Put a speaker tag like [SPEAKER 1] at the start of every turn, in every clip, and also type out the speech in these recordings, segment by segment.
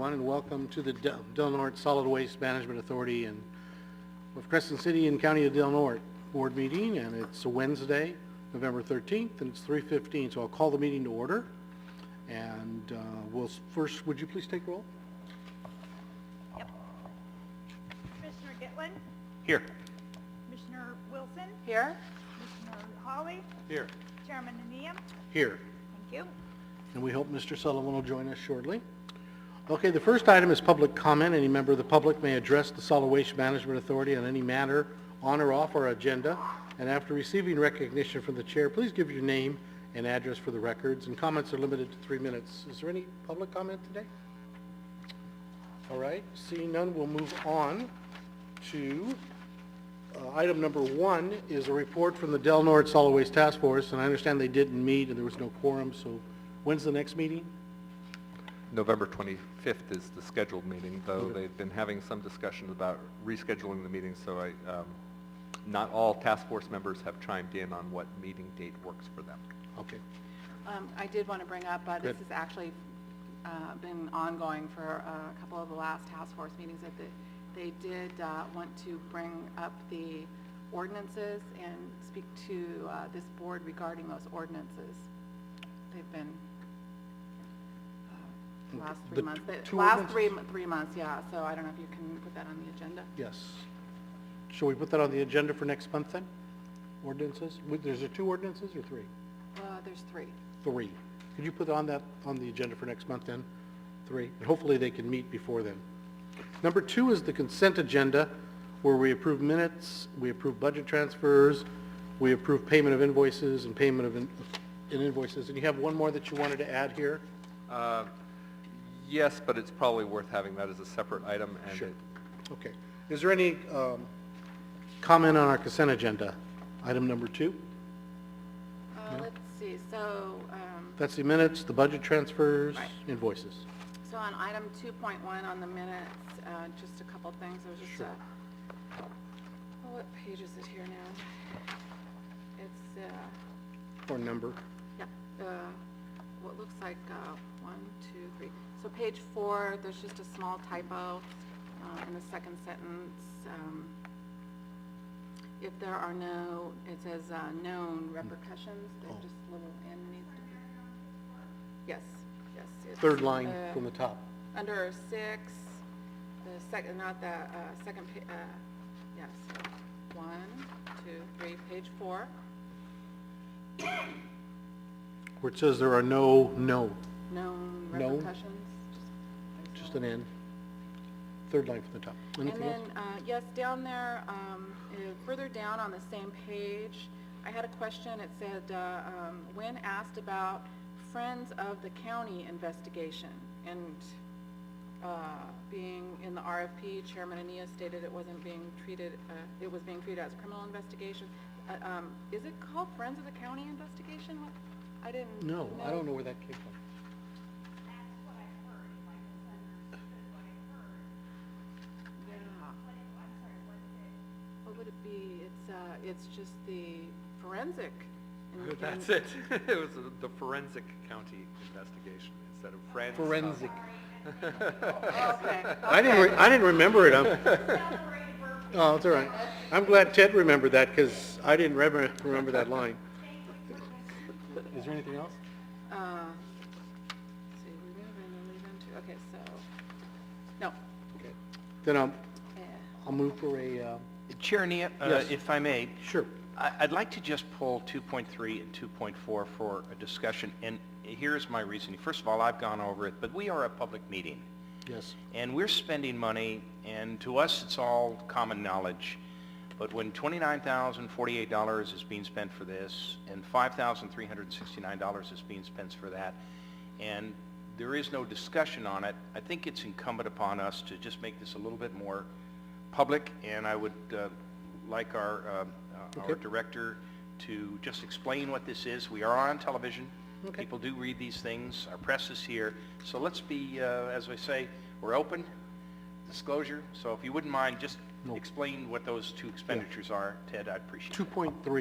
[SPEAKER 1] everyone, and welcome to the Del Norte Solid Waste Management Authority and with Crescent City and County of Del Norte board meeting, and it's a Wednesday, November 13th, and it's 3:15. So I'll call the meeting to order. And first, would you please take roll?
[SPEAKER 2] Yep. Commissioner Gitlin?
[SPEAKER 3] Here.
[SPEAKER 2] Commissioner Wilson?
[SPEAKER 4] Here.
[SPEAKER 2] Commissioner Hawley?
[SPEAKER 3] Here.
[SPEAKER 2] Chairman Aniyam?
[SPEAKER 1] Here.
[SPEAKER 2] Thank you.
[SPEAKER 1] And we hope Mr. Sullivan will join us shortly. Okay, the first item is public comment. Any member of the public may address the Solid Waste Management Authority on any matter on or off our agenda. And after receiving recognition from the chair, please give your name and address for the records. And comments are limited to 3 minutes. Is there any public comment today? All right, seeing none, we'll move on to item number 1 is a report from the Del Norte Solid Waste Task Force. And I understand they didn't meet and there was no quorum, so when's the next meeting?
[SPEAKER 3] November 25th is the scheduled meeting, though they've been having some discussions about rescheduling the meeting, so not all task force members have chimed in on what meeting date works for them.
[SPEAKER 1] Okay.
[SPEAKER 4] I did want to bring up, this
[SPEAKER 1] Good.
[SPEAKER 4] has actually been ongoing for a couple of the last task force meetings, that they did want to bring up the ordinances and speak to this board regarding those ordinances. They've been last 3 months. Last three months, yeah. So I don't know if you can put that on the agenda.
[SPEAKER 1] Yes. Shall we put that on the agenda for next month then? Ordinances? There's 2 ordinances or 3?
[SPEAKER 4] There's 3.
[SPEAKER 1] 3. Could you put on the agenda for next month then? 3. And hopefully they can meet before then. Number 2 is the consent agenda, where we approve minutes, we approve budget transfers, we approve payment of invoices and payment of invoices. And you have one more that you wanted to add here?
[SPEAKER 3] Yes, but it's probably worth having that as a separate item. And
[SPEAKER 1] Sure. Okay. Is there any comment on our consent agenda? Item number 2?
[SPEAKER 4] Let's see. So,
[SPEAKER 1] That's the minutes, the budget transfers,
[SPEAKER 4] Right.
[SPEAKER 1] invoices.
[SPEAKER 4] so on item 2.1 on the minutes, just a couple things. There was just
[SPEAKER 1] Sure.
[SPEAKER 4] what page is it here now? It's
[SPEAKER 1] Or number.
[SPEAKER 4] yeah, what looks like 1, 2, 3. So page 4, there's just a small typo in the second sentence. If there are no, it says known repercussions. There's just little N needs to be. Yes, yes. It's,
[SPEAKER 1] Third line from the top.
[SPEAKER 4] under 6, the second, not the second. Yes. 1, 2, 3, page 4.
[SPEAKER 1] Where it says there are no.
[SPEAKER 4] Known
[SPEAKER 1] Known.
[SPEAKER 4] repercussions.
[SPEAKER 1] Just an N. Third line from the top. Anything
[SPEAKER 4] And then,
[SPEAKER 1] else?
[SPEAKER 4] yes, down there, further down on the same page, I had a question. It said, when asked about Friends of the County investigation, and being in the RFP, Chairman Aniyam stated it wasn't being treated, it was being treated as a criminal investigation. Is it called Friends of the County investigation? What? I didn't
[SPEAKER 1] No, I don't know where that came from.
[SPEAKER 4] What would it be? It's just the forensic.
[SPEAKER 3] that's it. It was the forensic county investigation instead of friends.
[SPEAKER 1] Forensic.
[SPEAKER 4] Okay.
[SPEAKER 1] I didn't remember it. Oh, it's all right. I'm glad Ted remembered that because I didn't remember that line. Is there anything else?
[SPEAKER 4] See, remove and leave into. Okay, so no.
[SPEAKER 1] Okay. Then
[SPEAKER 4] Yeah.
[SPEAKER 1] I'll move for a.
[SPEAKER 5] Chair Aniyam,
[SPEAKER 1] Yes.
[SPEAKER 5] if I may,
[SPEAKER 1] Sure.
[SPEAKER 5] I'd like to just pull 2.3 and 2.4 for a discussion, and here's my reasoning. First of all, I've gone over it, but we are a public meeting,
[SPEAKER 1] Yes.
[SPEAKER 5] and we're spending money, and to us, it's all common knowledge. But when $29,048 is being spent for this, and $5,369 is being spent for that, and there is no discussion on it, I think it's incumbent upon us to just make this a little bit more public, and I would like our
[SPEAKER 1] Okay.
[SPEAKER 5] director to just explain what this is. We are on television.
[SPEAKER 1] Okay.
[SPEAKER 5] People do read these things. Our press is here. So let's be, as I say, we're open, disclosure. So if you wouldn't mind just
[SPEAKER 1] No.
[SPEAKER 5] explain what those two expenditures are, Ted, I'd appreciate it.
[SPEAKER 1] 2.3. Go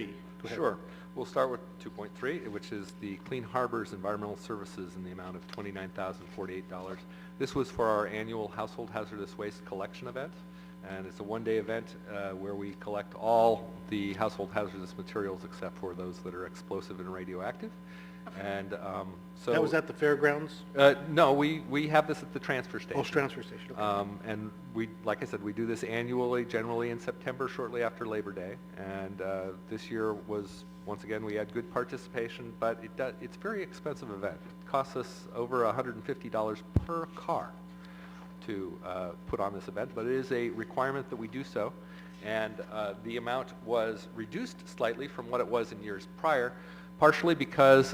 [SPEAKER 1] ahead.
[SPEAKER 3] Sure. We'll start with 2.3, which is the Clean Harbors Environmental Services in the amount of $29,048. This was for our annual Household Hazardous Waste Collection event, and it's a one-day event where we collect all the household hazardous materials except for those that are explosive and radioactive. And so...
[SPEAKER 1] That was at the fairgrounds?
[SPEAKER 3] No, we have this at the transfer station.
[SPEAKER 1] Oh, transfer station, okay.
[SPEAKER 3] And we, like I said, we do this annually, generally in September, shortly after Labor Day. And this year was, once again, we had good participation, but it's a very expensive event. It costs us over $150 per car to put on this event, but it is a requirement that we do so. And the amount was reduced slightly from what it was in years prior, partially because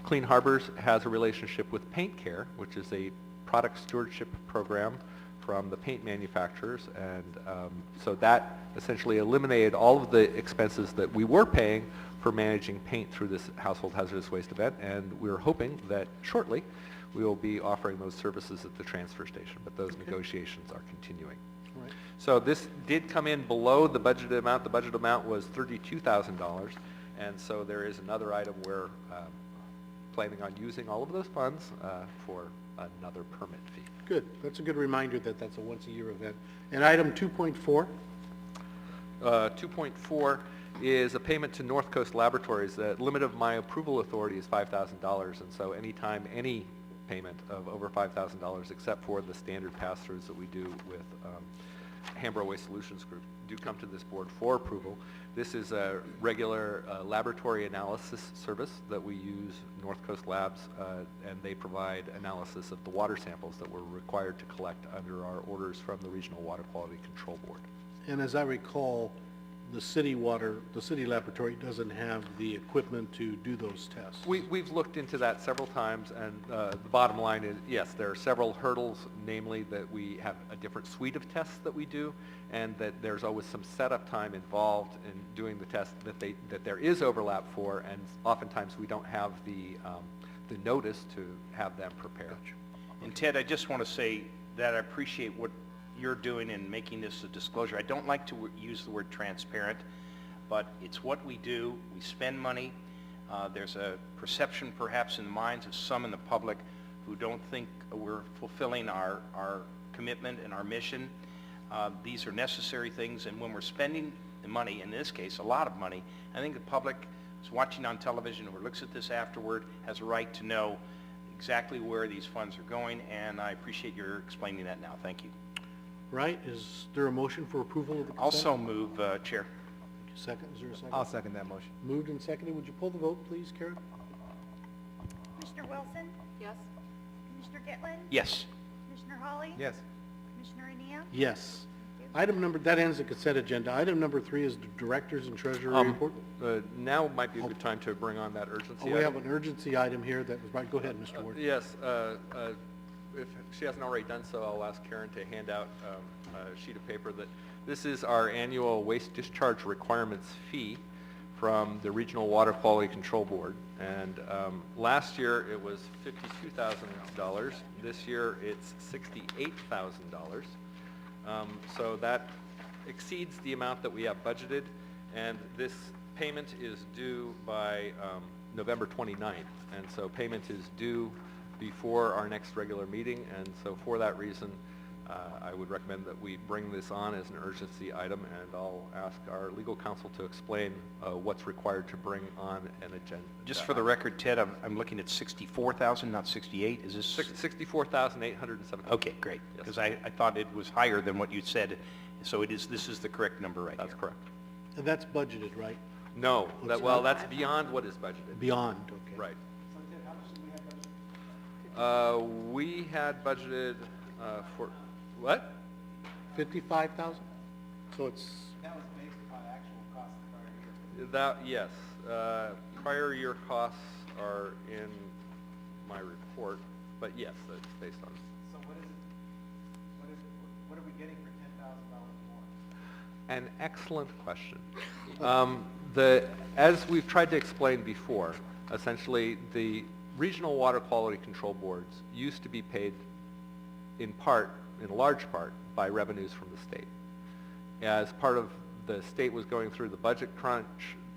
[SPEAKER 3] Clean Harbors has a relationship with Paint Care, which is a product stewardship program from the paint manufacturers, and so that essentially eliminated all of the expenses that we were paying for managing paint through this household hazardous waste event, and we're hoping that shortly we will be offering those services at the transfer station, but those negotiations are continuing.
[SPEAKER 1] All right.
[SPEAKER 3] So this did come in below the budgeted amount. The budget amount was $32,000, and so there is another item we're planning on using all of those funds for another permit fee.
[SPEAKER 1] Good. That's a good reminder that that's a once-a-year event. And item 2.4?
[SPEAKER 3] 2.4 is a payment to North Coast Laboratories. The limit of my approval authority is $5,000, and so anytime any payment of over $5,000, except for the standard pass-throughs that we do with Hambro Waste Solutions Group, do come to this board for approval. This is a regular laboratory analysis service that we use, North Coast Labs, and they provide analysis of the water samples that we're required to collect under our orders from the Regional Water Quality Control Board.
[SPEAKER 1] And as I recall, the city laboratory doesn't have the equipment to do those tests.
[SPEAKER 3] We've looked into that several times, and the bottom line is, yes, there are several hurdles, namely that we have a different suite of tests that we do, and that there's always some setup time involved in doing the test that there is overlap for, and oftentimes we don't have the notice to have them prepared.
[SPEAKER 5] And Ted, I just want to say that I appreciate what you're doing in making this a disclosure. I don't like to use the word transparent, but it's what we do. We spend money. There's a perception perhaps in the minds of some in the public who don't think we're fulfilling our commitment and our mission. These are necessary things, and when we're spending the money, in this case a lot of money, I think the public who's watching on television or looks at this afterward has a right to know exactly where these funds are going, and I appreciate your explaining that now. Thank you.
[SPEAKER 1] Right? Is there a motion for approval of the consent?
[SPEAKER 5] Also move, Chair.
[SPEAKER 1] Second, is there a second?
[SPEAKER 6] I'll second that motion.
[SPEAKER 1] Moved and seconded. Would you pull the vote, please, Karen?
[SPEAKER 2] Commissioner Wilson,
[SPEAKER 4] Yes?
[SPEAKER 2] Commissioner Gitlin,
[SPEAKER 5] Yes.
[SPEAKER 2] Commissioner Hawley,
[SPEAKER 6] Yes.
[SPEAKER 2] Commissioner Ania.
[SPEAKER 1] Yes.
[SPEAKER 2] Thank you.
[SPEAKER 1] That ends the consent agenda. Item number 3 is the Directors and Treasurer report.
[SPEAKER 3] Now might be a good time to bring on that urgency
[SPEAKER 1] Oh, we
[SPEAKER 3] item.
[SPEAKER 1] have an urgency item here that was right. Go ahead, Mr. Ward.
[SPEAKER 3] Yes, if she hasn't already done so, I'll ask Karen to hand out a sheet of paper that this is our annual waste discharge requirements fee from the Regional Water Quality Control Board. And last year it was $52,000. This year it's $68,000. So that exceeds the amount that we have budgeted, and this payment is due by November 29th. And so payment is due before our next regular meeting, and so for that reason, I would recommend that we bring this on as an urgency item, and I'll ask our legal counsel to explain what's required to bring on an agenda.
[SPEAKER 5] Just for the record, Ted, I'm looking at 64,000, not 68. Is this?
[SPEAKER 3] 64,870.
[SPEAKER 5] Okay, great.
[SPEAKER 3] Yes.
[SPEAKER 5] Because I thought it was higher than what you said. So this is the correct number right
[SPEAKER 3] That's
[SPEAKER 5] here.
[SPEAKER 3] correct.
[SPEAKER 1] And that's budgeted, right?
[SPEAKER 3] No,
[SPEAKER 1] What's
[SPEAKER 3] well,
[SPEAKER 1] that?
[SPEAKER 3] that's beyond what is budgeted.
[SPEAKER 1] Beyond, okay.
[SPEAKER 3] Right. We had budgeted for, what?
[SPEAKER 1] 55,000? So it's,
[SPEAKER 6] That was based upon actual cost of prior year.
[SPEAKER 3] That, yes. Prior year costs are in my report, but yes, that's based on.
[SPEAKER 6] So what are we getting for $10,000 more?
[SPEAKER 3] An excellent question. As we've tried to explain before, essentially the Regional Water Quality Control Boards used to be paid in large part, by revenues from the state. as part of the state was going through the budget crunch,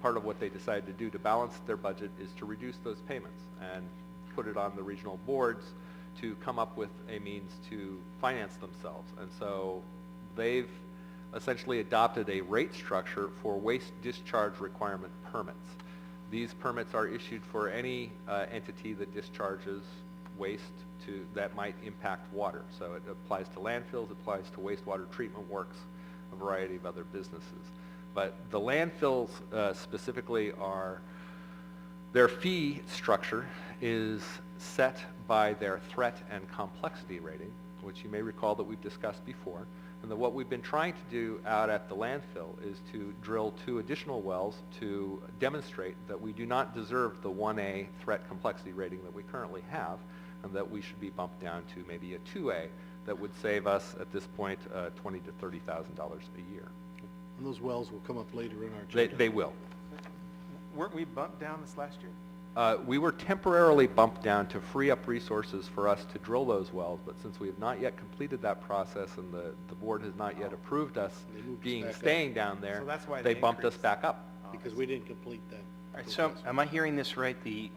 [SPEAKER 3] part of what they decided to do to balance their budget is to reduce those payments and put it on the regional boards to come up with a means to finance themselves. And so they've essentially adopted a rate structure for waste discharge requirement permits. These permits are issued for any entity that discharges waste that might impact water. So it applies to landfills, it applies to wastewater treatment works, a variety of other businesses. But the landfills specifically their fee structure is set by their threat and complexity rating, which you may recall that we've discussed before. And that what we've been trying to do out at the landfill is to drill 2 additional wells to demonstrate that we do not deserve the 1A threat complexity rating that we currently have, and that we should be bumped down to maybe a 2A that would save us at this point $20,000 to $30,000 a year.
[SPEAKER 1] And those wells will come up later in our agenda.
[SPEAKER 3] They will.
[SPEAKER 6] Weren't we bumped down this last year?
[SPEAKER 3] We were temporarily bumped down to free up resources for us to drill those wells, but since we have not yet completed that process and the board has not yet approved us
[SPEAKER 1] They moved us back up.
[SPEAKER 3] staying down there,
[SPEAKER 6] So that's why
[SPEAKER 3] they
[SPEAKER 6] the
[SPEAKER 3] bumped us
[SPEAKER 6] increase.
[SPEAKER 3] back up.
[SPEAKER 1] Because we didn't complete that.
[SPEAKER 5] All right, so am I hearing this right? The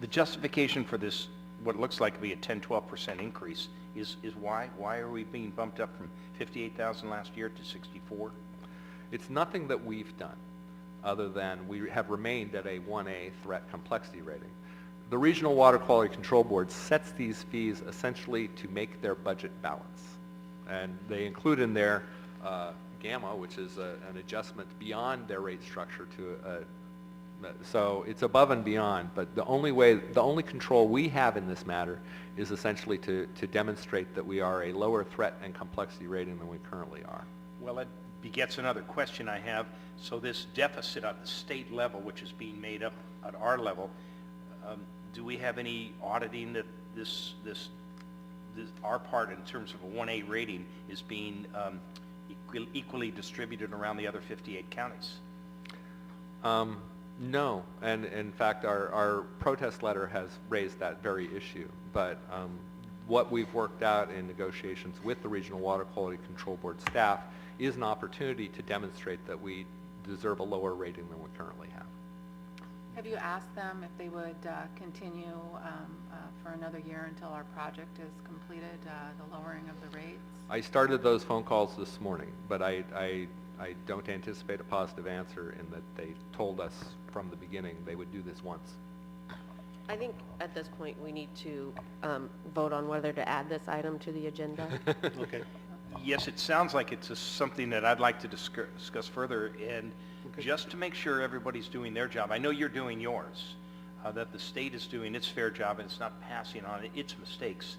[SPEAKER 5] justification for this, what looks like to be a 10-12% increase, is why? Why are we being bumped up from 58,000 last year to 64?
[SPEAKER 3] It's nothing that we've done, other than we have remained at a 1A threat complexity rating. The Regional Water Quality Control Board sets these fees essentially to make their budget balance. And they include in there gamma, which is an adjustment beyond their rate structure so it's above and beyond, but the only control we have in this matter is essentially to demonstrate that we are a lower threat and complexity rating than we currently are.
[SPEAKER 5] Well, it begets another question I have. So this deficit at the state level, which is being made up at our level, do we have any auditing that our part in terms of a 1A rating is being equally distributed around the other 58 counties?
[SPEAKER 3] No, and in fact, our protest letter has raised that very issue. But what we've worked out in negotiations with the Regional Water Quality Control Board staff is an opportunity to demonstrate that we deserve a lower rating than we currently have.
[SPEAKER 4] Have you asked them if they would continue for another year until our project is completed, the lowering of the rates?
[SPEAKER 3] I started those phone calls this morning, but I don't anticipate a positive answer in that they told us from the beginning they would do this once.
[SPEAKER 7] I think at this point we need to vote on whether to add this item to the agenda.
[SPEAKER 1] Okay.
[SPEAKER 5] Yes, it sounds like it's something that I'd like to discuss further, and just to make sure everybody's doing their job. I know you're doing yours, that the state is doing its fair job and it's not passing on its mistakes.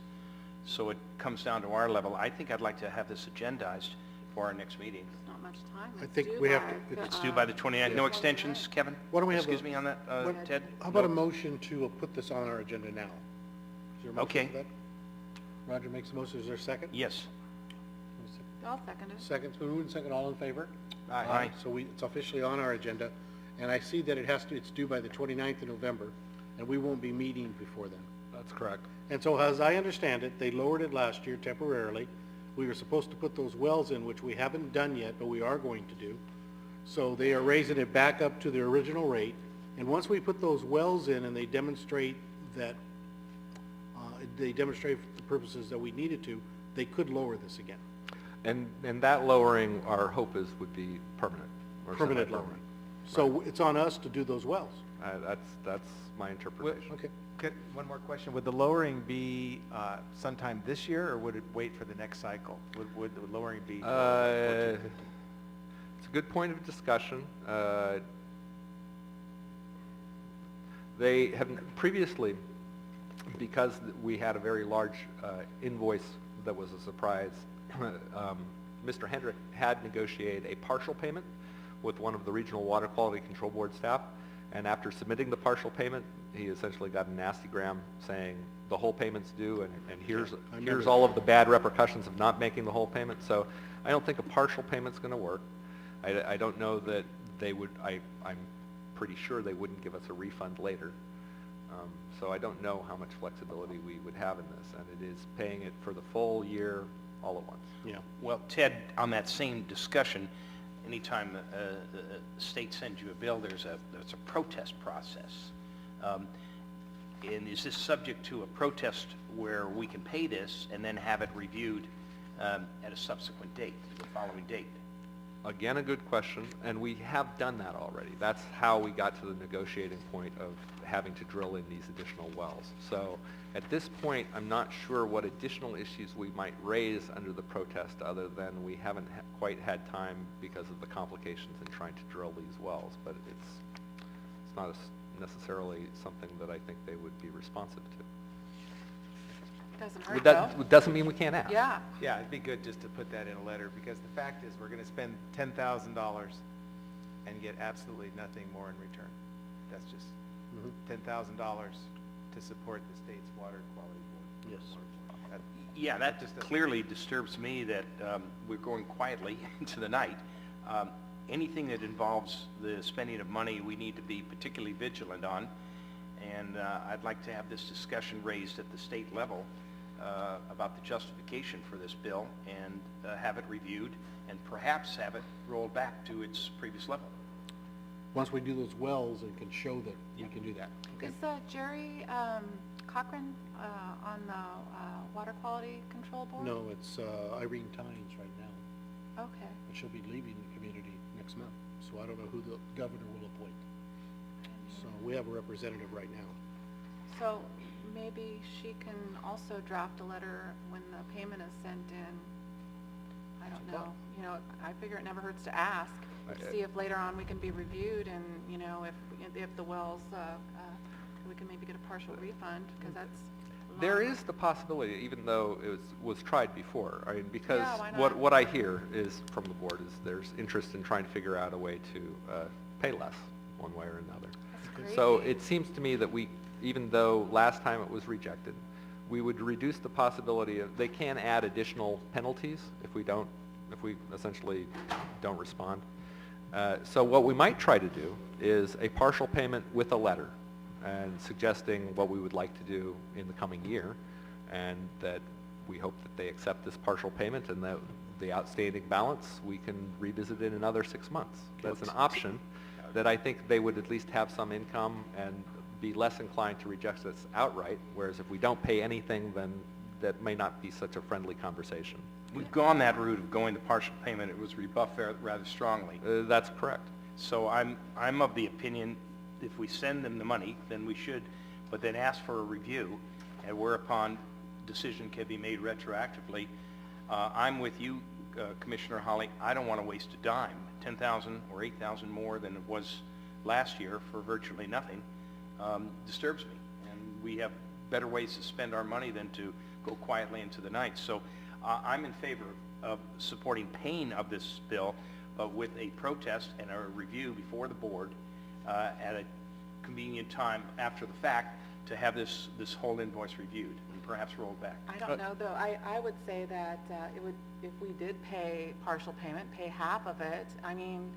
[SPEAKER 5] So it comes down to our level. I think I'd like to have this agendized for our next meeting.
[SPEAKER 4] There's not much time.
[SPEAKER 1] I
[SPEAKER 4] It's
[SPEAKER 1] think
[SPEAKER 4] due
[SPEAKER 1] we have
[SPEAKER 4] by
[SPEAKER 1] to-
[SPEAKER 5] It's due by the 29th. No extensions, Kevin?
[SPEAKER 1] Why don't we have
[SPEAKER 5] Excuse me on that, Ted?
[SPEAKER 1] How about a
[SPEAKER 5] No.
[SPEAKER 1] motion to put this on our agenda now? Is there a motion
[SPEAKER 5] Okay.
[SPEAKER 1] for that? Roger makes a motion. Is there a second?
[SPEAKER 5] Yes.
[SPEAKER 4] I'll second it.
[SPEAKER 1] Second, so moved and second, all in favor?
[SPEAKER 5] Aye.
[SPEAKER 1] So it's officially on our agenda, and I see that it's due by the 29th of November, and we won't be meeting before then.
[SPEAKER 3] That's correct.
[SPEAKER 1] And so as I understand it, they lowered it last year temporarily. We were supposed to put those wells in, which we haven't done yet, but we are going to do. So they are raising it back up to the original rate. And once we put those wells in and they demonstrate that, for the purposes that we needed to, they could lower this again.
[SPEAKER 3] And that lowering, our hope is, would be permanent. Or
[SPEAKER 1] Permanent
[SPEAKER 3] semi-permanent.
[SPEAKER 1] lowering. So it's on us to do those wells.
[SPEAKER 3] That's my interpretation.
[SPEAKER 1] Okay.
[SPEAKER 6] One more question. Would the lowering be sometime this year, or would it wait for the next cycle? Would the lowering be?
[SPEAKER 3] It's a good point of discussion. They have previously, because we had a very large invoice that was a surprise, Mr. Hendrick had negotiated a partial payment with one of the Regional Water Quality Control Board staff, and after submitting the partial payment, he essentially got a nastygram saying the whole payment's due, and here's all of the bad repercussions of not making the whole payment. So I don't think a partial payment's going to work. I don't know that they would. I'm pretty sure they wouldn't give us a refund later. So I don't know how much flexibility we would have in this, and it is paying it for the full year all at once.
[SPEAKER 1] Yeah.
[SPEAKER 5] Well, Ted, on that same discussion, anytime the state sends you a bill, there's a protest process. And is this subject to a protest where we can pay this and then have it reviewed at a subsequent date, the following date?
[SPEAKER 3] Again, a good question, and we have done that already. That's how we got to the negotiating point of having to drill in these additional wells. So at this point, I'm not sure what additional issues we might raise under the protest other than we haven't quite had time because of the complications in trying to drill these wells, but it's not necessarily something that I think they would be responsive to.
[SPEAKER 4] Doesn't hurt,
[SPEAKER 3] Would
[SPEAKER 4] though.
[SPEAKER 3] that doesn't mean we can't ask.
[SPEAKER 4] Yeah.
[SPEAKER 6] Yeah, it'd be good just to put that in a letter, because the fact is, we're gonna spend $10,000 and get absolutely nothing more in return. That's just $10,000 to support the state's water quality board.
[SPEAKER 1] Yes.
[SPEAKER 5] Yeah, that clearly disturbs me that we're going quietly into the night. Anything that involves the spending of money, we need to be particularly vigilant on. And I'd like to have this discussion raised at the state level about the justification for this bill and have it reviewed and perhaps have it rolled back to its previous level.
[SPEAKER 1] Once we do those wells and can show that we can do that. Okay.
[SPEAKER 4] Is Jerry Cochran on the Water Quality Control Board?
[SPEAKER 1] No, it's Irene Tynes right now,
[SPEAKER 4] Okay.
[SPEAKER 1] and she'll be leaving the community next month. So I don't know who the governor will appoint. So we have a representative right now.
[SPEAKER 4] So maybe she can also draft a letter when the payment is sent in. I don't know. You know, I figure it never hurts to ask, see if later on we can be reviewed and, you know, if the wells, we can maybe get a partial refund, because that's a lot
[SPEAKER 3] There
[SPEAKER 4] of-
[SPEAKER 3] is the possibility, even though it was tried before. I mean, because
[SPEAKER 4] Yeah, why not?
[SPEAKER 3] what I hear is from the board is there's interest in trying to figure out a way to pay less one way or another.
[SPEAKER 4] That's
[SPEAKER 3] So
[SPEAKER 4] crazy.
[SPEAKER 3] it seems to me that we, even though last time it was rejected, we would reduce the possibility of, they can add additional penalties if we essentially don't respond. So what we might try to do is a partial payment with a letter and suggesting what we would like to do in the coming year, and that we hope that they accept this partial payment, and that the outstanding balance, we can revisit in another 6 months. That's an option that I think they would at least have some income and be less inclined to reject us outright, whereas if we don't pay anything, then that may not be such a friendly conversation.
[SPEAKER 5] We've gone that route of going to partial payment. It was rebuffed rather strongly.
[SPEAKER 3] That's correct.
[SPEAKER 5] So I'm of the opinion, if we send them the money, then we should, but then ask for a review, and whereupon decision can be made retroactively. I'm with you, Commissioner Holly. I don't want to waste a dime. 10,000 or 8,000 more than it was last year for virtually nothing disturbs me. And we have better ways to spend our money than to go quietly into the night. So I'm in favor of supporting paying of this bill, but with a protest and a review before the board at a convenient time after the fact to have this whole invoice reviewed and perhaps rolled back.
[SPEAKER 4] I don't know, though. I would say that it would, if we did pay partial payment, pay half of it. I mean,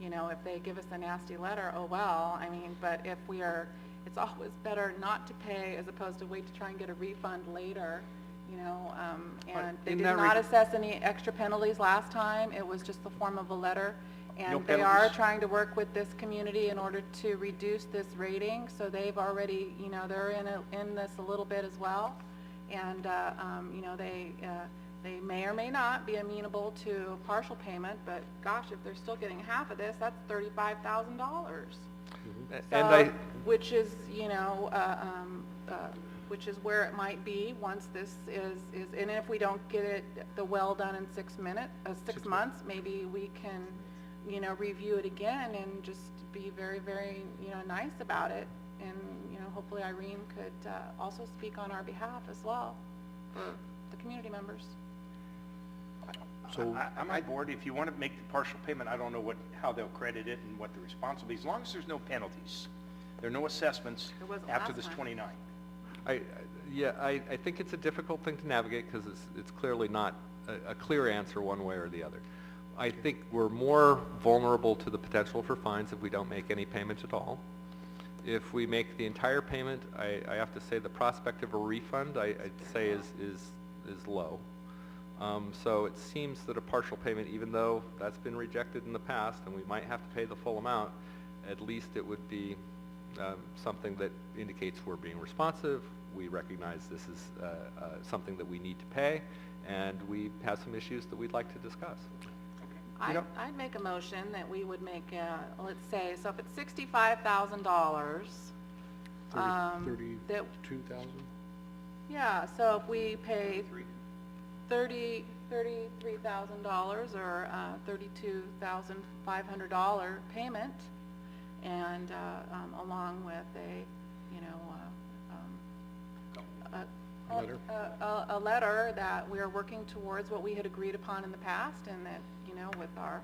[SPEAKER 4] you know, if they give us a nasty letter, oh well. I mean, but if we are, it's always better not to pay as opposed to wait to try and get a refund later, you know. And they
[SPEAKER 3] in
[SPEAKER 4] did
[SPEAKER 3] that
[SPEAKER 4] not assess any extra penalties last time. It was just the form of a letter.
[SPEAKER 5] No
[SPEAKER 4] And they are
[SPEAKER 5] penalties?
[SPEAKER 4] trying to work with this community in order to reduce this rating, so they've already, you know, they're in this a little bit as well. And, you know, they may or may not be amenable to partial payment, but gosh, if they're still getting half of this, that's $35,000.
[SPEAKER 3] And
[SPEAKER 4] Which is, you know, which is where it might be once this is, and if we don't get the well done in 6 months, maybe we can, you know, review it again and just be very, very, you know, nice about it. And, you know, hopefully Irene could also speak on our behalf as well for the community members.
[SPEAKER 1] So
[SPEAKER 5] I'm on board. If you want to make the partial payment, I don't know how they'll credit it and what the responsibility, as long as there's no penalties. There are no assessments
[SPEAKER 4] There wasn't
[SPEAKER 5] after
[SPEAKER 4] last
[SPEAKER 5] this
[SPEAKER 4] time.
[SPEAKER 5] 29.
[SPEAKER 3] I think it's a difficult thing to navigate because it's clearly not a clear answer one way or the other. I think we're more vulnerable to the potential for fines if we don't make any payment at all. If we make the entire payment, I have to say the prospect of a refund, I'd say is low. So it seems that a partial payment, even though that's been rejected in the past and we might have to pay the full amount, at least it would be something that indicates we're being responsive, we recognize this is something that we need to pay, and we have some issues that we'd like to discuss.
[SPEAKER 4] I'd make a motion that we would make, let's say, so if it's $65,000, that,
[SPEAKER 1] 32,000?
[SPEAKER 4] yeah, so if we pay $33,000 or $32,500 payment, and along with
[SPEAKER 1] Letter.
[SPEAKER 4] a letter that we are working towards what we had agreed upon in the past, and that, with our,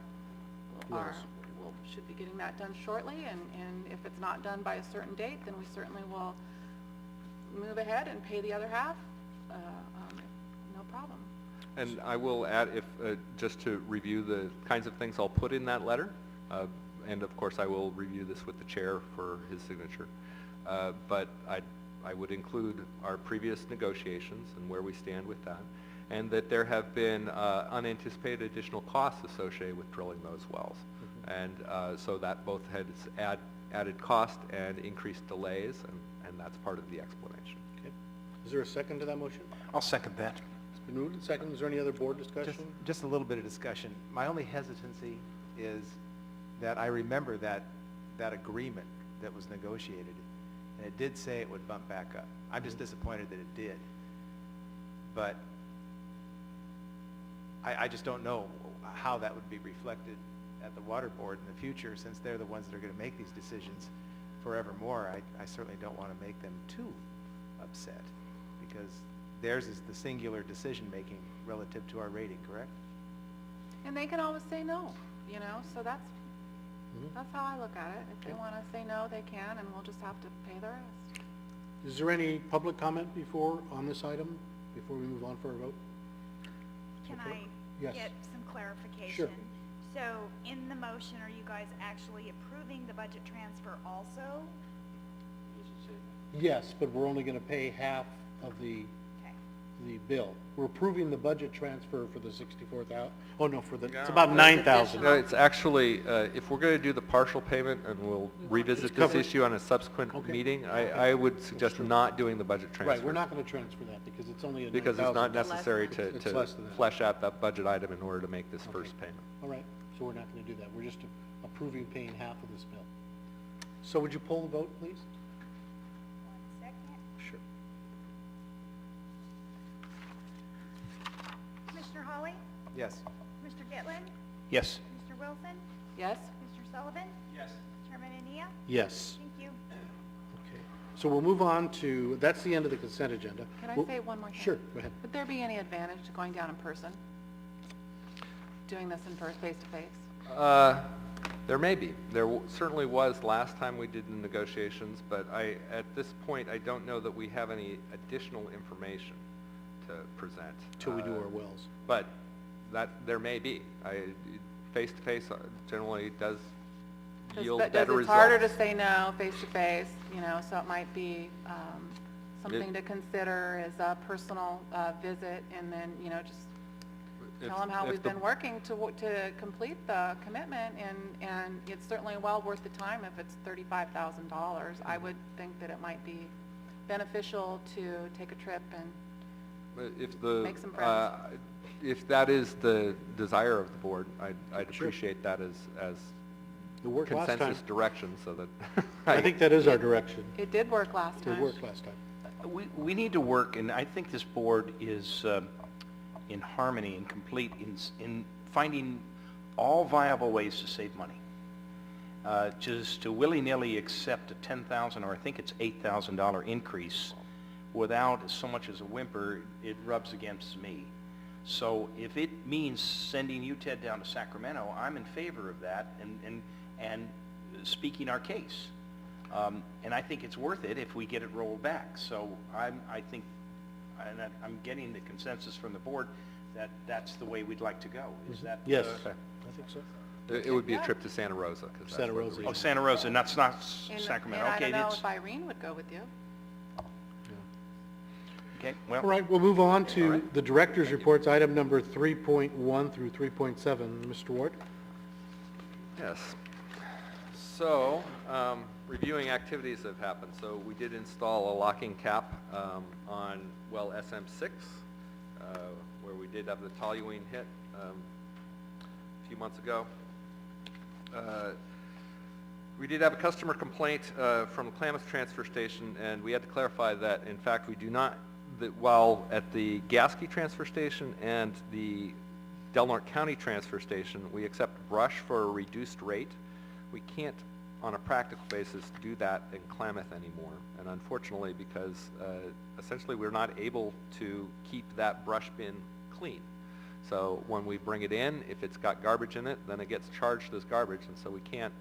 [SPEAKER 1] Yes.
[SPEAKER 4] we'll should be getting that done shortly, and if it's not done by a certain date, then we certainly will move ahead and pay the other half, no problem.
[SPEAKER 3] And I will add, if, just to review the kinds of things I'll put in that letter, and of course I will review this with the chair for his signature, but I would include our previous negotiations and where we stand with that, and that there have been unanticipated additional costs associated with drilling those wells. And so that both had added cost and increased delays, and that's part of the explanation.
[SPEAKER 1] Okay. Is there a second to that motion?
[SPEAKER 5] I'll second that.
[SPEAKER 1] It's been moved and seconded. Is there any other board discussion?
[SPEAKER 6] Just a little bit of discussion. My only hesitancy is that I remember that agreement that was negotiated, and it did say it would bump back up. I'm just disappointed that it did. But I just don't know how that would be reflected at the water board in the future, since they're the ones that are going to make these decisions forevermore. I certainly don't want to make them too upset, because theirs is the singular decision-making relative to our rating, correct?
[SPEAKER 4] And they can always say no, so that's how I look at it. If they
[SPEAKER 1] Okay.
[SPEAKER 4] want to say no, they can, and we'll just have to pay the rest.
[SPEAKER 1] Is there any public comment on this item, before we move on for a vote?
[SPEAKER 2] Can
[SPEAKER 1] Okay.
[SPEAKER 2] I
[SPEAKER 1] Yes.
[SPEAKER 2] get some clarification?
[SPEAKER 1] Sure.
[SPEAKER 2] So in the motion, are you guys actually approving the budget transfer also?
[SPEAKER 1] Yes, but we're only going to pay half of the
[SPEAKER 2] Okay.
[SPEAKER 1] bill. We're approving the budget transfer for the 64,000, it's
[SPEAKER 3] No.
[SPEAKER 1] about 9,000.
[SPEAKER 3] No, it's actually, if we're going to do the partial payment, and we'll revisit this
[SPEAKER 1] covered.
[SPEAKER 3] issue on a subsequent
[SPEAKER 1] Okay.
[SPEAKER 3] meeting, I would suggest not doing the budget transfer.
[SPEAKER 1] Right, we're not going to transfer that, because it's only a 9,000.
[SPEAKER 3] Because it's not
[SPEAKER 7] Less
[SPEAKER 3] necessary
[SPEAKER 7] than-
[SPEAKER 3] to
[SPEAKER 1] It's less than that.
[SPEAKER 3] flesh out that budget item in order to make this
[SPEAKER 1] Okay.
[SPEAKER 3] first payment.
[SPEAKER 1] All right, so we're not going to do that. We're just approving paying half of this bill. So would you poll the vote, please?
[SPEAKER 2] 1 second.
[SPEAKER 1] Sure.
[SPEAKER 2] Commissioner Hawley?
[SPEAKER 6] Yes.
[SPEAKER 2] Mr. Gitlin?
[SPEAKER 5] Yes.
[SPEAKER 2] Mr. Wilson?
[SPEAKER 4] Yes?
[SPEAKER 2] Mr. Sullivan?
[SPEAKER 5] Yes.
[SPEAKER 2] Chairman Ania?
[SPEAKER 1] Yes.
[SPEAKER 2] Thank you.
[SPEAKER 1] Okay. So we'll move on to, that's the end of the consent agenda.
[SPEAKER 4] Can I
[SPEAKER 1] We'll-
[SPEAKER 4] say one more thing?
[SPEAKER 1] Sure, go ahead.
[SPEAKER 4] Would there be any advantage to going down in person? Doing this in face-to-face?
[SPEAKER 3] There may be. There certainly was last time we did the negotiations, but at this point, I don't know that we have any additional information to present.
[SPEAKER 1] Till we do our wells.
[SPEAKER 3] But there may be. Face-to-face generally does yield better results.
[SPEAKER 4] It's harder to say no face-to-face, so it might be something to consider as a personal visit, and then, just tell them how
[SPEAKER 3] If
[SPEAKER 4] we've
[SPEAKER 3] the-
[SPEAKER 4] been working to complete the commitment, and it's certainly well worth the time if it's $35,000. I would think that it might be beneficial to take a trip and
[SPEAKER 3] If the,
[SPEAKER 4] Make some friends.
[SPEAKER 3] if that is the desire of the board, I'd
[SPEAKER 1] Sure.
[SPEAKER 3] appreciate that as
[SPEAKER 1] It worked last time.
[SPEAKER 3] consensus direction, so that.
[SPEAKER 1] I think that is our direction.
[SPEAKER 4] it did work last time.
[SPEAKER 1] It worked last time.
[SPEAKER 5] We need to work, and I think this board is in harmony and complete in finding all viable ways to save money. Just to willy-nilly accept a $10,000, or I think it's $8,000 increase without so much as a whimper, it rubs against me. So if it means sending you, Ted, down to Sacramento, I'm in favor of that and speaking our case. And I think it's worth it if we get it rolled back. So I think, and I'm getting the consensus from the board that that's the way we'd like to go. Is that?
[SPEAKER 1] Yes,
[SPEAKER 3] Okay.
[SPEAKER 1] I think so.
[SPEAKER 3] It would be a trip to Santa Rosa. 'Cause that's
[SPEAKER 1] Santa
[SPEAKER 3] where the
[SPEAKER 1] Rosa,
[SPEAKER 5] Oh,
[SPEAKER 3] region-
[SPEAKER 5] Santa Rosa, and that's not
[SPEAKER 4] And-
[SPEAKER 5] Sacramento.
[SPEAKER 4] And I
[SPEAKER 5] Okay,
[SPEAKER 4] don't know
[SPEAKER 5] it's,
[SPEAKER 4] if Irene would go with you.
[SPEAKER 5] Okay,
[SPEAKER 1] All
[SPEAKER 5] well,
[SPEAKER 1] right, we'll move on
[SPEAKER 3] All
[SPEAKER 1] to
[SPEAKER 3] right.
[SPEAKER 1] the director's reports, item number 3.1 through 3.7. Mr. Ward?
[SPEAKER 3] Yes. So, reviewing activities that have happened. So we did install a locking cap on well SM6, where we did have the toluene hit a few months ago. We did have a customer complaint from Klamath Transfer Station, and we had to clarify that, in fact, we do not, that while at the Gasky Transfer Station and the Del Norte County Transfer Station, we accept brush for a reduced rate. We can't, on a practical basis, do that in Klamath anymore. And unfortunately, because essentially we're not able to keep that brush bin clean. So when we bring it in, if it's got garbage in it, then it gets charged as garbage, and so we can't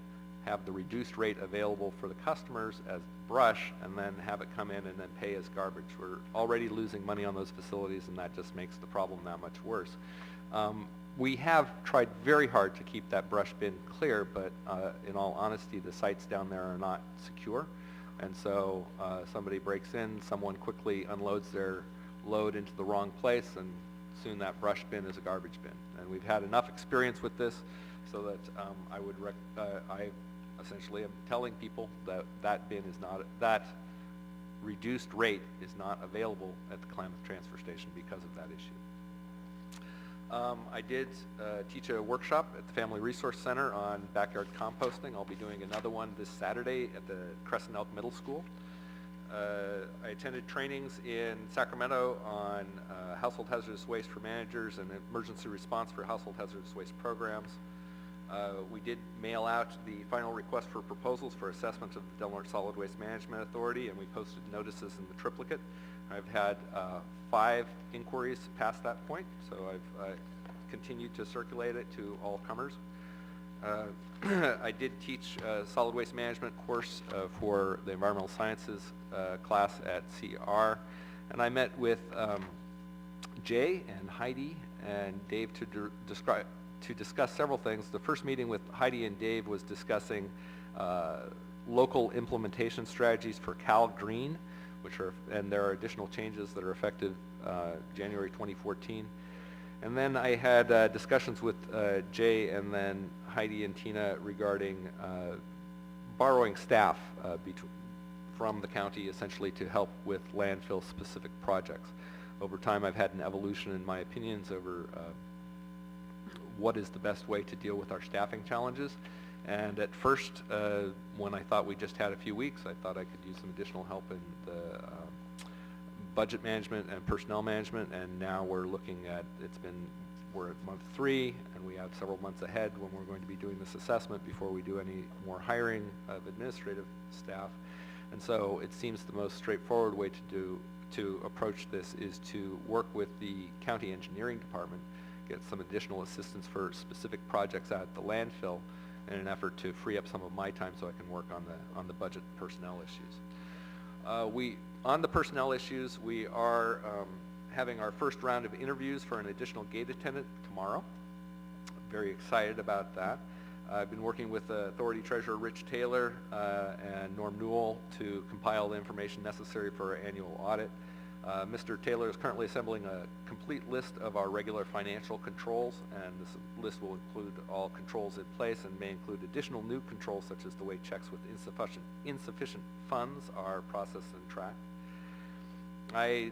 [SPEAKER 3] have the reduced rate available for the customers as brush and then have it come in and then pay as garbage. We're already losing money on those facilities, and that just makes the problem that much worse. We have tried very hard to keep that brush bin clear, but in all honesty, the sites down there are not secure. And so somebody breaks in, someone quickly unloads their load into the wrong place, and soon that brush bin is a garbage bin. And we've had enough experience with this so that I essentially am telling people that that bin is not, that reduced rate is not available at the Klamath Transfer Station because of that issue. I did teach a workshop at the Family Resource Center on backyard composting. I'll be doing another one this Saturday at the Crescent Elk Middle School. I attended trainings in Sacramento on household hazardous waste for managers and emergency response for household hazardous waste programs. We did mail out the final request for proposals for assessment of the Del Norte Solid Waste Management Authority, and we posted notices in the triplicate. I've had 5 inquiries past that point, so I've continued to circulate it to all comers. I did teach a solid waste management course for the environmental sciences class at CR, and I met with Jay and Heidi and Dave to discuss several things. The first meeting with Heidi and Dave was discussing local implementation strategies for Cal Green, and there are additional changes that are effective January 2014. And then I had discussions with Jay and then Heidi and Tina regarding borrowing staff from the county essentially to help with landfill-specific projects. Over time, I've had an evolution in my opinions over what is the best way to deal with our staffing challenges. And at first, when I thought we just had a few weeks, I thought I could use some additional help in the budget management and personnel management, and now we're looking at, we're at month 3, and we have several months ahead when we're going to be doing this assessment before we do any more hiring of administrative staff. And so it seems the most straightforward way to approach this is to work with the county engineering department, get some additional assistance for specific projects out at the landfill in an effort to free up some of my time so I can work on the budget personnel issues. On the personnel issues, we are having our first round of interviews for an additional gate attendant tomorrow. I'm very excited about that. I've been working with Authority Treasurer Rich Taylor and Norm Newell to compile the information necessary for our annual audit. Mr. Taylor is currently assembling a complete list of our regular financial controls, and this list will include all controls in place and may include additional new controls such as the way checks with insufficient funds are processed and tracked. I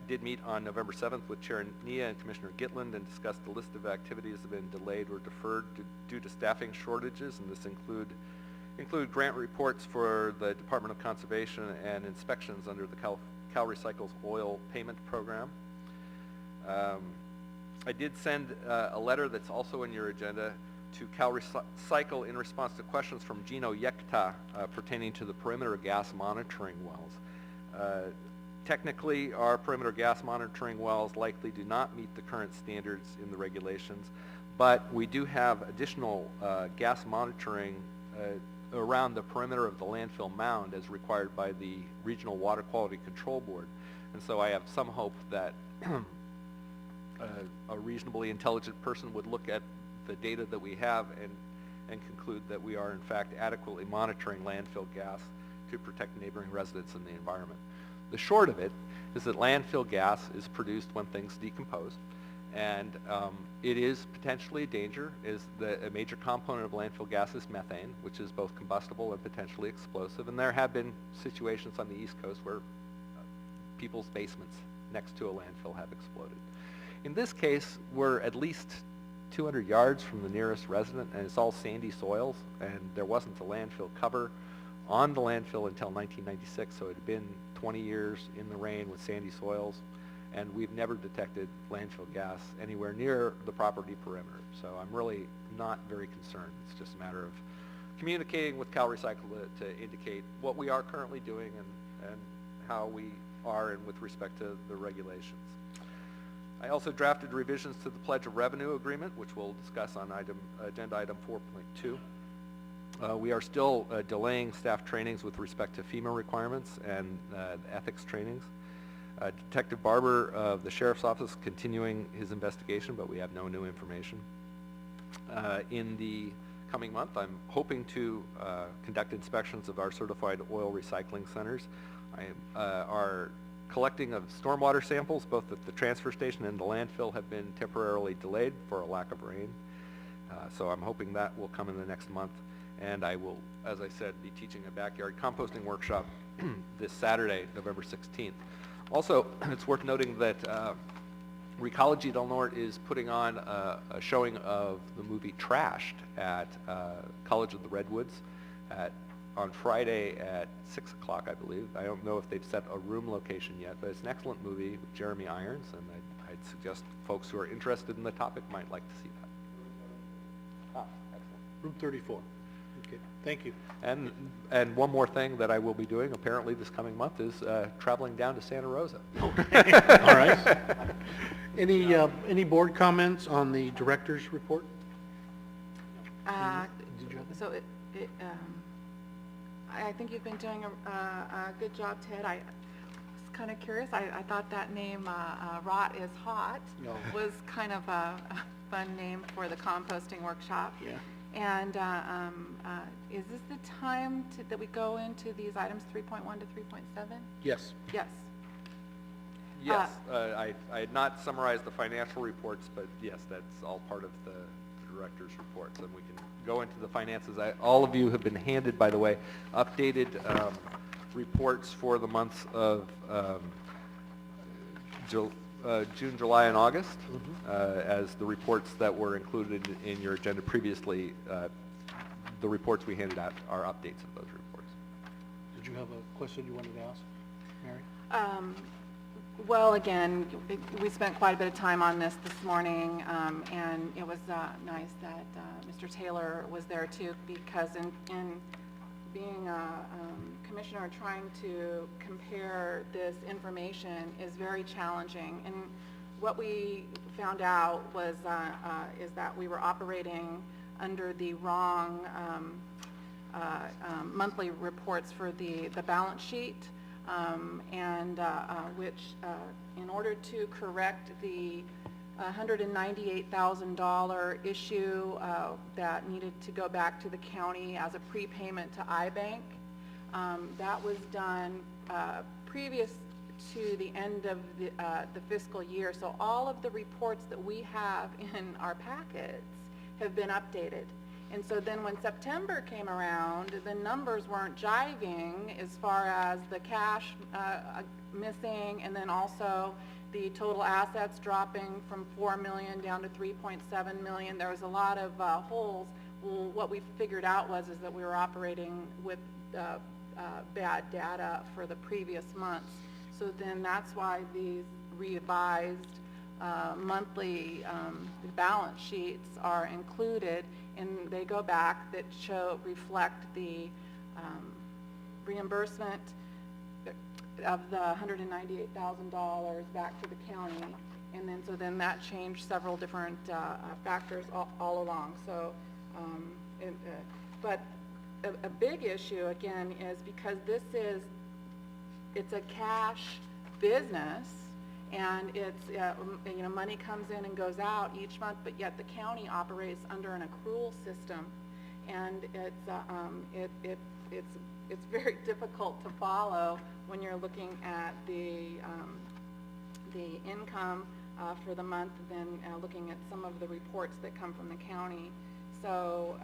[SPEAKER 3] did meet on November 7th with Chair Nia and Commissioner Gitland and discussed the list of activities that have been delayed or deferred due to staffing shortages, and this include grant reports for the Department of Conservation and inspections under the Cal Recycle's oil payment program. I did send a letter that's also in your agenda to Cal Recycle in response to questions from Gino Yekta pertaining to the perimeter gas monitoring wells. Technically, our perimeter gas monitoring wells likely do not meet the current standards in the regulations, but we do have additional gas monitoring around the perimeter of the landfill mound as required by the Regional Water Quality Control Board. And so I have some hope that a reasonably intelligent person would look at the data that we have and conclude that we are in fact adequately monitoring landfill gas to protect neighboring residents and the environment. The short of it is that landfill gas is produced when things decompose, and it is potentially a danger. A major component of landfill gas is methane, which is both combustible and potentially explosive, and there have been situations on the East Coast where people's basements next to a landfill have exploded. In this case, we're at least 200 yards from the nearest resident, and it's all sandy soils, and there wasn't a landfill cover on the landfill until 1996, so it had been 20 years in the rain with sandy soils, and we've never detected landfill gas anywhere near the property perimeter. So I'm really not very concerned. It's just a matter of communicating with CalRecycle to indicate what we are currently doing and how we are and with respect to the regulations. I also drafted revisions to the Pledge of Revenue Agreement, which we'll discuss on agenda item 4.2. We are still delaying staff trainings with respect to FEMA requirements and ethics trainings. Detective Barber of the Sheriff's Office continuing his investigation, but we have no new information. In the coming month, I'm hoping to conduct inspections of our certified oil recycling centers. Our collecting of stormwater samples, both at the transfer station and the landfill, have been temporarily delayed for a lack of rain. So I'm hoping that will come in the next month. And I will, as I said, be teaching a backyard composting workshop this Saturday, November 16th. Also, it's worth noting that Recology Del Norte is putting on a showing of the movie Trashed at College of the Redwoods on Friday at 6 o'clock, I believe. I don't know if they've set a room location yet, but it's an excellent movie with Jeremy Irons, and I'd suggest folks who are interested in the topic might like to see that. Excellent.
[SPEAKER 1] Room 34. Okay, thank you.
[SPEAKER 3] And one more thing that I will be doing apparently this coming month is traveling down to Santa Rosa.
[SPEAKER 1] All right. Any board comments on the director's report? Did you have
[SPEAKER 4] So I think you've been doing a good job, Ted. I was kind of curious. I thought that name, Rot is Hot,
[SPEAKER 1] No.
[SPEAKER 4] was kind of a fun name for the composting workshop.
[SPEAKER 1] Yeah.
[SPEAKER 4] And is this the time that we go into these items 3.1 to 3.7?
[SPEAKER 1] Yes.
[SPEAKER 4] Yes.
[SPEAKER 3] Yes, I had not summarized the financial reports, but yes, that's all part of the director's reports, and we can go into the finances. All of you have been handed, by the way, updated reports for the months of June, July, and August, as the reports that were included in your agenda previously. The reports we handed out are updates of those reports.
[SPEAKER 1] Did you have a question you wanted to ask, Mary?
[SPEAKER 4] Well, again, we spent quite a bit of time on this morning, and it was nice that Mr. Taylor was there too, because in being a commissioner, trying to compare this information is very challenging. And what we found out was is that we were operating under the wrong monthly reports for the balance sheet. Which in order to correct the $198,000 issue that needed to go back to the county as a prepayment to iBank, that was done previous to the end of the fiscal year. So all of the reports that we have in our packets have been updated. And so then when September came around, the numbers weren't jiving as far as the cash missing, and then also the total assets dropping from 4 million down to 3.7 million. There was a lot of holes. Well, what we figured out is that we were operating with bad data for the previous months. So then that's why these revised monthly balance sheets are included, and they go back that reflect the reimbursement of the $198,000 back to the county, and then so that changed several different factors all along. So, but a big issue again is because it's a cash business. And it's, money comes in and goes out each month, but yet the county operates under an accrual system. and it's very difficult to follow when you're looking at the income for the month, then looking at some of the reports that come from the county. So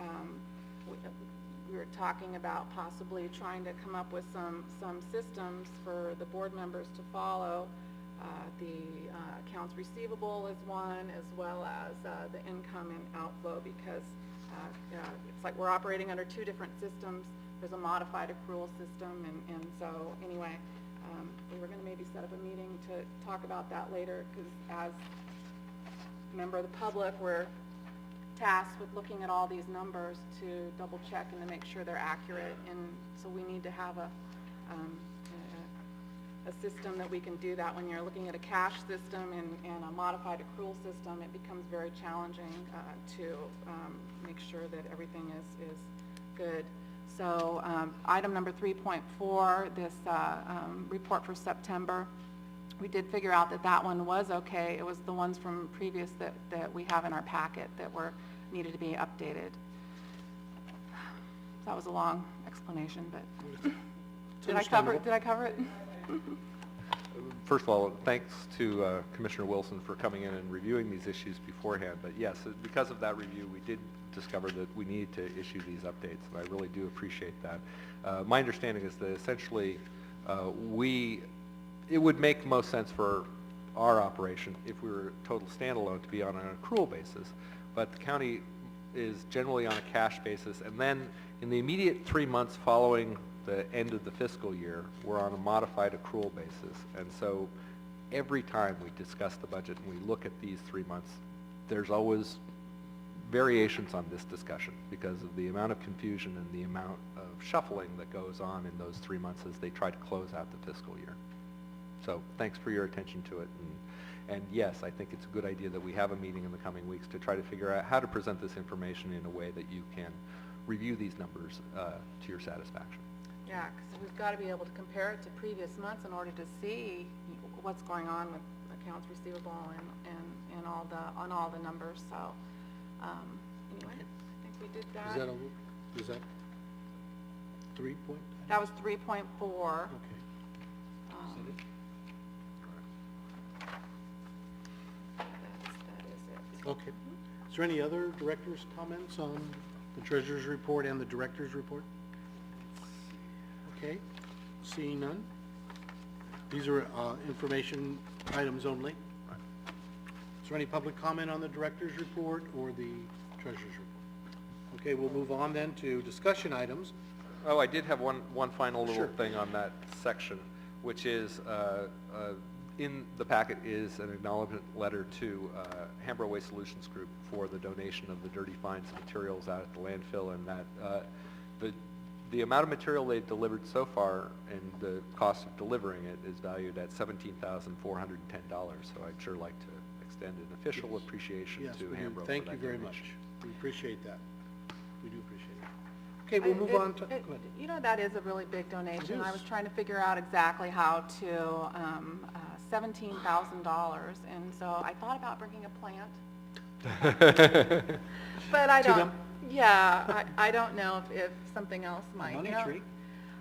[SPEAKER 4] we were talking about possibly trying to come up with some systems for the board members to follow. The accounts receivable is one, as well as the income and outflow, because it's like we're operating under two different systems. There's a modified accrual system, and so anyway, we were going to maybe set up a meeting to talk about that later, because as a member of the public, we're tasked with looking at all these numbers to double check and to make sure they're accurate, and so we need to have a system that we can do that. When you're looking at a cash system and a modified accrual system, it becomes very challenging to make sure that everything is good. So item number 3.4, this report for September, we did figure out that that one was okay. It was the ones from previous that we have in our packet that needed to be updated. That was a long explanation, but did I cover it?
[SPEAKER 3] First of all, thanks to Commissioner Wilson for coming in and reviewing these issues beforehand. But yes, because of that review, we did discover that we needed to issue these updates, and I really do appreciate that. My understanding is that essentially it would make most sense for our operation if we were total standalone to be on an accrual basis, but the county is generally on a cash basis, and then in the immediate 3 months following the end of the fiscal year, we're on a modified accrual basis. And so every time we discuss the budget and we look at these 3 months, there's always variations on this discussion because of the amount of confusion and the amount of shuffling that goes on in those 3 months as they try to close out the fiscal year. So thanks for your attention to it. And yes, I think it's a good idea that we have a meeting in the coming weeks to try to figure out how to present this information in a way that you can review these numbers to your satisfaction.
[SPEAKER 4] Yeah, because we've got to be able to compare it to previous months in order to see what's going on with accounts receivable and on all the numbers. So anyway, I think we did that.
[SPEAKER 1] Is that 3 point?
[SPEAKER 4] That was 3.4.
[SPEAKER 1] Okay.
[SPEAKER 4] That is it.
[SPEAKER 1] Okay. Is there any other director's comments on the treasurer's report and the director's report? Okay, seeing none. These are information items only. Is there any public comment on the director's report or the treasurer's report? Okay, we'll move on then to discussion items.
[SPEAKER 3] Oh, I did have one final little
[SPEAKER 1] Sure.
[SPEAKER 3] thing on that section, which is in the packet is an acknowledgement letter to Hambro Waste Solutions Group for the donation of the dirty fines materials out at the landfill, and that the amount of material they've delivered so far and the cost of delivering it is valued at $17,410. So I'd sure like to extend an official appreciation
[SPEAKER 1] Yes,
[SPEAKER 3] to
[SPEAKER 1] we do.
[SPEAKER 3] Hambro for that
[SPEAKER 1] Thank you very much.
[SPEAKER 3] donation.
[SPEAKER 1] We appreciate that. We do appreciate it. Okay, we'll move on to, go ahead.
[SPEAKER 4] You know, that is a really big donation.
[SPEAKER 1] It
[SPEAKER 4] I
[SPEAKER 1] is.
[SPEAKER 4] was trying to figure out exactly how to, $17,000, and so I thought about bringing a plant. But I
[SPEAKER 1] To
[SPEAKER 4] don't,
[SPEAKER 1] them?
[SPEAKER 4] yeah, I don't know if something else might.
[SPEAKER 1] Money
[SPEAKER 4] you know.
[SPEAKER 1] tree?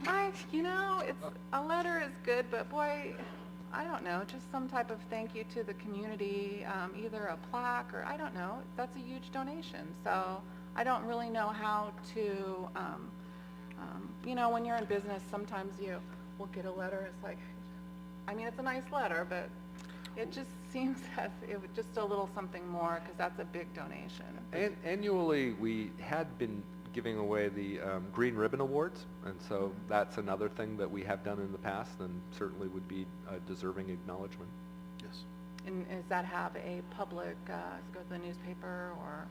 [SPEAKER 4] It's, a letter is good, but boy, I don't know, just some type of thank you to the community, either a plaque or, I don't know, that's a huge donation. So I don't really know how to, when you're in business, sometimes you will get a letter, it's like, I mean, it's a nice letter, but it just seems as it was just a little something more, because that's a big donation.
[SPEAKER 3] And annually, we had been giving away the Green Ribbon Awards, and so that's another thing that we have done in the past and certainly would be a deserving acknowledgement.
[SPEAKER 1] Yes.
[SPEAKER 4] And does that have a public, does it go to the newspaper, or?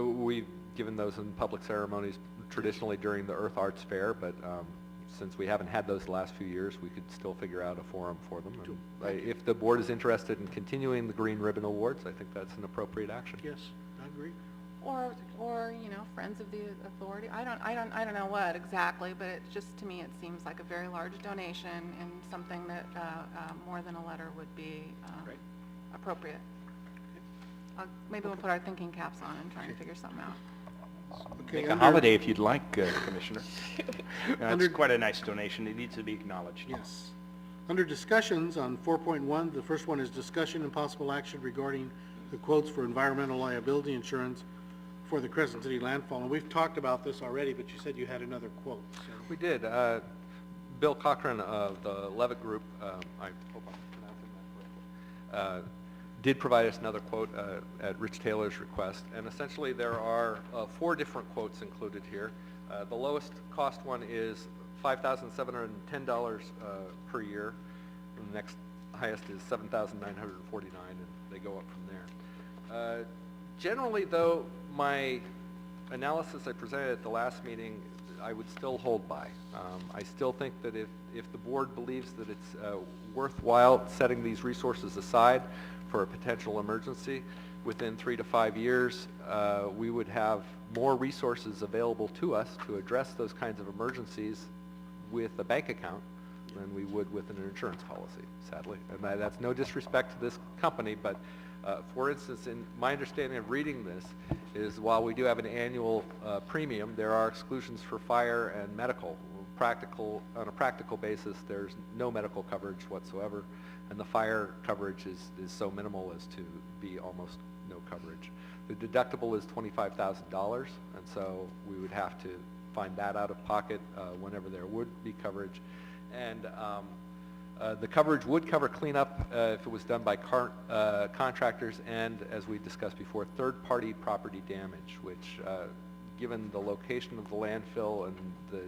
[SPEAKER 3] We've given those in public ceremonies traditionally during the Earth Arts Fair, but since we haven't had those the last few years, we could still figure out a forum for them. And if the board is interested in continuing the Green Ribbon Awards, I think that's an appropriate action.
[SPEAKER 1] Yes, I agree.
[SPEAKER 4] Or, Friends of the Authority, I don't know what exactly, but it just, to me, it seems like a very large donation and something that, more than a letter would be,
[SPEAKER 1] Great.
[SPEAKER 4] appropriate. Maybe we'll put our thinking caps on and try and figure something out.
[SPEAKER 1] Okay,
[SPEAKER 5] Make a
[SPEAKER 1] under-
[SPEAKER 5] holiday if you'd like, Commissioner.
[SPEAKER 1] Under-
[SPEAKER 5] It's quite a nice donation. It needs to be acknowledged.
[SPEAKER 1] Yes. Under discussions on 4.1, the first one is discussion and possible action regarding the quotes for environmental liability insurance for the Crescent City landfill. And we've talked about this already, but you said you had another quote. So.
[SPEAKER 3] We did. Bill Cochran of the Levitt Group, I hope I'm pronouncing that correctly, did provide us another quote at Rich Taylor's request. And essentially there are 4 different quotes included here. The lowest cost one is $5,710 per year. And the next highest is $7,949, and they go up from there. Generally, though, my analysis I presented at the last meeting, I would still hold by. I still think that if the board believes that it's worthwhile setting these resources aside for a potential emergency, within 3 to 5 years, we would have more resources available to us to address those kinds of emergencies with a bank account than we would with an insurance policy, sadly. And that's no disrespect to this company, but for instance, in my understanding of reading this is while we do have an annual premium, there are exclusions for fire and medical. On a practical basis, there's no medical coverage whatsoever, and the fire coverage is so minimal as to be almost no coverage. The deductible is $25,000, and so we would have to find that out of pocket whenever there would be coverage. And the coverage would cover cleanup if it was done by contractors and, as we discussed before, third-party property damage, which, given the location of the landfill and the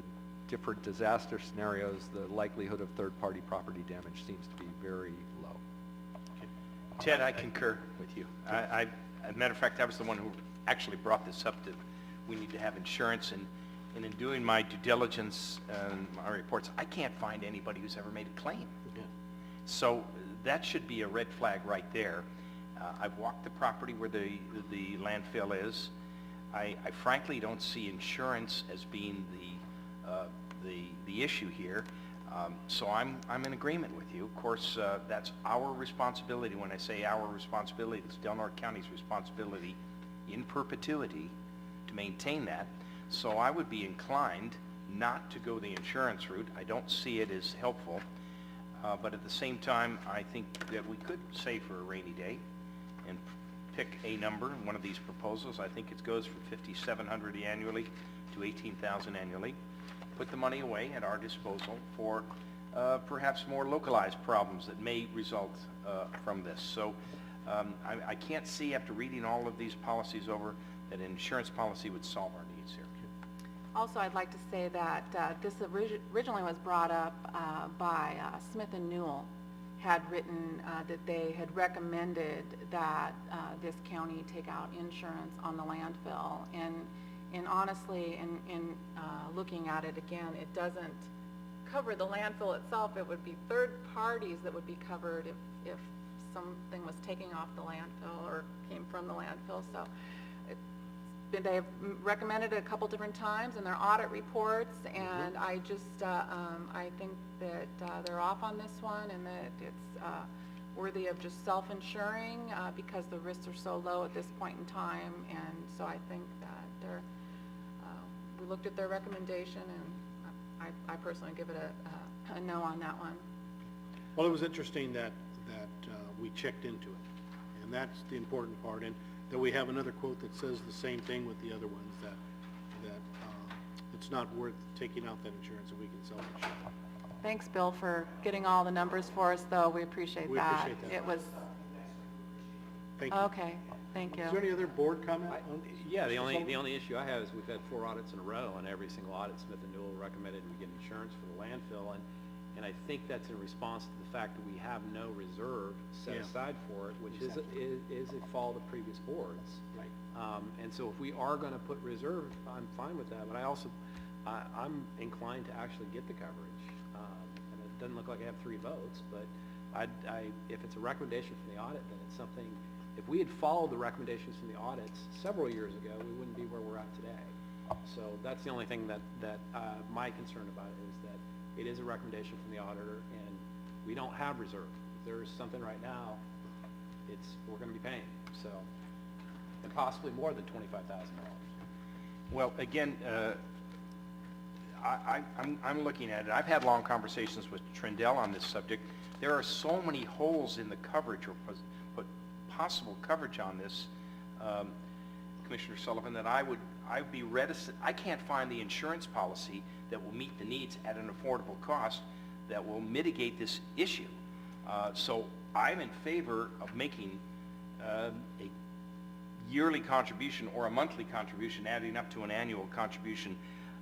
[SPEAKER 3] different disaster scenarios, the likelihood of third-party property damage seems to be very low.
[SPEAKER 5] Ted, I concur with you. As a matter of fact, I was the one who actually brought this up, that we need to have insurance, and in doing my due diligence and my reports, I can't find anybody who's ever made a claim. So that should be a red flag right there. I've walked the property where the landfill is. I frankly don't see insurance as being the issue here. So I'm in agreement with you. Of course, that's our responsibility. When I say our responsibility, it's Del Norte County's responsibility in perpetuity to maintain that. So I would be inclined not to go the insurance route. I don't see it as helpful. But at the same time, I think that we could save for a rainy day and pick a number in one of these proposals. I think it goes from $5,700 annually to $18,000 annually. Put the money away at our disposal for perhaps more localized problems that may result from this. So I can't see, after reading all of these policies over, that an insurance policy would solve our needs here.
[SPEAKER 4] Also, I'd like to say that this originally was brought up by Smith & Newell, had written that they had recommended that this county take out insurance on the landfill. And honestly, in looking at it again, it doesn't cover the landfill itself. It would be third parties that would be covered if something was taking off the landfill or came from the landfill. So they've recommended it a couple different times in their audit reports, and I just, I think that they're off on this one, and that it's worthy of just self-insuring because the risks are so low at this point in time. And so I think that they're, we looked at their recommendation, and I personally give it a no on that one.
[SPEAKER 1] Well, it was interesting that we checked into it, and that's the important part, and that we have another quote that says the same thing with the other ones, that it's not worth taking out that insurance, and we can self-insure.
[SPEAKER 4] Thanks, Bill, for getting all the numbers for us, though. We appreciate
[SPEAKER 1] We
[SPEAKER 4] that.
[SPEAKER 1] appreciate that.
[SPEAKER 4] It was,
[SPEAKER 1] Thank you.
[SPEAKER 4] okay, thank you.
[SPEAKER 1] Is there any other board comment? on
[SPEAKER 8] Yeah, the
[SPEAKER 1] Mr.
[SPEAKER 8] only
[SPEAKER 1] Sullivan?
[SPEAKER 8] issue I have is we've had 4 audits in a row, and every single audit, Smith & Newell recommended we get insurance for the landfill, and I think that's in response to the fact that we have no reserve set
[SPEAKER 1] Yeah.
[SPEAKER 8] aside for it, which is a fault of previous boards.
[SPEAKER 1] Right.
[SPEAKER 8] And so if we are going to put reserve, I'm fine with that, but I'm inclined to actually get the coverage. And it doesn't look like I have 3 votes, but if it's a recommendation from the audit, then it's something. If we had followed the recommendations from the audits several years ago, we wouldn't be where we're at today. So that's the only thing that my concern about it is that it is a recommendation from the auditor, and we don't have reserve. If there's something right now, we're going to be paying. So, and possibly more than $25,000.
[SPEAKER 5] Well, again, I'm looking at it. I've had long conversations with Trindle on this subject. There are so many holes in the coverage or possible coverage on this, Commissioner Sullivan, that I'd be reticent. I can't find the insurance policy that will meet the needs at an affordable cost that will mitigate this issue. So I'm in favor of making a yearly contribution or a monthly contribution, adding up to an annual contribution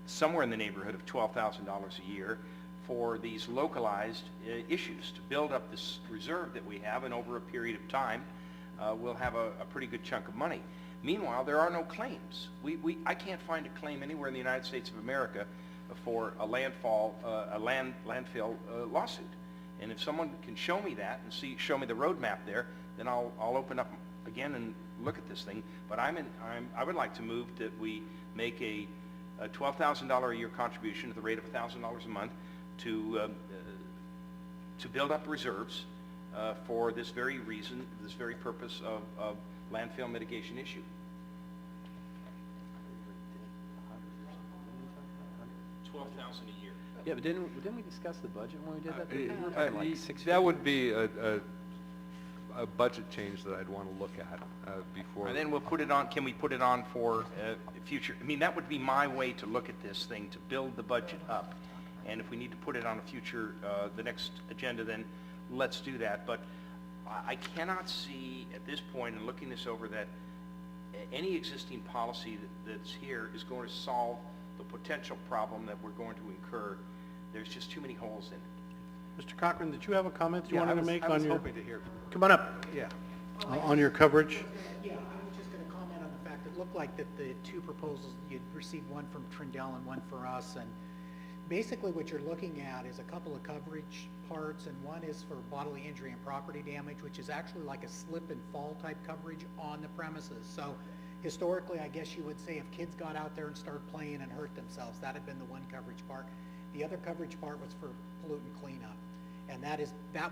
[SPEAKER 5] somewhere in the neighborhood of $12,000 a year for these localized issues to build up this reserve that we have, and over a period of time we'll have a pretty good chunk of money. Meanwhile, there are no claims. I can't find a claim anywhere in the United States of America for a landfill lawsuit. And if someone can show me that and show me the roadmap there, then I'll open up again and look at this thing. But I would like to move that we make a $12,000 a year contribution at the rate of $1,000 a month to build up reserves for this very reason, this very purpose of landfill mitigation issue. $12,000 a year.
[SPEAKER 8] Yeah, but didn't we discuss the budget when we did that? We were talking like
[SPEAKER 3] That would be a budget change that I'd want to look at before.
[SPEAKER 5] And then we'll put it on, can we put it on for future? I mean, that would be my way to look at this thing, to build the budget up. And if we need to put it on a future, the next agenda, then let's do that. But I cannot see at this point, in looking this over, that any existing policy that's here is going to solve the potential problem that we're going to incur. There's just too many holes in it.
[SPEAKER 1] Mr. Cochran, did you have a comment you wanted to make
[SPEAKER 6] I
[SPEAKER 1] on
[SPEAKER 6] was
[SPEAKER 1] your...
[SPEAKER 6] hoping to hear.
[SPEAKER 1] Come on up.
[SPEAKER 6] Yeah.
[SPEAKER 1] On your coverage.
[SPEAKER 9] Yeah, I was just going to comment on the fact it looked like that the two proposals, you'd received one from Trindle and one for us, and basically what you're looking at is a couple of coverage parts, and one is for bodily injury and property damage, which is actually like a slip and fall type coverage on the premises. So historically, I guess you would say if kids got out there and started playing and hurt themselves, that had been the one coverage part. The other coverage part was for pollutant cleanup, and that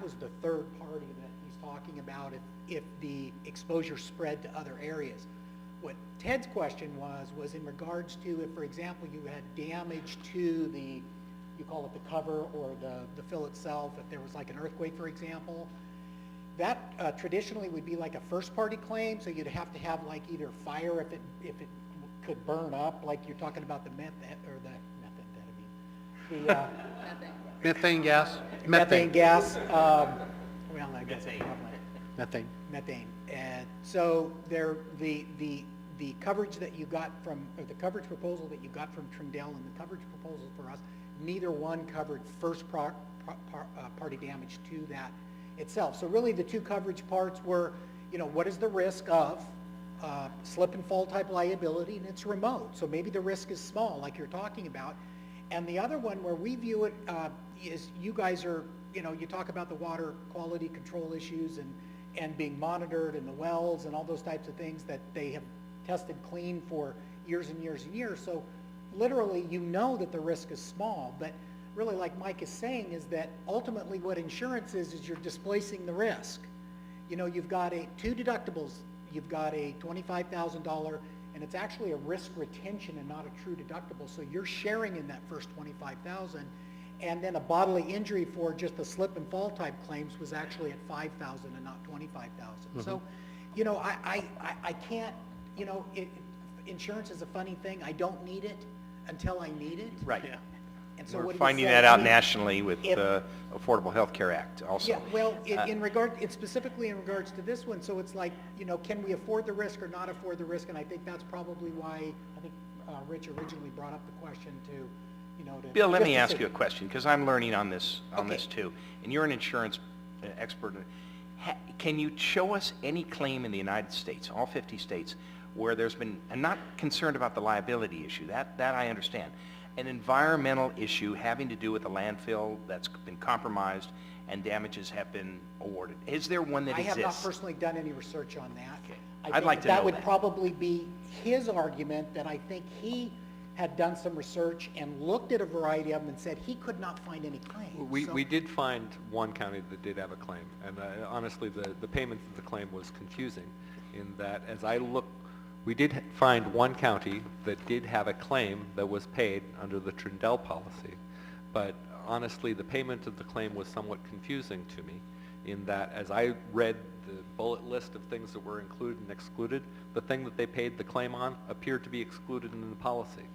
[SPEAKER 9] was the third party that he's talking about if the exposure spread to other areas. What Ted's question was in regards to if, for example, you had damage to the, you call it the cover or the fill itself, if there was like an earthquake, for example, that traditionally would be like a first-party claim, so you'd have to have like either fire if it could burn up, like you're talking about the
[SPEAKER 1] Methane gas?
[SPEAKER 9] methane gas. Well, I guess
[SPEAKER 1] Methane.
[SPEAKER 9] And so the coverage that you got from, or the coverage proposal that you got from Trindle and the coverage proposal for us, neither one covered party damage to that itself. So really the two coverage parts were, what is the risk of slip and fall type liability, and it's remote. So maybe the risk is small, like you're talking about. And the other one where we view it is you guys are, you talk about the water quality control issues and being monitored and the wells and all those types of things that they have tested clean for years and years and years. So literally, that the risk is small, but really like Mike is saying is that ultimately what insurance is you're displacing the risk. You've got two deductibles. You've got a $25,000, and it's actually a risk retention and not a true deductible. So you're sharing in that first $25,000, and then a bodily injury for just the slip and fall type claims was actually at $5,000 and not $25,000. So, I can't. Insurance is a funny thing. I don't need it until I need it.
[SPEAKER 5] Right.
[SPEAKER 1] Yeah.
[SPEAKER 9] And so
[SPEAKER 5] We're
[SPEAKER 9] what he
[SPEAKER 5] finding
[SPEAKER 9] said,
[SPEAKER 5] that out
[SPEAKER 9] he-
[SPEAKER 5] nationally with
[SPEAKER 9] if-
[SPEAKER 5] Affordable Health Care Act also.
[SPEAKER 9] Yeah, well, it's specifically in regards to this one, so it's like, can we afford the risk or not afford the risk? And I think that's probably why, I think Rich originally brought up the question to, to...
[SPEAKER 5] Bill, let
[SPEAKER 9] just
[SPEAKER 5] me
[SPEAKER 9] to
[SPEAKER 5] ask
[SPEAKER 9] say-
[SPEAKER 5] you a question, because I'm learning on this
[SPEAKER 9] Okay.
[SPEAKER 5] too. And you're an insurance expert. Can you show us any claim in the United States, all 50 states, where there's been, I'm not concerned about the liability issue, that I understand, an environmental issue having to do with a landfill that's been compromised and damages have been awarded? Is there one that
[SPEAKER 9] I
[SPEAKER 5] exists?
[SPEAKER 9] have not personally done any research on that.
[SPEAKER 5] Okay.
[SPEAKER 9] I
[SPEAKER 5] I'd
[SPEAKER 9] think
[SPEAKER 5] like to
[SPEAKER 9] that
[SPEAKER 5] know
[SPEAKER 9] would
[SPEAKER 5] that.
[SPEAKER 9] probably be his argument, that I think he had done some research and looked at a variety of them and said he could not find any claims. So-
[SPEAKER 3] We did find one county that did have a claim, and honestly, the payment of the claim was confusing in that as I look, We did find one county that did have a claim that was paid under the Trindle policy, but honestly, the payment of the claim was somewhat confusing to me in that as I read the bullet list of things that were included and excluded, the thing that they paid the claim on appeared to be excluded in the policy.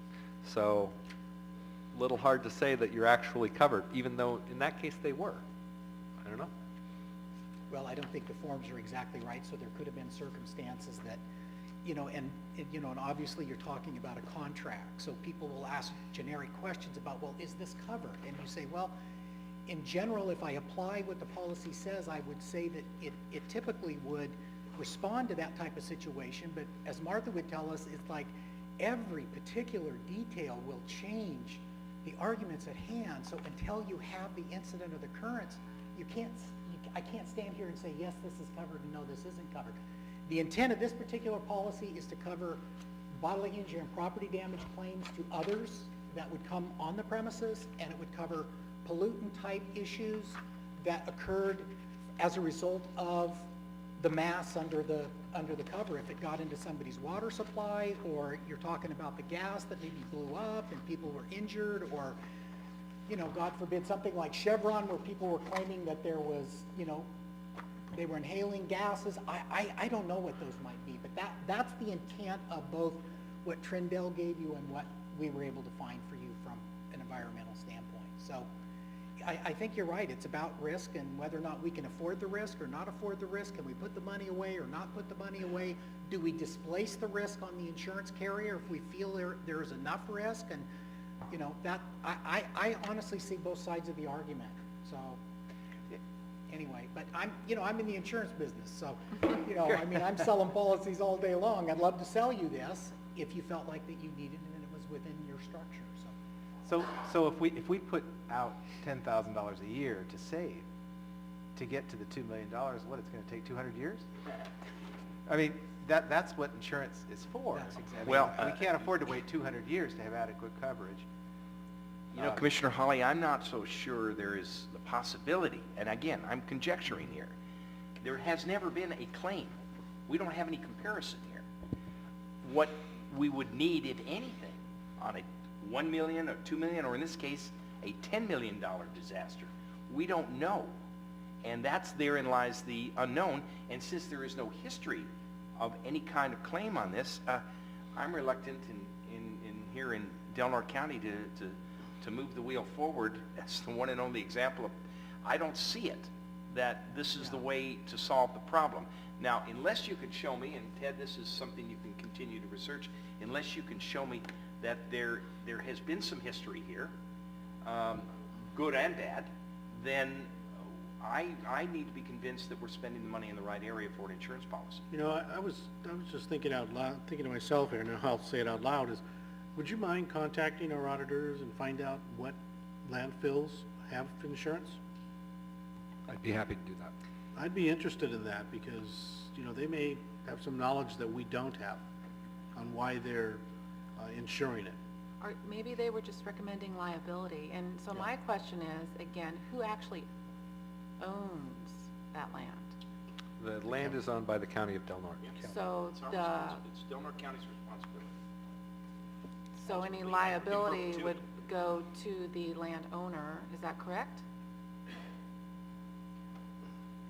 [SPEAKER 3] So, a little hard to say that you're actually covered, even though in that case they were. I don't know.
[SPEAKER 9] Well, I don't think the forms are exactly right, so there could have been circumstances that, and obviously you're talking about a contract, so people will ask generic questions about, well, is this covered? And you say, well, in general, if I apply what the policy says, I would say that it typically would respond to that type of situation, but as Martha would tell us, it's like every particular detail will change the arguments at hand, so until you have the incident or the occurrence, I can't stand here and say, yes, this is covered, and no, this isn't covered. The intent of this particular policy is to cover bodily injury and property damage claims to others that would come on the premises, and it would cover pollutant-type issues that occurred as a result of the mass under the cover. If it got into somebody's water supply, or you're talking about the gas that maybe blew up and people were injured, or God forbid, something like Chevron where people were claiming that there was, they were inhaling gases. I don't know what those might be, but that's the intent of both what Trindle gave you and what we were able to find for you from an environmental standpoint. So I think you're right. It's about risk and whether or not we can afford the risk or not afford the risk. Can we put the money away or not put the money away? Do we displace the risk on the insurance carrier if we feel there is enough risk? And that I honestly see both sides of the argument. So anyway, but I'm in the insurance business, so I'm selling policies all day long. I'd love to sell you this if you felt like that you needed it and it was within your structure.
[SPEAKER 6] So if we put out $10,000 a year to save, to get to the $2 million, what, it's gonna take 200 years? I mean, that's what insurance is for.
[SPEAKER 9] That's exactly
[SPEAKER 5] Well,
[SPEAKER 6] We can't afford to wait 200 years to have adequate coverage.
[SPEAKER 5] Commissioner Hawley, I'm not so sure there is the possibility, and again, I'm conjecturing here. There has never been a claim. We don't have any comparison here. What we would need, if anything, on a $1 million or $2 million, or in this case, a $10 million disaster, we don't know. And therein lies the unknown, and since there is no history of any kind of claim on this, I'm reluctant in here in Del Norte County to move the wheel forward as the one and only example of, I don't see it, that this is the way to solve the problem. Now, unless you could show me, and Ted, this is something you can continue to research, unless you can show me that there has been some history here, good and bad, then I need to be convinced that we're spending the money in the right area for an insurance policy.
[SPEAKER 1] I was just thinking out loud, thinking to myself here, now I'll say it out loud, is would you mind contacting our auditors and find out what landfills have insurance?
[SPEAKER 3] I'd be happy to do that.
[SPEAKER 1] I'd be interested in that because, they may have some knowledge that we don't have on why they're insuring it.
[SPEAKER 4] Or maybe they were just recommending liability. And so my question is, again, who actually owns that land?
[SPEAKER 3] The land is owned by the county of Del Norte.
[SPEAKER 4] So
[SPEAKER 5] It's our responsibility. It's Del Norte County's responsibility.
[SPEAKER 4] so any
[SPEAKER 5] We have to be
[SPEAKER 4] liability
[SPEAKER 5] brought to
[SPEAKER 4] would
[SPEAKER 5] it.
[SPEAKER 4] go to the landowner, is that correct?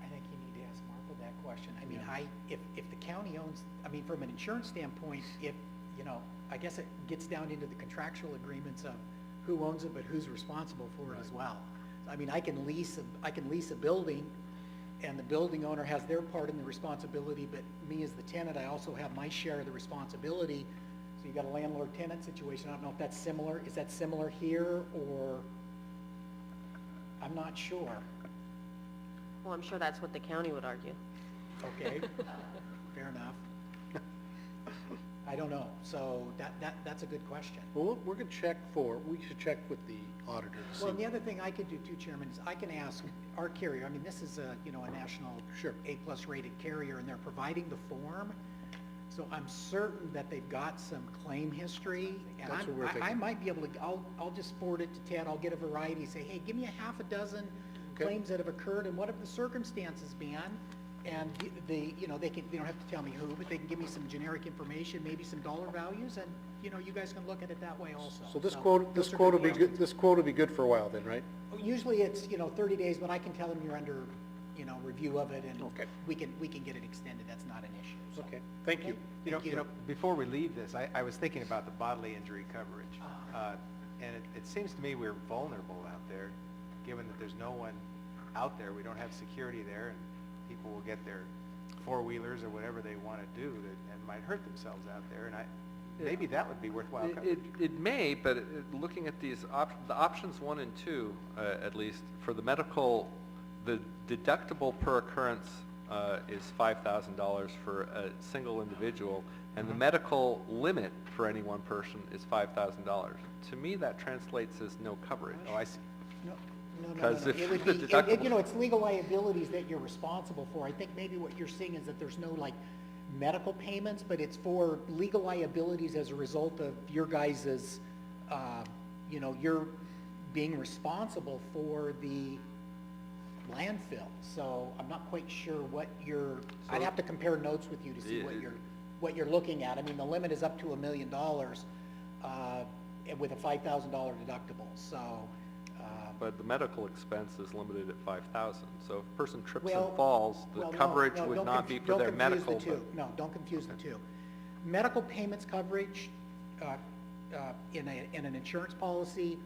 [SPEAKER 9] I think you need to ask Martha that question. I mean, if the county owns, from an insurance standpoint, I guess it gets down into the contractual agreements of who owns it, but who's responsible for it as well. I can lease a building, and the building owner has their part in the responsibility, but me as the tenant, I also have my share of the responsibility. So you've got a landlord-tenant situation. I don't know if that's similar. Is that similar here, or? I'm not sure.
[SPEAKER 7] Well, I'm sure that's what the county would argue.
[SPEAKER 9] Okay, fair enough. I don't know, so that's a good question.
[SPEAKER 1] Well, we should check with the auditors.
[SPEAKER 9] Well, and the other thing I could do too, Chairman, is I can ask our carrier, this is a national A+ rated carrier, and they're providing the form. So I'm certain that they've got some claim history, and
[SPEAKER 1] That's what we're
[SPEAKER 9] I
[SPEAKER 1] thinking.
[SPEAKER 9] might be able to, I'll just forward it to Ted, I'll get a variety, say, hey, give me a half a dozen
[SPEAKER 1] Okay.
[SPEAKER 9] claims that have occurred, and what have the circumstances been? And you know, they don't have to tell me who, but they can give me some generic information, maybe some dollar values, and, you know, you guys can look at it that way also.
[SPEAKER 1] So this
[SPEAKER 9] those
[SPEAKER 1] quote
[SPEAKER 9] are
[SPEAKER 1] will be
[SPEAKER 9] questions.
[SPEAKER 1] good, this quote will be good for a while then, right?
[SPEAKER 9] Usually it's, you know, 30 days, but I can tell them you're under, you know, review of it, and
[SPEAKER 1] Okay.
[SPEAKER 9] we can get it extended, that's not an issue, so.
[SPEAKER 1] Okay, thank you.
[SPEAKER 9] Thank
[SPEAKER 6] You know, before we leave this, I was thinking about the bodily injury coverage. And it seems to me we're vulnerable out there, given that there's no one out there. We don't have security there, and people will get their four-wheelers or whatever they want to do and might hurt themselves out there. And maybe that would be worthwhile coverage.
[SPEAKER 3] It may, but looking at these the options 1 and 2, at least, for the medical, the deductible per occurrence is $5,000 for a single individual, and the medical limit for any one person is $5,000. To me, that translates as no coverage.
[SPEAKER 6] Oh, I see.
[SPEAKER 9] No.
[SPEAKER 3] Because if
[SPEAKER 9] It would
[SPEAKER 3] the
[SPEAKER 9] be,
[SPEAKER 3] deductible-
[SPEAKER 9] you know, it's legal liabilities that you're responsible for. I think maybe what you're seeing is that there's no, like, medical payments, but it's for legal liabilities as a result of your guys's, you know, you're being responsible for the landfill. So I'm not quite sure what I'd have to compare notes with you to see what you're looking at. I mean, the limit is up to $1 million, with a $5,000 deductible, so.
[SPEAKER 3] But the medical expense is limited at $5,000. So if a person trips
[SPEAKER 9] Well,
[SPEAKER 3] and falls, the
[SPEAKER 9] well, no,
[SPEAKER 3] coverage
[SPEAKER 9] no,
[SPEAKER 3] would
[SPEAKER 9] don't
[SPEAKER 3] not
[SPEAKER 9] confu-
[SPEAKER 3] be for
[SPEAKER 9] don't
[SPEAKER 3] their
[SPEAKER 9] confuse
[SPEAKER 3] medical.
[SPEAKER 9] the two. No, don't confuse the two. Medical payments coverage in an insurance policy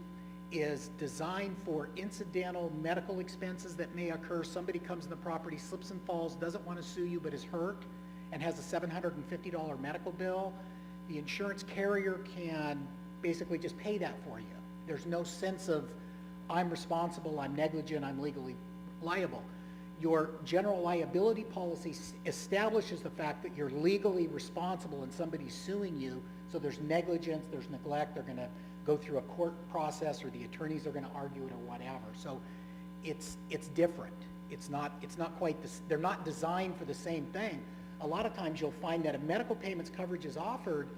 [SPEAKER 9] is designed for incidental medical expenses that may occur. Somebody comes in the property, slips and falls, doesn't want to sue you, but is hurt, and has a $750 medical bill. The insurance carrier can basically just pay that for you. There's no sense of, I'm responsible, I'm negligent, I'm legally liable. Your general liability policy establishes the fact that you're legally responsible and somebody's suing you, so there's negligence, there's neglect, they're gonna go through a court process, or the attorneys are gonna argue it, or whatever. So it's different. It's not quite this, they're not designed for the same thing. A lot of times you'll find that a medical payments coverage is offered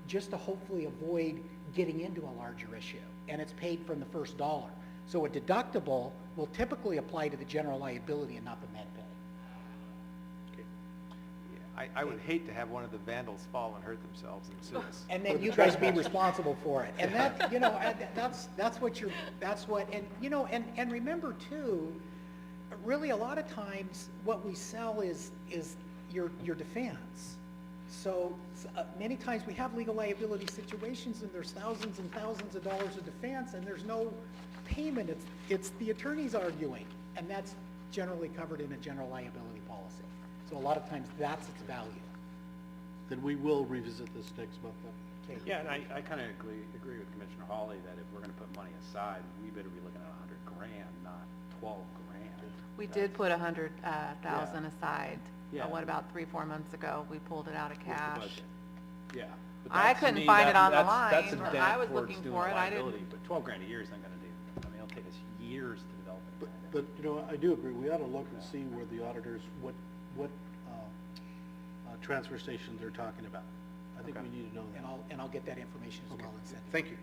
[SPEAKER 9] just to hopefully avoid getting into a larger issue, and it's paid from the first dollar. So a deductible will typically apply to the general liability and not the med pay.
[SPEAKER 6] Yeah, I would hate to have one of the vandals fall and hurt themselves and sue us.
[SPEAKER 9] And then you guys be responsible for it. And that, you know, that's what, and, you know, and remember too, really a lot of times what we sell is your defense. So many times we have legal liability situations and there's thousands and thousands of dollars of defense and there's no payment. It's the attorneys arguing, and that's generally covered in a general liability policy. So a lot of times that's its value.
[SPEAKER 1] Then we will revisit this next month then.
[SPEAKER 9] Okay.
[SPEAKER 8] Yeah, and I kind of agree with Commissioner Hawley that if we're going to put money aside, we better be looking at $100,000, not $12,000.
[SPEAKER 4] We did put 100,000 aside.
[SPEAKER 8] Yeah.
[SPEAKER 4] What about 3-4 months ago? We pulled it out of
[SPEAKER 8] With the
[SPEAKER 4] cash.
[SPEAKER 8] budget. Yeah. But
[SPEAKER 4] I
[SPEAKER 8] that's, to
[SPEAKER 4] couldn't
[SPEAKER 8] me,
[SPEAKER 4] find it on the
[SPEAKER 8] that's a
[SPEAKER 4] line.
[SPEAKER 8] dent
[SPEAKER 4] I was
[SPEAKER 8] towards
[SPEAKER 4] looking
[SPEAKER 8] doing
[SPEAKER 4] for
[SPEAKER 8] the
[SPEAKER 4] it. I didn't-
[SPEAKER 8] liability, But $12,000 a year is not going to do. I mean, it'll take us years to develop it.
[SPEAKER 1] But, you know, I do agree, we ought to look and see where the auditors, what transfer stations they're talking about. I think we need to know that.
[SPEAKER 9] And I'll get that information as well and send it.
[SPEAKER 1] Thank you.
[SPEAKER 9] to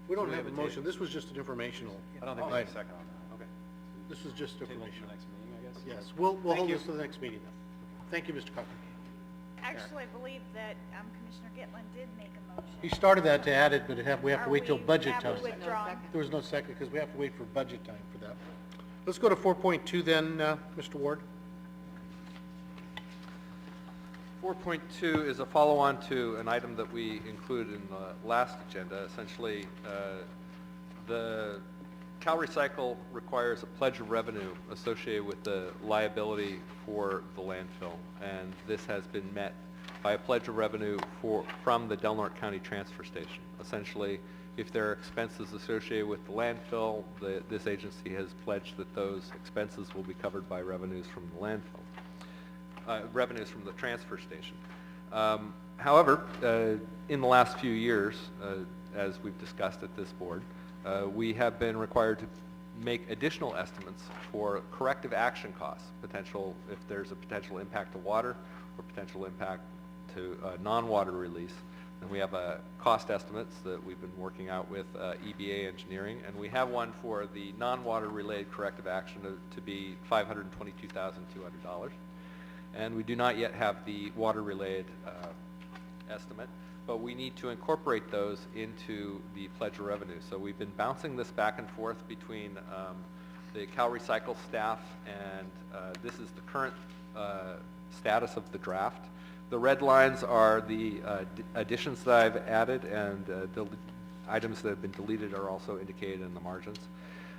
[SPEAKER 1] We don't
[SPEAKER 8] Do we
[SPEAKER 1] have a
[SPEAKER 8] have a date?
[SPEAKER 1] motion, this was just an informational.
[SPEAKER 8] I don't think we have a
[SPEAKER 1] item.
[SPEAKER 8] second on that. Okay.
[SPEAKER 1] This was just
[SPEAKER 8] Table it
[SPEAKER 1] information.
[SPEAKER 8] for the next meeting, I guess?
[SPEAKER 1] Yes, we'll
[SPEAKER 6] Thank
[SPEAKER 1] hold
[SPEAKER 6] you.
[SPEAKER 1] this to the next meeting then. Thank you, Mr. Cochran.
[SPEAKER 2] Actually, I believe that Commissioner Gitlin did make a motion.
[SPEAKER 1] He started that to add it, but we have to
[SPEAKER 2] Are
[SPEAKER 1] wait till
[SPEAKER 2] we-
[SPEAKER 1] budget
[SPEAKER 2] have
[SPEAKER 1] time.
[SPEAKER 2] we withdrawn?
[SPEAKER 1] There was no second, because we have to wait for budget time for that. Let's go to 4.2 then, Mr. Ward.
[SPEAKER 3] 4.2 is a follow-on to an item that we included in the last agenda. Essentially, the CalRecycle requires a pledge of revenue associated with the liability for the landfill, and this has been met by a pledge of revenue from the Del Norte County Transfer Station. Essentially, if there are expenses associated with the landfill, this agency has pledged that those expenses will be covered by revenues from the landfill. Revenues from the transfer station. However, in the last few years, as we've discussed at this board, we have been required to make additional estimates for corrective action costs, if there's a potential impact to water or potential impact to non-water release. And we have cost estimates that we've been working out with EBA Engineering, and we have one for the non-water related corrective action to be $522,200. And we do not yet have the water related estimate, but we need to incorporate those into the pledge of revenue. So we've been bouncing this back and forth between the CalRecycle staff, and this is the current status of the draft. The red lines are the additions that I've added, and the items that have been deleted are also indicated in the margins.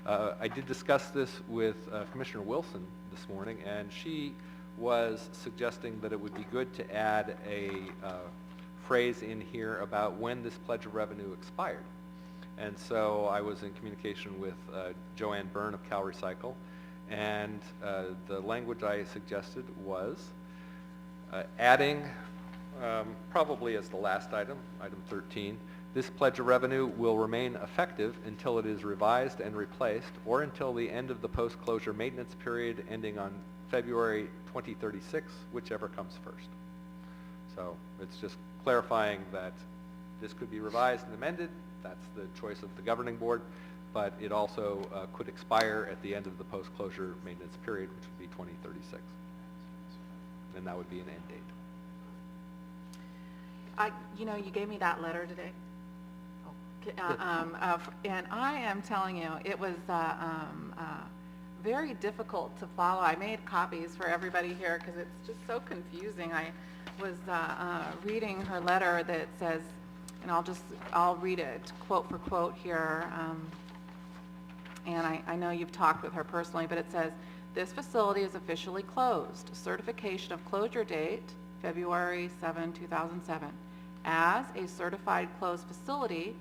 [SPEAKER 3] I did discuss this with Commissioner Wilson this morning, and she was suggesting that it would be good to add a phrase in here about when this pledge of revenue expired. And so I was in communication with Joanne Byrne of CalRecycle, and the language I suggested was adding, probably as the last item, item 13, this pledge of revenue will remain effective until it is revised and replaced, or until the end of the post-closure maintenance period ending on February 2036, whichever comes first. So it's just clarifying that this could be revised and amended. That's the choice of the governing board, but it also could expire at the end of the post-closure maintenance period, which would be 2036. And that would be an end date.
[SPEAKER 4] You know, you gave me that letter today. And I am telling you, it was very difficult to follow. I made copies for everybody here because it's just so confusing. I was reading her letter that says, and I'll read it quote for quote here. And I know you've talked with her personally, but it says, this facility is officially closed. Certification of closure date, February 7, 2007. As a certified closed facility,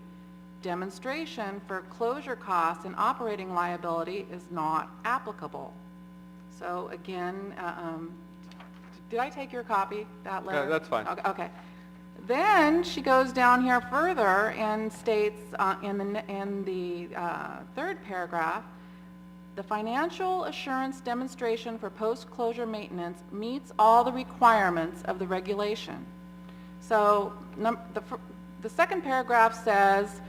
[SPEAKER 4] demonstration for closure costs and operating liability is not applicable. So again, did I take your copy, that letter?
[SPEAKER 3] Yeah, that's fine.
[SPEAKER 4] Okay. Then she goes down here further and states in the third paragraph, the financial assurance demonstration for post-closure maintenance meets all the requirements of the regulation. So the second paragraph says,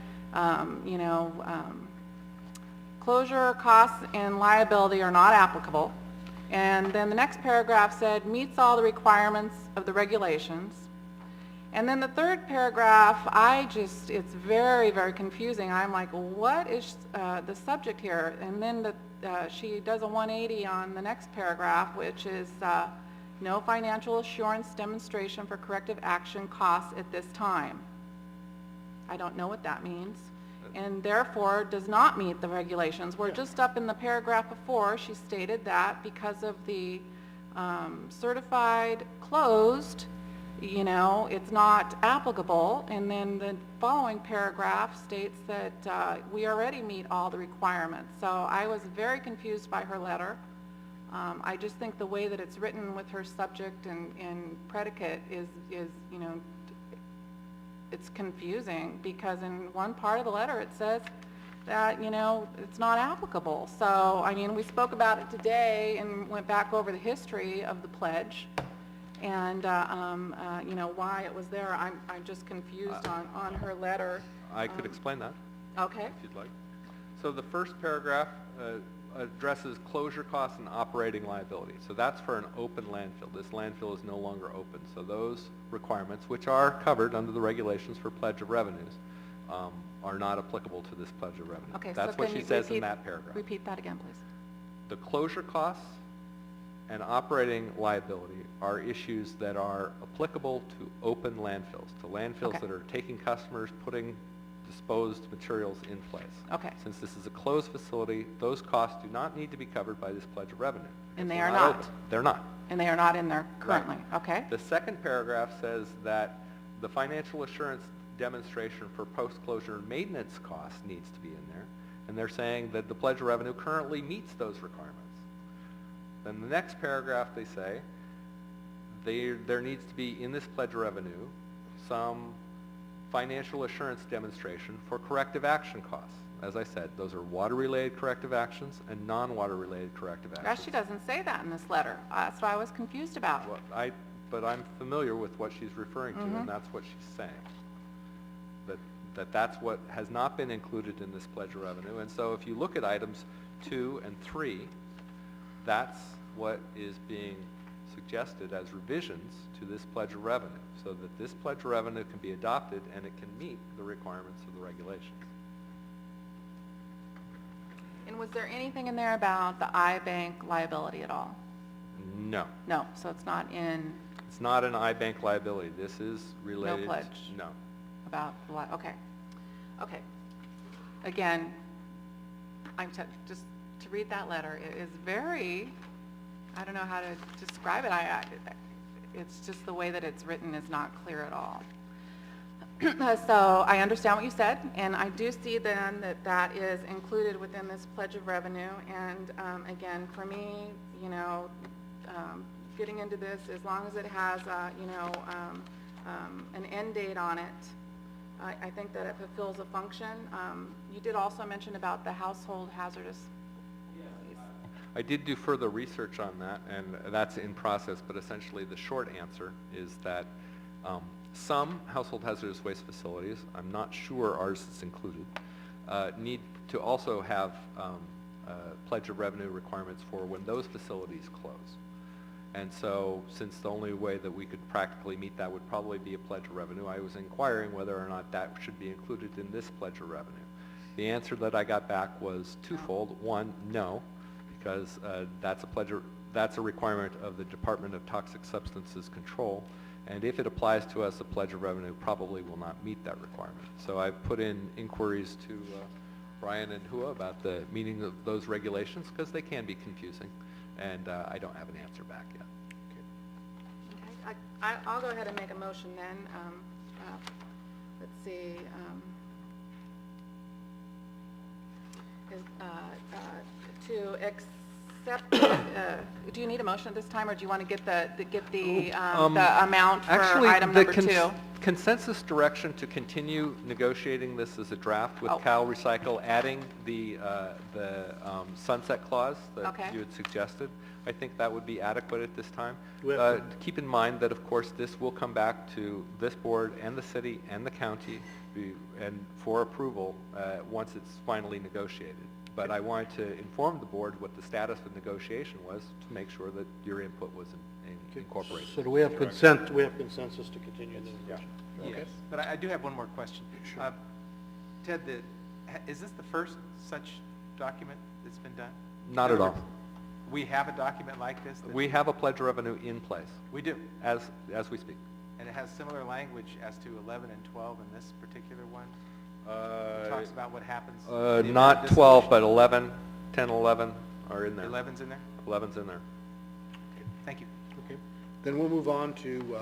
[SPEAKER 4] closure costs and liability are not applicable. And then the next paragraph said, meets all the requirements of the regulations. And then the third paragraph, it's very, very confusing. I'm like, what is the subject here? And then she does a 180 on the next paragraph, which is no financial assurance demonstration for corrective action costs at this time. I don't know what that means, and therefore does not meet the regulations. We're just up in the paragraph before, she stated that because of the certified closed, it's not applicable. And then the following paragraph states that we already meet all the requirements. So I was very confused by her letter. I just think the way that it's written with her subject and predicate is it's confusing, because in one part of the letter it says that, it's not applicable. So, I mean, we spoke about it today and went back over the history of the pledge and, why it was there. I'm just confused on her letter.
[SPEAKER 3] I could explain that.
[SPEAKER 4] Okay.
[SPEAKER 3] If you'd like. So the first paragraph addresses closure costs and operating liability. So that's for an open landfill. This landfill is no longer open. So those requirements, which are covered under the regulations for pledge of revenues, are not applicable to this pledge of revenue.
[SPEAKER 4] Okay,
[SPEAKER 3] That's
[SPEAKER 4] so
[SPEAKER 3] what
[SPEAKER 4] can
[SPEAKER 3] she
[SPEAKER 4] you
[SPEAKER 3] says in that paragraph.
[SPEAKER 4] Repeat that again, please.
[SPEAKER 3] The closure costs and operating liability are issues that are applicable to open landfills, to landfills
[SPEAKER 4] Okay.
[SPEAKER 3] that are taking customers, putting disposed materials in place.
[SPEAKER 4] Okay.
[SPEAKER 3] Since this is a closed facility, those costs do not need to be covered by this pledge of revenue.
[SPEAKER 4] And
[SPEAKER 3] because
[SPEAKER 4] they
[SPEAKER 3] they're
[SPEAKER 4] are not.
[SPEAKER 3] open. They're not.
[SPEAKER 4] And they are not in there currently.
[SPEAKER 3] Right.
[SPEAKER 4] Okay.
[SPEAKER 3] The second paragraph says that the financial assurance demonstration for post-closure maintenance costs needs to be in there. And they're saying that the pledge of revenue currently meets those requirements. Then the next paragraph, they say, there needs to be in this pledge of revenue some financial assurance demonstration for corrective action costs. As I said, those are water-related corrective actions and non-water-related corrective actions.
[SPEAKER 4] She doesn't say that in this letter. That's what I was confused about.
[SPEAKER 3] Well, but I'm familiar with what she's referring to, and that's what she's saying. that's what has not been included in this pledge of revenue. And so if you look at items 2 and 3, that's what is being suggested as revisions to this pledge of revenue, so that this pledge of revenue can be adopted and it can meet the requirements of the regulations.
[SPEAKER 4] And was there anything in there about the iBank liability at all?
[SPEAKER 3] No,
[SPEAKER 4] No, so it's not in
[SPEAKER 3] it's not an iBank liability. This is related.
[SPEAKER 4] pledge.
[SPEAKER 3] No.
[SPEAKER 4] about, okay. Okay. Again, just to read that letter, it is very, I don't know how to describe it. It's just the way that it's written is not clear at all. So I understand what you said, and I do see then that that is included within this pledge of revenue. And again, for me, you know, getting into this, as long as it has, an end date on it, I think that it fulfills a function. You did also mention about the household hazardous.
[SPEAKER 3] I did do further research on that, and that's in process, but essentially the short answer is that some household hazardous waste facilities, I'm not sure ours is included, need to also have pledge of revenue requirements for when those facilities close. And so, since the only way that we could practically meet that would probably be a pledge of revenue, I was inquiring whether or not that should be included in this pledge of revenue. The answer that I got back was twofold. One, no, because that's a requirement of the Department of Toxic Substances Control, and if it applies to us, a pledge of revenue probably will not meet that requirement. So I've put in inquiries to Brian and Hua about the meaning of those regulations, because they can be confusing, and I don't have an answer back yet.
[SPEAKER 4] Okay, I'll go ahead and make a motion then. Let's see. To accept, do you need a motion at this time, or do you want to get the amount for
[SPEAKER 3] Actually,
[SPEAKER 4] item
[SPEAKER 3] the
[SPEAKER 4] number 2?
[SPEAKER 3] consensus direction to continue negotiating this as a draft with
[SPEAKER 4] Oh.
[SPEAKER 3] Cal Recycle, adding the sunset clause that
[SPEAKER 4] Okay.
[SPEAKER 3] you had suggested, I think that would be adequate at this time.
[SPEAKER 1] Do we have
[SPEAKER 3] Keep in mind that, of course, this will come back to this board and the city and the county and for approval once it's finally negotiated. But I wanted to inform the board what the status of negotiation was to make sure that your input was incorporated.
[SPEAKER 1] So do we have consent, we have consensus to continue the discussion?
[SPEAKER 6] Yes, but I do have one more question.
[SPEAKER 1] Sure.
[SPEAKER 6] Ted, is this the first such document that's been done?
[SPEAKER 3] Not
[SPEAKER 6] In
[SPEAKER 3] at
[SPEAKER 6] other
[SPEAKER 3] all.
[SPEAKER 6] words, We have a document like this?
[SPEAKER 3] We have a pledge of revenue in place
[SPEAKER 6] We do,
[SPEAKER 3] as we speak.
[SPEAKER 6] and it has similar language as to 11 and 12 in this particular one? It talks about what happens. in the event of
[SPEAKER 3] Not 12,
[SPEAKER 6] dissolution.
[SPEAKER 3] but 11, 10, 11 are in there.
[SPEAKER 6] 11's in there?
[SPEAKER 3] 11's in there.
[SPEAKER 6] Thank you.
[SPEAKER 1] Okay, then we'll move on to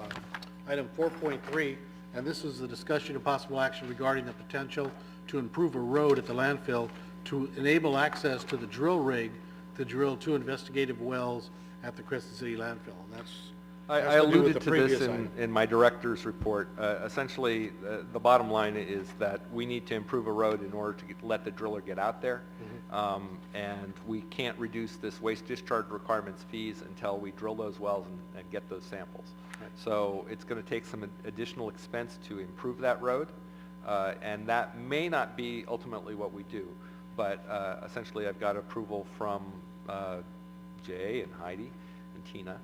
[SPEAKER 1] item 4.3, and this is the discussion of possible action regarding the potential to improve a road at the landfill to enable access to the drill rig to drill 2 investigative wells at the Crescent City landfill. And that's
[SPEAKER 3] I
[SPEAKER 1] has to do with
[SPEAKER 3] alluded
[SPEAKER 1] the
[SPEAKER 3] to this
[SPEAKER 1] previous item.
[SPEAKER 3] in my director's report. Essentially, the bottom line is that we need to improve a road in order to let the driller get out there. And we can't reduce this waste discharge requirements fees until we drill those wells and get those samples. So it's going to take some additional expense to improve that road. And that may not be ultimately what we do. But essentially, I've got approval from Jay and Heidi and Tina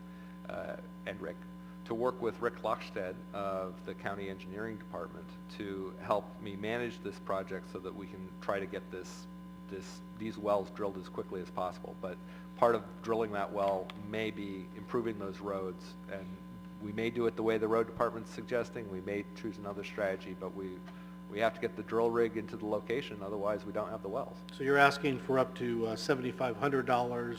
[SPEAKER 3] and Rick to work with Rick Lochstead of the County Engineering Department to help me manage this project so that we can try to get these wells drilled as quickly as possible. But part of drilling that well may be improving those roads, and we may do it the way the road department's suggesting. We may choose another strategy, but we have to get the drill rig into the location, otherwise we don't have the wells.
[SPEAKER 1] So you're asking for up to $7,500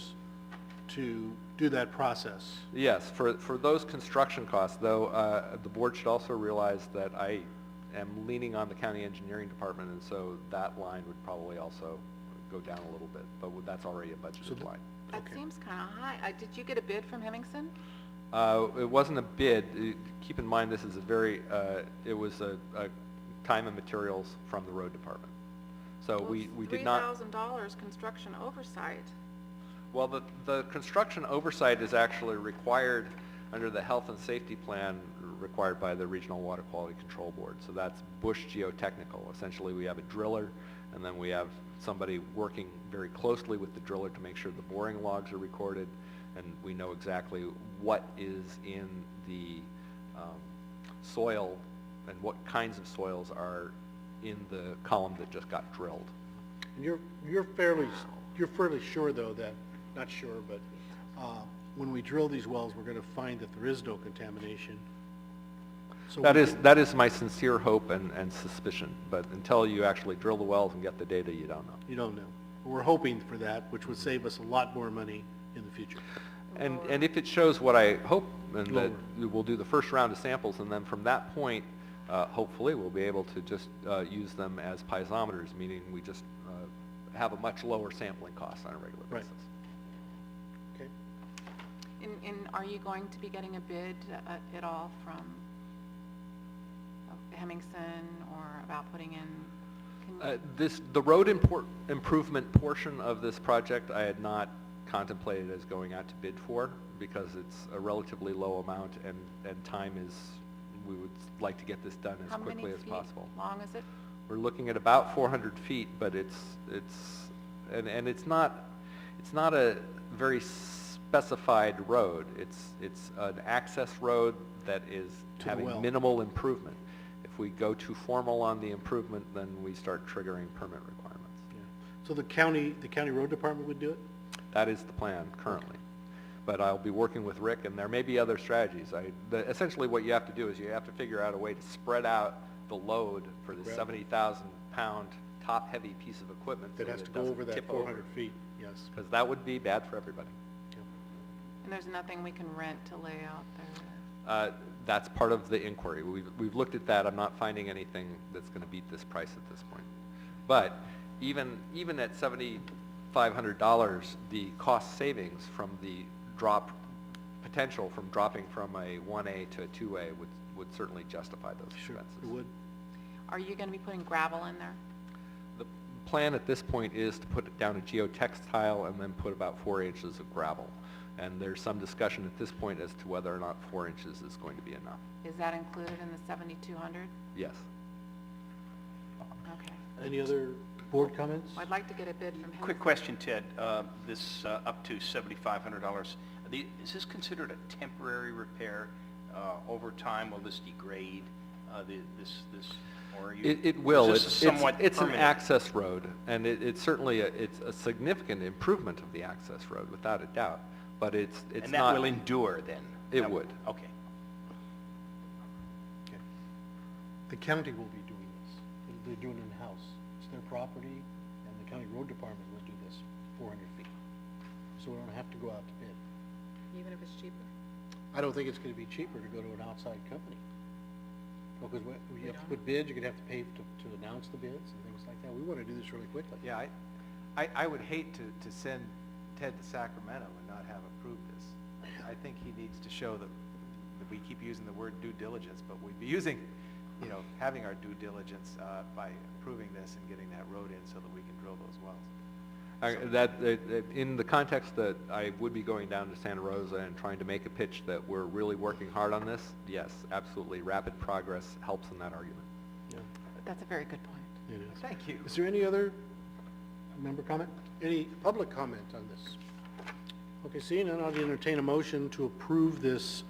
[SPEAKER 1] to do that process?
[SPEAKER 3] Yes, for those construction costs, though, the board should also realize that I am leaning on the county engineering department, and so that line would probably also go down a little bit, but that's already a budgeted line.
[SPEAKER 4] That seems kind of high. Did you get a bid from Hemmingson?
[SPEAKER 3] It wasn't a bid. Keep in mind, this is it was a time and materials from the road department. So we did not.
[SPEAKER 4] $3,000 construction oversight.
[SPEAKER 3] Well, the construction oversight is actually required under the health and safety plan required by the Regional Water Quality Control Board. So that's Bush Geotechnical. Essentially, we have a driller, and then we have somebody working very closely with the driller to make sure the boring logs are recorded, and we know exactly what is in the soil and what kinds of soils are in the column that just got drilled.
[SPEAKER 1] And you're fairly sure, though, that, not sure, but when we drill these wells, we're going to find that there is no contamination. So
[SPEAKER 3] That is my sincere hope and suspicion, but until you actually drill the wells and get the data, you don't know.
[SPEAKER 1] You don't know. We're hoping for that, which would save us a lot more money in the future.
[SPEAKER 3] And if it shows what I hope, and that
[SPEAKER 1] Lower.
[SPEAKER 3] we'll do the first round of samples, and then from that point, hopefully, we'll be able to just use them as piezometers, meaning we just have a much lower sampling cost on a regular
[SPEAKER 1] Right.
[SPEAKER 3] basis.
[SPEAKER 1] Okay.
[SPEAKER 4] And are you going to be getting a bid at all from Hemmingson or about putting in?
[SPEAKER 3] The road improvement portion of this project, I had not contemplated as going out to bid for, because it's a relatively low amount, and time is, we would like to get this done as quickly as possible.
[SPEAKER 4] How many feet long is it?
[SPEAKER 3] We're looking at about 400 feet, but it's not a very specified road. It's an access road that is
[SPEAKER 1] To the
[SPEAKER 3] having
[SPEAKER 1] well.
[SPEAKER 3] minimal improvement. If we go too formal on the improvement, then we start triggering permit requirements.
[SPEAKER 1] Yeah. So the county road department would do it?
[SPEAKER 3] That is the plan currently. But I'll be working with Rick, and there may be other strategies. Essentially what you have to do is you have to figure out a way to spread out the load for the
[SPEAKER 1] Gravel.
[SPEAKER 3] 70,000-pound top-heavy piece of equipment.
[SPEAKER 1] That
[SPEAKER 3] so
[SPEAKER 1] has
[SPEAKER 3] it
[SPEAKER 1] to go
[SPEAKER 3] doesn't
[SPEAKER 1] over that
[SPEAKER 3] tip
[SPEAKER 1] 400 feet, yes.
[SPEAKER 3] Because that would be bad for everybody.
[SPEAKER 4] And there's nothing we can rent to lay out there?
[SPEAKER 3] That's part of the inquiry. We've looked at that. I'm not finding anything that's going to beat this price at this point. But even at $7,500, the cost savings from the potential from dropping from a 1A to a 2A would certainly justify those
[SPEAKER 1] Sure,
[SPEAKER 3] expenses.
[SPEAKER 1] it would.
[SPEAKER 4] Are you going to be putting gravel in there?
[SPEAKER 3] The plan at this point is to put it down a geotextile and then put about 4 inches of gravel. And there's some discussion at this point as to whether or not 4 inches is going to be enough.
[SPEAKER 4] Is that included in the 7,200?
[SPEAKER 3] Yes.
[SPEAKER 4] Okay.
[SPEAKER 1] Any other board comments?
[SPEAKER 4] Well, I'd like to get a bid from him.
[SPEAKER 5] Quick question, Ted. This up to $7,500, is this considered a temporary repair? Over time, will this degrade, or are you?
[SPEAKER 3] It will.
[SPEAKER 5] Is this somewhat
[SPEAKER 3] It's an
[SPEAKER 5] permanent?
[SPEAKER 3] access road, and it's certainly it's a significant improvement of the access road, without a doubt. But it's
[SPEAKER 5] And
[SPEAKER 3] not.
[SPEAKER 5] that will endure then?
[SPEAKER 3] It
[SPEAKER 5] That
[SPEAKER 3] would.
[SPEAKER 5] Okay.
[SPEAKER 1] Okay. The county will be doing this. They're doing it in-house. It's their property, and the county road department will do this 400 feet. So we don't have to go out to bid.
[SPEAKER 4] Even if it's cheaper?
[SPEAKER 1] I don't think it's going to be cheaper to go to an outside company. Because you have to put bids, you're going to have to pay to announce the bids and things like that. We want to do this really quickly.
[SPEAKER 6] Yeah, I would hate to send Ted to Sacramento and not have approved this. I think he needs to show that we keep using the word due diligence, but we'd be using, having our due diligence by approving this and getting that road in so that we can drill those wells.
[SPEAKER 3] In the context that I would be going down to Santa Rosa and trying to make a pitch that we're really working hard on this, yes, absolutely. Rapid progress helps in that argument.
[SPEAKER 1] Yeah,
[SPEAKER 4] That's a very good point.
[SPEAKER 1] it is.
[SPEAKER 6] Thank you.
[SPEAKER 1] Is there any other member comment? Any public comment on this? Okay, seeing none, I'll entertain a motion to approve this,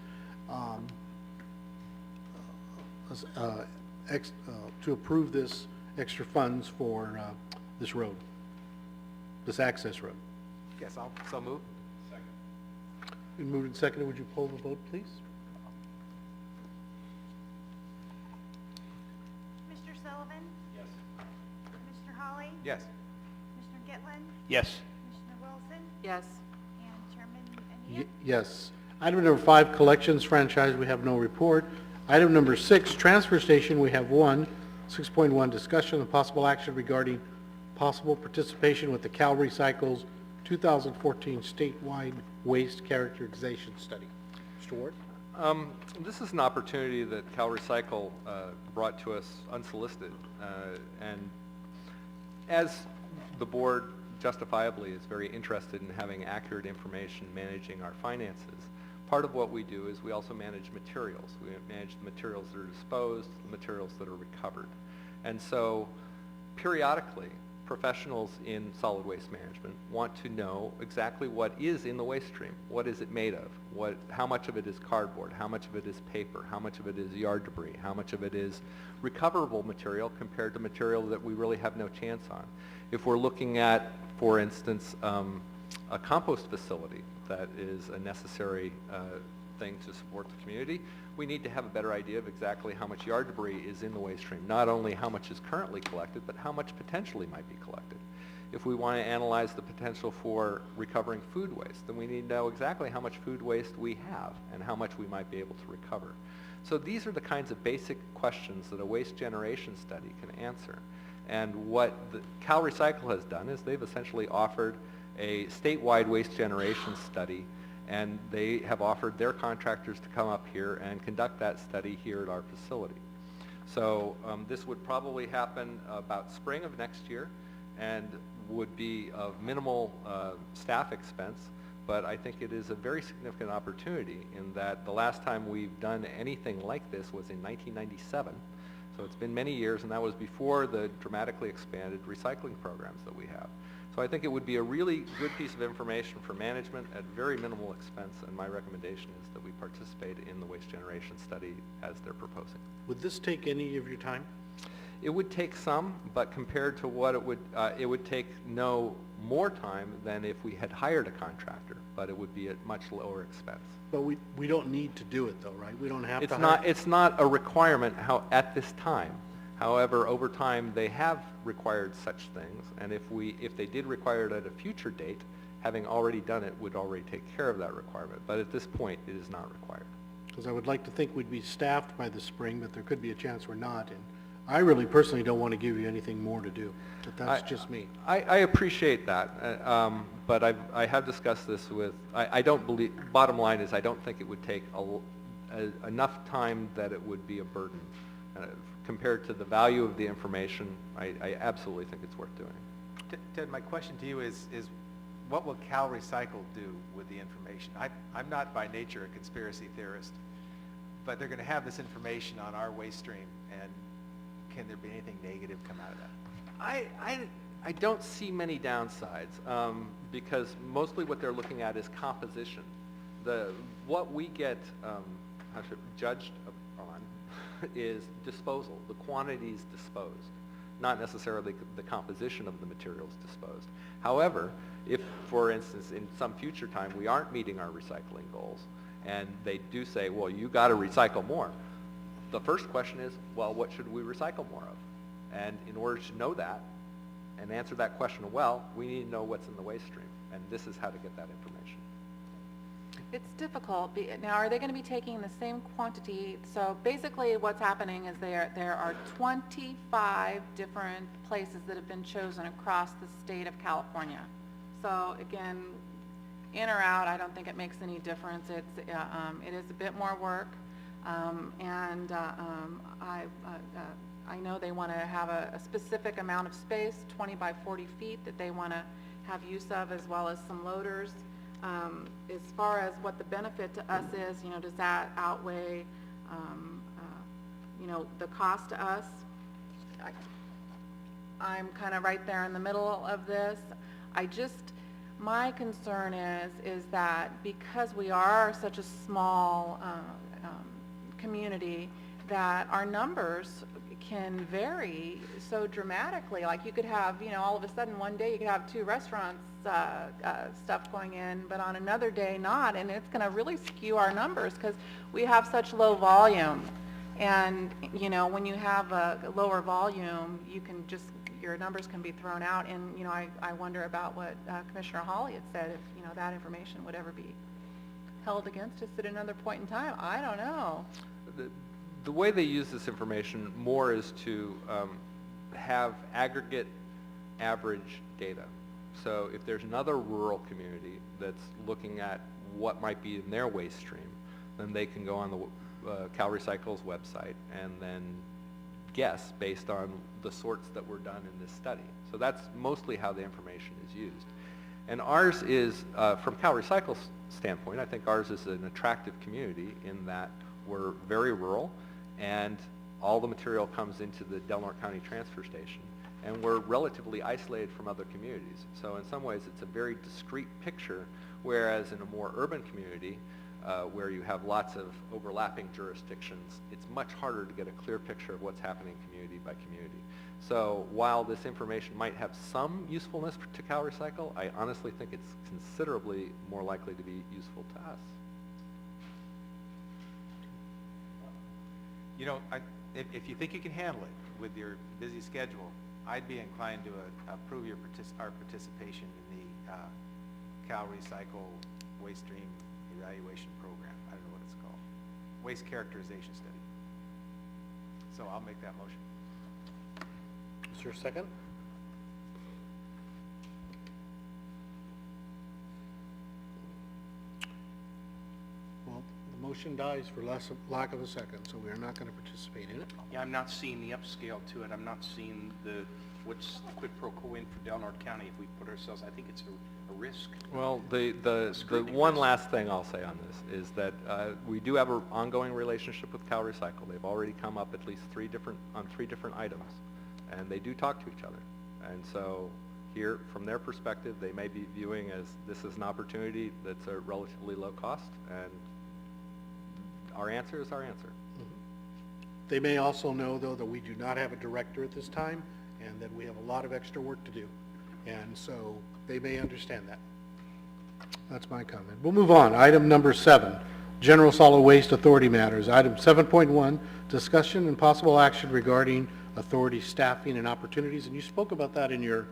[SPEAKER 1] extra funds for this road, this access road.
[SPEAKER 6] Yes, I'll so move.
[SPEAKER 1] Been moved and seconded. Would you poll the vote, please?
[SPEAKER 2] Mr. Sullivan? Yes. Mr. Holly?
[SPEAKER 6] Yes.
[SPEAKER 2] Mr. Gitlin?
[SPEAKER 5] Yes.
[SPEAKER 2] Commissioner Wilson?
[SPEAKER 4] Yes.
[SPEAKER 2] And Chairman Anea?
[SPEAKER 1] Yes. Item number 5, collections franchise, we have no report. Item number 6, transfer station, we have one. 6.1, discussion and possible action regarding possible participation with the Cal Recycles 2014 statewide waste characterization study. Mr. Ward?
[SPEAKER 3] This is an opportunity that Cal Recycle brought to us unsolicited, and as the board justifiably is very interested in having accurate information managing our finances, part of what we do is we also manage materials. We manage the materials that are disposed, the materials that are recovered. And so periodically, professionals in solid waste management want to know exactly what is in the waste stream. What is it made of? How much of it is cardboard? How much of it is paper? How much of it is yard debris? How much of it is recoverable material compared to material that we really have no chance on? If we're looking at, for instance, a compost facility that is a necessary thing to support the community, we need to have a better idea of exactly how much yard debris is in the waste stream. Not only how much is currently collected, but how much potentially might be collected. If we want to analyze the potential for recovering food waste, then we need to know exactly how much food waste we have and how much we might be able to recover. So these are the kinds of basic questions that a waste generation study can answer. And what the CalRecycle has done is they've essentially offered a statewide waste generation study, and they have offered their contractors to come up here and conduct that study here at our facility. So this would probably happen about spring of next year and would be of minimal staff expense, but I think it is a very significant opportunity in that the last time we've done anything like this was in 1997. So it's been many years, and that was before the dramatically expanded recycling programs that we have. So I think it would be a really good piece of information for management at very minimal expense, and my recommendation is that we participate in the waste generation study as they're proposing.
[SPEAKER 1] Would this take any of your time?
[SPEAKER 3] It would take some, but compared to what it would take no more time than if we had hired a contractor, but it would be at much lower expense.
[SPEAKER 1] But we don't need to do it though, right? We don't have to
[SPEAKER 3] It's not a requirement at this time. However, over time, they have required such things, and if they did require it at a future date, having already done it would already take care of that requirement. But at this point, it is not required.
[SPEAKER 1] Because I would like to think we'd be staffed by the spring, but there could be a chance we're not. And I really personally don't want to give you anything more to do, but that's just me.
[SPEAKER 3] I appreciate that, but I have discussed this with, I don't believe, bottom line is I don't think it would take enough time that it would be a burden. Compared to the value of the information, I absolutely think it's worth doing.
[SPEAKER 6] Ted, my question to you is what will CalRecycle do with the information? I'm not by nature a conspiracy theorist, but they're going to have this information on our waste stream, and can there be anything negative come out of that?
[SPEAKER 3] I don't see many downsides, because mostly what they're looking at is composition. What we get judged on is disposal, the quantities disposed, not necessarily the composition of the materials disposed. However, if, for instance, in some future time we aren't meeting our recycling goals, and they do say, well, you got to recycle more, the first question is, well, what should we recycle more of? And in order to know that and answer that question well, we need to know what's in the waste stream, and this is how to get that information.
[SPEAKER 4] It's difficult. Now, are they going to be taking the same quantity? So basically what's happening is there are 25 different places that have been chosen across the state of California. So again, in or out, I don't think it makes any difference. It is a bit more work. I know they want to have a specific amount of space, 20 by 40 feet, that they want to have use of, as well as some loaders. As far as what the benefit to us is, does that outweigh, the cost to us? I'm kind of right there in the middle of this. My concern is that because we are such a small community, that our numbers can vary so dramatically. Like you could have, all of a sudden one day you could have 2 restaurants stuff going in, but on another day not, and it's going to really skew our numbers because we have such low volume. And when you have a lower volume, your numbers can be thrown out. And I wonder about what Commissioner Hawley had said, if that information would ever be held against us at another point in time. I don't know.
[SPEAKER 3] The way they use this information more is to have aggregate average data. So if there's another rural community that's looking at what might be in their waste stream, then they can go on the CalRecycle's website and then guess based on the sorts that were done in this study. So that's mostly how the information is used. And ours is, from Cal Recycle's standpoint, I think ours is an attractive community in that we're very rural, and all the material comes into the Del Norte County Transfer Station, and we're relatively isolated from other communities. So in some ways, it's a very discrete picture, whereas in a more urban community, where you have lots of overlapping jurisdictions, it's much harder to get a clear picture of what's happening community by community. So while this information might have some usefulness to Cal Recycle, I honestly think it's considerably more likely to be useful to us.
[SPEAKER 6] You know, if you think you can handle it with your busy schedule, I'd be inclined to approve our participation in the Cal Recycle Waste Stream Evaluation Program. I don't know what it's called. Waste Characterization Study. So I'll make that motion.
[SPEAKER 1] Is there a second? Well, the motion dies for lack of a second, so we are not going to participate in it.
[SPEAKER 5] Yeah, I'm not seeing the upscale to it. I'm not seeing what's the quid pro quo in for Del Norte County if we put ourselves, I think it's a risk.
[SPEAKER 3] Well, the
[SPEAKER 5] Scrutiny
[SPEAKER 3] one
[SPEAKER 5] risk.
[SPEAKER 3] last thing I'll say on this is that we do have an ongoing relationship with Cal Recycle. They've already come up at least on three different items, and they do talk to each other. And so here, from their perspective, they may be viewing as this is an opportunity that's a relatively low cost, and our answer is our answer.
[SPEAKER 1] They may also know, though, that we do not have a director at this time, and that we have a lot of extra work to do. And so they may understand that. That's my comment. We'll move on. Item number 7, General Solid Waste Authority matters. Item 7.1, discussion and possible action regarding authority staffing and opportunities. And you spoke about that in your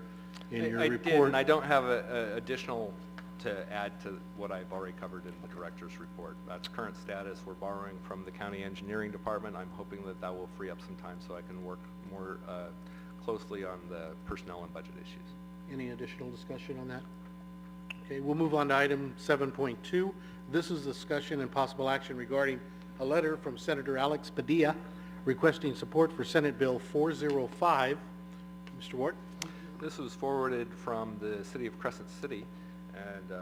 [SPEAKER 3] I
[SPEAKER 1] report.
[SPEAKER 3] did, and I don't have additional to add to what I've already covered in the director's report. That's current status. We're borrowing from the county engineering department. I'm hoping that that will free up some time so I can work more closely on the personnel and budget issues.
[SPEAKER 1] Any additional discussion on that? Okay, we'll move on to item 7.2. This is discussion and possible action regarding a letter from Senator Alex Padilla requesting support for Senate Bill 405. Mr. Ward?
[SPEAKER 3] This was forwarded from the city of Crescent City, and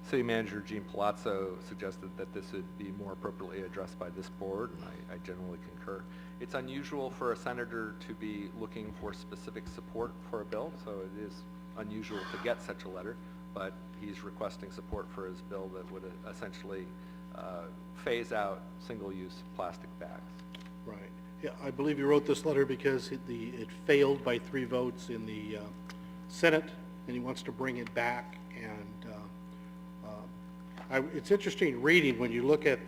[SPEAKER 3] City Manager Gene Palazzo suggested that this would be more appropriately addressed by this board, and I generally concur. It's unusual for a senator to be looking for specific support for a bill, so it is unusual to get such a letter, but he's requesting support for his bill that would essentially phase out single-use plastic bags.
[SPEAKER 1] Right. Yeah, I believe you wrote this letter because it failed by 3 votes in the Senate, and he wants to bring it back. And it's interesting reading when you look at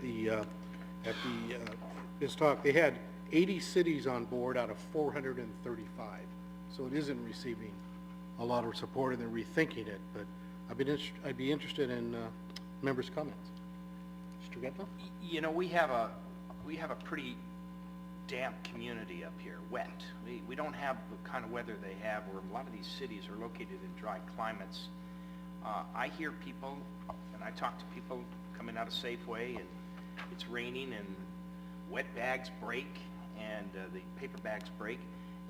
[SPEAKER 1] his talk. They had 80 cities on board out of 435, so it isn't receiving a lot of support, and they're rethinking it. But I'd be interested in members' comments. Mr. Getna?
[SPEAKER 5] You know, we have a pretty damp community up here, wet. We don't have the kind of weather they have where a lot of these cities are located in dry climates. I hear people, and I talk to people coming out of Safeway, and it's raining, and wet bags break, and the paper bags break,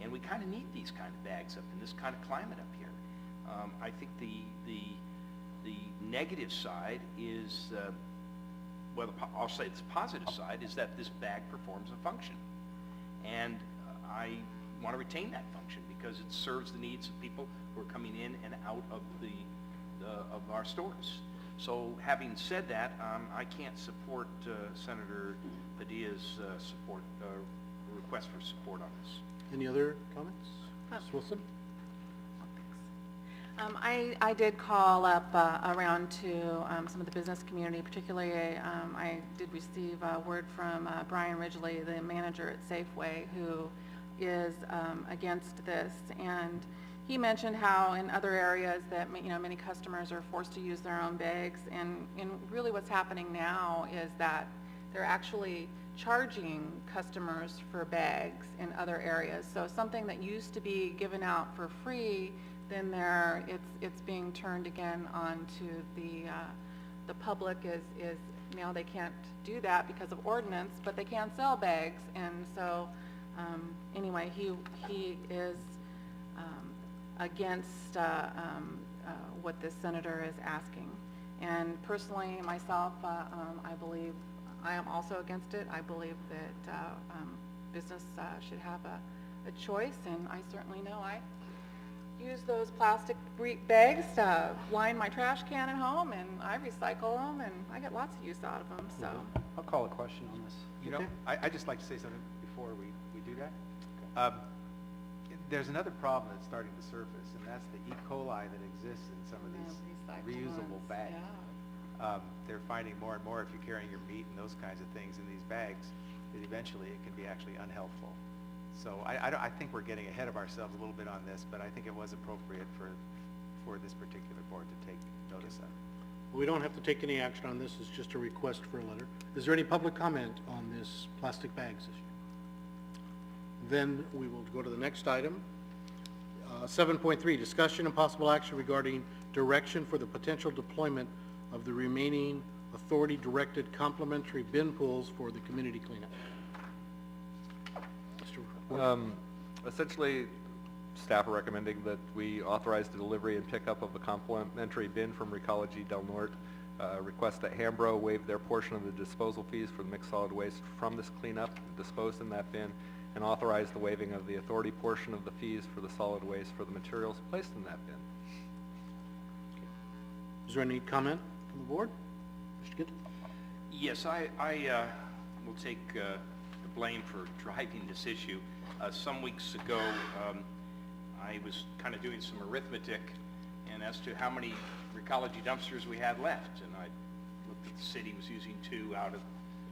[SPEAKER 5] and we kind of need these kind of bags up in this kind of climate up here. I think the negative side is, well, I'll say the positive side is that this bag performs a function. And I want to retain that function because it serves the needs of people who are coming in and out of of our stores. So having said that, I can't support Senator Padilla's request for support on this.
[SPEAKER 1] Any other comments? Ms. Wilson?
[SPEAKER 4] I did call up around to some of the business community, particularly I did receive word from Brian Ridgely, the manager at Safeway, who is against this, and he mentioned how in other areas that many customers are forced to use their own bags, and really what's happening now is that they're actually charging customers for bags in other areas. So something that used to be given out for free, then it's being turned again onto the public is now they can't do that because of ordinance, but they can sell bags. And so anyway, he is against what this senator is asking. And personally, myself, I believe, I am also against it. I believe that business should have a choice, and I certainly know I use those plastic bags to line my trash can at home, and I recycle them, and I get lots of use out of them, so.
[SPEAKER 8] I'll call a question on this.
[SPEAKER 6] You know, I'd just like to say something before we do that. There's another problem that's starting to surface, and that's the E. coli that exists in some of these reusable bags. They're finding more and more, if you're carrying your meat and those kinds of things in these bags, that eventually it can be actually unhealthful. So I think we're getting ahead of ourselves a little bit on this, but I think it was appropriate for this particular board to take notice of it.
[SPEAKER 1] We don't have to take any action on this, it's just a request for a letter. Is there any public comment on this plastic bags issue? Then we will go to the next item. 7.3, discussion and possible action regarding direction for the potential deployment of the remaining authority-directed complementary bin pools for the community cleanup. Mr.
[SPEAKER 3] Essentially, staff are recommending that we authorize the delivery and pickup of a complimentary bin from Recology Del Norte. Request that Hambro waive their portion of the disposal fees for the mixed solid waste from this cleanup disposed in that bin, and authorize the waiving of the authority portion of the fees for the solid waste for the materials placed in that bin.
[SPEAKER 1] Is there any comment from the board? Mr. Gitt?
[SPEAKER 5] Yes, I will take the blame for driving this issue. Some weeks ago, I was kind of doing some arithmetic and as to how many Recology dumpsters we had left, and I looked at the city was using 2 out of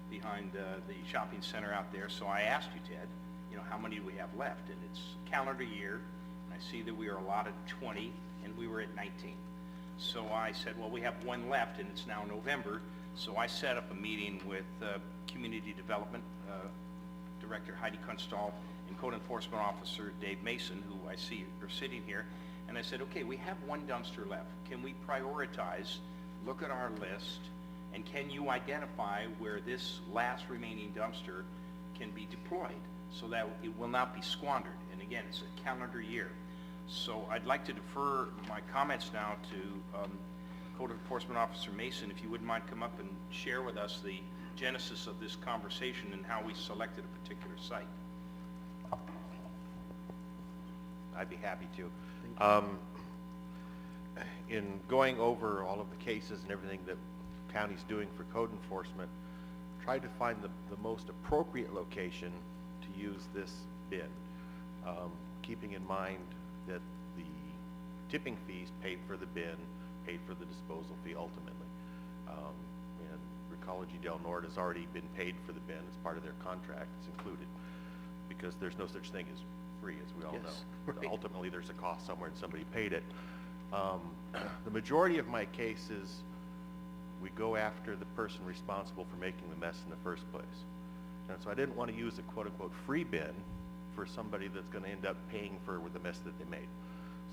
[SPEAKER 5] behind the shopping center out there. So I asked you, Ted, you know, how many do we have left? And it's calendar year, and I see that we are allotted 20, and we were at 19. So I said, well, we have 1 left, and it's now November. So I set up a meeting with Community Development Director Heidi Kunstall and Code Enforcement Officer Dave Mason, who I see are sitting here. And I said, okay, we have 1 dumpster left. Can we prioritize, look at our list, and can you identify where this last remaining dumpster can be deployed so that it will not be squandered? And again, it's a calendar year. So I'd like to defer my comments now to Code Enforcement Officer Mason, if you wouldn't mind come up and share with us the genesis of this conversation and how we selected a particular site.
[SPEAKER 10] I'd be happy to. In going over all of the cases and everything that county's doing for code enforcement, tried to find the most appropriate location to use this bin, keeping in mind that the tipping fees paid for the bin, paid for the disposal fee ultimately. And Recology Del Norte has already been paid for the bin as part of their contract. It's included, because there's no such thing as free, as we all know.
[SPEAKER 1] Right.
[SPEAKER 10] Ultimately, there's a cost somewhere and somebody paid it. The majority of my cases, we go after the person responsible for making the mess in the first place. And so I didn't want to use a quote-unquote free bin for somebody that's going to end up paying for the mess that they made.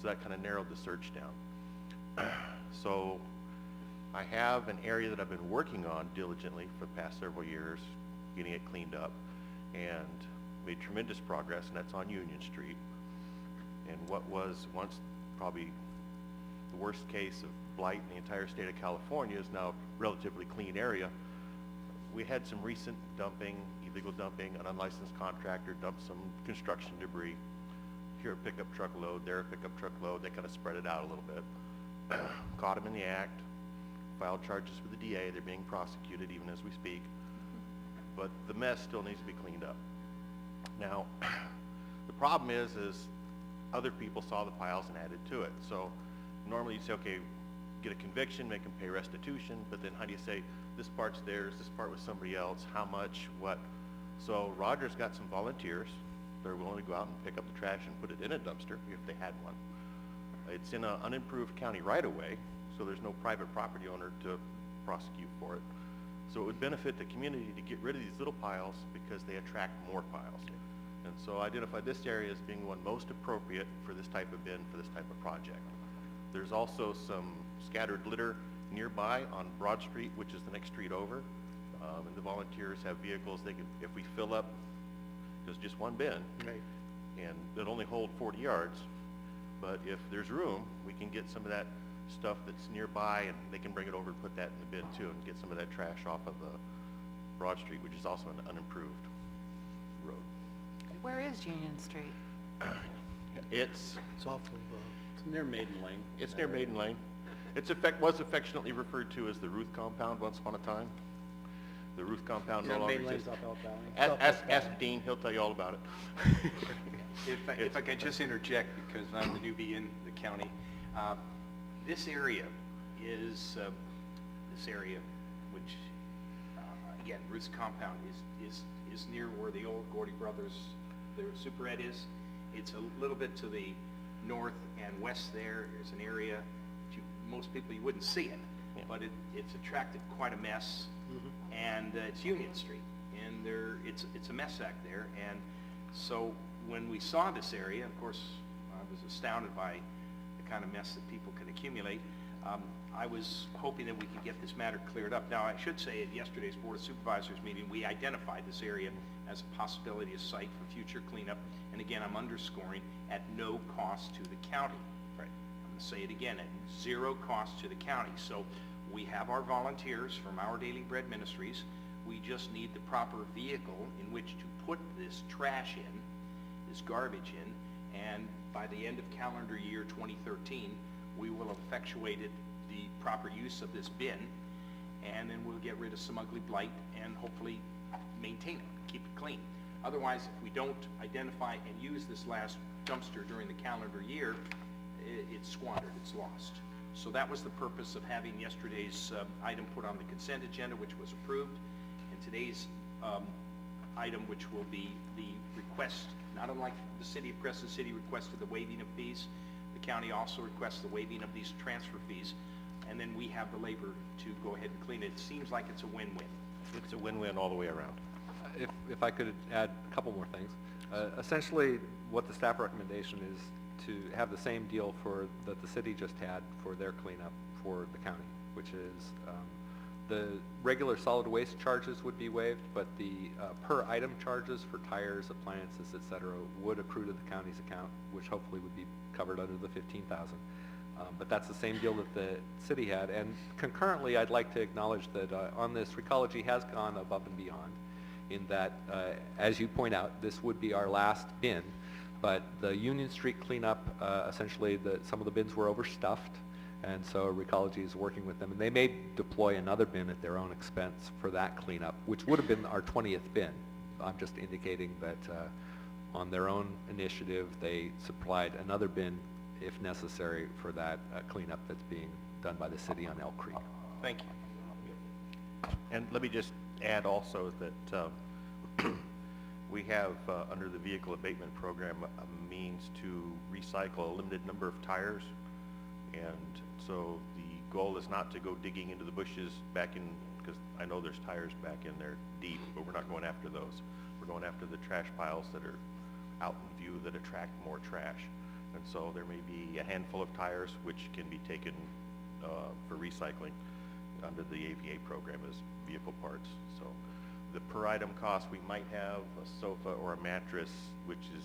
[SPEAKER 10] So that kind of narrowed the search down. So I have an area that I've been working on diligently for the past several years, getting it cleaned up, and made tremendous progress, and that's on Union Street. And what was once probably the worst case of blight in the entire state of California is now a relatively clean area. We had some recent dumping, illegal dumping. An unlicensed contractor dumped some construction debris. Here a pickup truck load, there a pickup truck load. They kind of spread it out a little bit. Caught them in the act, filed charges with the DA. They're being prosecuted even as we speak. But the mess still needs to be cleaned up. Now, the problem is other people saw the piles and added to it. So normally you say, okay, get a conviction, make them pay restitution, but then how do you say, this part's theirs, this part was somebody else, how much, what? So Roger's got some volunteers. They're willing to go out and pick up the trash and put it in a dumpster if they had one. It's in an unimproved county right-of-way, so there's no private property owner to prosecute for it. So it would benefit the community to get rid of these little piles because they attract more piles. And so I identified this area as being one most appropriate for this type of bin, for this type of project. There's also some scattered litter nearby on Broad Street, which is the next street over. And the volunteers have vehicles. They can, if we fill up, there's just one bin,
[SPEAKER 1] Right.
[SPEAKER 10] and it'll only hold 40 yards. but if there's room, we can get some of that stuff that's nearby, and they can bring it over and put that in the bin too, and get some of that trash off of the Broad Street, which is also an unimproved road.
[SPEAKER 4] Where is Union Street?
[SPEAKER 10] It's
[SPEAKER 1] off of,
[SPEAKER 8] It's near Maiden Lane.
[SPEAKER 10] It's near Maiden Lane. Was affectionately referred to as the Ruth Compound once upon a time. The Ruth Compound no longer
[SPEAKER 8] Maiden Lane's
[SPEAKER 10] exists.
[SPEAKER 8] off Elk Valley?
[SPEAKER 10] Ask Dean, he'll tell you all about it.
[SPEAKER 5] If I could just interject, because I'm the newbie in the county, this area is, which, again, Ruth's Compound is near where the old Gordy Brothers, their Super Ed is. It's a little bit to the north and west there. There's an area that most people, you wouldn't see it,
[SPEAKER 10] Yeah.
[SPEAKER 5] but it's attracted quite a mess. And it's Union Street, and it's a mess back there. And so when we saw this area, of course, I was astounded by the kind of mess that people can accumulate. I was hoping that we could get this matter cleared up. Now, I should say at yesterday's Board of Supervisors meeting, we identified this area as a possibility of site for future cleanup. And again, I'm underscoring, at no cost to the county.
[SPEAKER 10] Right.
[SPEAKER 5] I'm going to say it again, at zero cost to the county. So we have our volunteers from Our Daily Bread Ministries. We just need the proper vehicle in which to put this trash in, this garbage in, and by the end of calendar year 2013, we will have effectuated the proper use of this bin, and then we'll get rid of some ugly blight and hopefully maintain it, keep it clean. Otherwise, if we don't identify and use this last dumpster during the calendar year, it's squandered, it's lost. So that was the purpose of having yesterday's item put on the consent agenda, which was approved, and today's item, which will be the request, not unlike the City of Crescent City requested the waiving of fees, the county also requests the waiving of these transfer fees, and then we have the labor to go ahead and clean it. It seems like it's a win-win.
[SPEAKER 10] It's a win-win all the way around.
[SPEAKER 3] If I could add a couple more things. Essentially, what the staff recommendation is to have the same deal that the city just had for their cleanup for the county, which is the regular solid waste charges would be waived, but the per item charges for tires, appliances, et cetera, would accrue to the county's account, which hopefully would be covered under the $15,000. But that's the same deal that the city had. And concurrently, I'd like to acknowledge that on this, Recology has gone above and beyond in that, as you point out, this would be our last bin, but the Union Street cleanup, essentially some of the bins were overstuffed, and so Recology is working with them, and they may deploy another bin at their own expense for that cleanup, which would have been our 20th bin. I'm just indicating that on their own initiative, they supplied another bin, if necessary, for that cleanup that's being done by the city on Elk Creek.
[SPEAKER 5] Thank you.
[SPEAKER 10] And let me just add also that we have, under the Vehicle Abatement Program, a means to recycle a limited number of tires. And so the goal is not to go digging into the bushes back in, because I know there's tires back in there deep, but we're not going after those. We're going after the trash piles that are out in view that attract more trash. And so there may be a handful of tires which can be taken for recycling under the AVA program as vehicle parts. So the per item cost, we might have a sofa or a mattress, which is,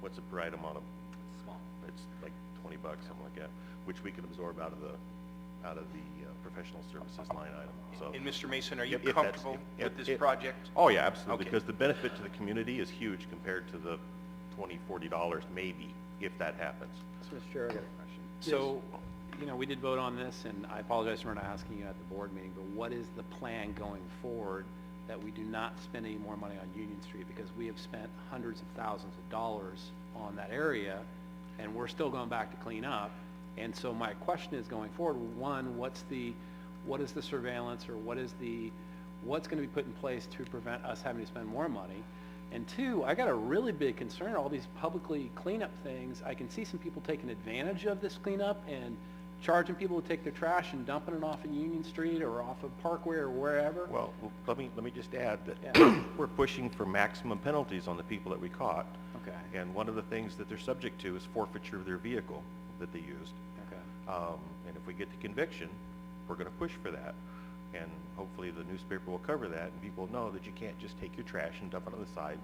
[SPEAKER 10] what's a per item on them?
[SPEAKER 3] Small.
[SPEAKER 10] It's like 20 bucks, something like that, which we can absorb out of the professional services line item. So,
[SPEAKER 5] And Mr. Mason, are you
[SPEAKER 10] If that's-
[SPEAKER 5] comfortable
[SPEAKER 10] if-
[SPEAKER 5] with
[SPEAKER 10] if-
[SPEAKER 5] this project?
[SPEAKER 10] oh yeah, absolutely,
[SPEAKER 5] Okay.
[SPEAKER 10] because the benefit to the community is huge compared to the $20, $40 maybe, if that happens.
[SPEAKER 8] So, Mr. Chair, I got a question. So, you know, we did vote on this, and I apologize for not asking you at the board meeting, but what is the plan going forward that we do not spend any more money on Union Street? Because we have spent hundreds of thousands of dollars on that area, and we're still going back to clean up. And so my question is, going forward, one, what is the surveillance, or what's going to be put in place to prevent us having to spend more money? And two, I got a really big concern, all these publicly cleanup things. I can see some people taking advantage of this cleanup and charging people to take their trash and dumping it off of Union Street or off of Parkway or wherever.
[SPEAKER 10] Well, let me just add that
[SPEAKER 8] Yeah.
[SPEAKER 10] we're pushing for maximum penalties on the people that we caught.
[SPEAKER 8] Okay,
[SPEAKER 10] And one of the things that they're subject to is forfeiture of their vehicle that they used.
[SPEAKER 8] okay.
[SPEAKER 10] And if we get the conviction, we're going to push for that. And hopefully the newspaper will cover that, and people know that you can't just take your trash and dump it on the side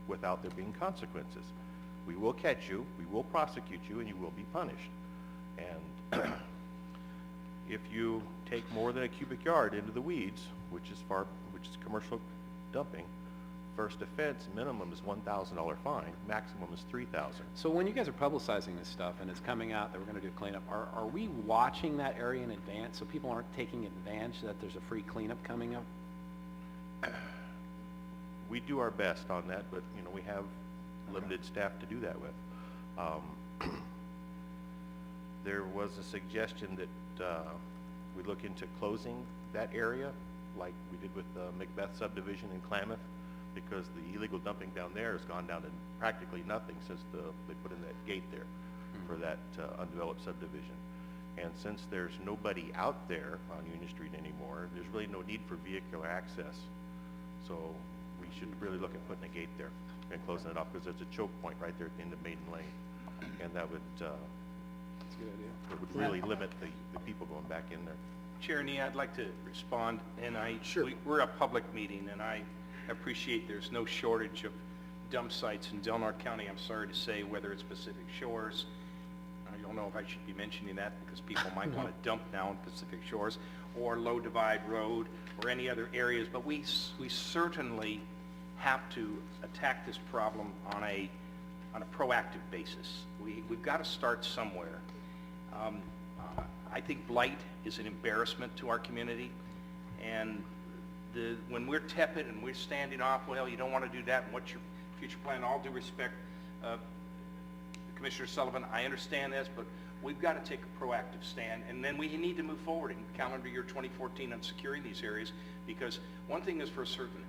[SPEAKER 10] without there being consequences. we will catch you, we will prosecute you, and you will be punished. And if you take more than a cubic yard into the weeds, which is commercial dumping, first offense minimum is $1,000 fine, maximum is $3,000.
[SPEAKER 8] So when you guys are publicizing this stuff and it's coming out that we're gonna do cleanup, are we watching that area in advance so people aren't taking advantage that there's a free cleanup coming up?
[SPEAKER 10] We do our best on that, but, you know, we have limited staff to do that with. There was a suggestion that we look into closing that area, like we did with the Macbeth subdivision in Klamath, because the illegal dumping down there has gone down to practically nothing since they put in that gate there for that undeveloped subdivision. And since there's nobody out there on Union Street anymore, there's really no need for vehicular access. So we should really look at putting a gate there and closing it off, because there's a choke point right there at the end of Maiden Lane. And that would,
[SPEAKER 8] That's a good idea.
[SPEAKER 10] it would really limit the people going back in there.
[SPEAKER 5] Chair Nee, I'd like to respond, and
[SPEAKER 1] Sure.
[SPEAKER 5] we're a public meeting, and I appreciate there's no shortage of dump sites in Del Norte County, I'm sorry to say, whether it's Pacific Shores. I don't know if I should be mentioning that, because people might want to dump now in Pacific Shores, or Low Divide Road, or any other areas, but we certainly have to attack this problem on a proactive basis. We've got to start somewhere. I think blight is an embarrassment to our community, and when we're tepid and we're standing off, well, you don't want to do that, and what's your future plan? All due respect, Commissioner Sullivan, I understand this, but we've got to take a proactive stand, and then we need to move forward in calendar year 2014 on securing these areas, because one thing is for certain,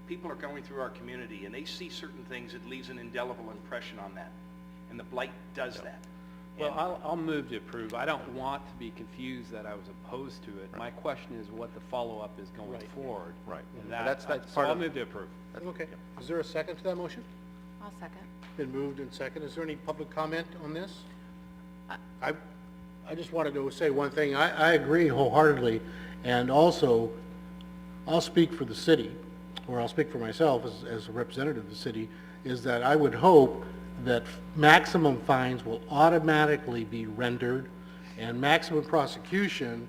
[SPEAKER 5] people are going through our community and they see certain things, it leaves an indelible impression on that, and the blight does that.
[SPEAKER 8] Well, I'll move to approve. I don't want to be confused that I was opposed to it. My question is what the follow-up is going forward.
[SPEAKER 10] Right.
[SPEAKER 8] And
[SPEAKER 10] That's
[SPEAKER 8] so
[SPEAKER 10] part
[SPEAKER 8] I'll
[SPEAKER 10] of-
[SPEAKER 8] move to approve.
[SPEAKER 1] Okay. Is there a second to that motion?
[SPEAKER 4] I'll second.
[SPEAKER 1] Been moved and second. Is there any public comment on this? I just wanted to say one thing. I agree wholeheartedly, and also, I'll speak for the city, or I'll speak for myself as a representative of the city, is that I would hope that maximum fines will automatically be rendered, and maximum prosecution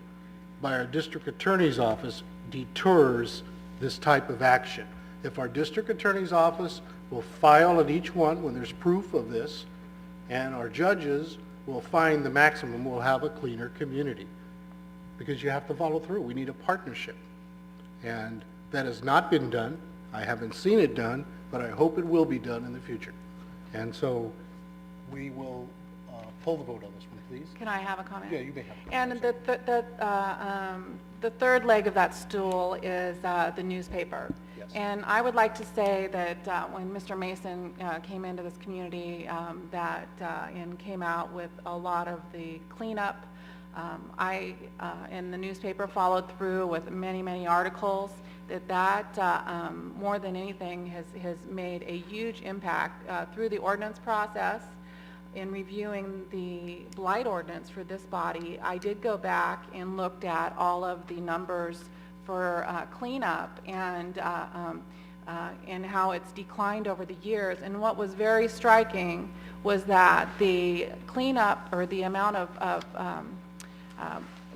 [SPEAKER 1] by our district attorney's office deters this type of action. If our district attorney's office will file at each one when there's proof of this, and our judges will find the maximum, we'll have a cleaner community. Because you have to follow through. We need a partnership. And that has not been done. I haven't seen it done, but I hope it will be done in the future. And so we will pull the vote on this one, please.
[SPEAKER 4] Can I have a comment?
[SPEAKER 1] Yeah, you may have.
[SPEAKER 4] And the third leg of that stool is the newspaper.
[SPEAKER 1] Yes.
[SPEAKER 4] And I would like to say that when Mr. Mason came into this community, and came out with a lot of the cleanup, I, in the newspaper, followed through with many, many articles, that more than anything has made a huge impact through the ordinance process. In reviewing the blight ordinance for this body, I did go back and looked at all of the numbers for cleanup and how it's declined over the years. And what was very striking was that the cleanup, or the amount of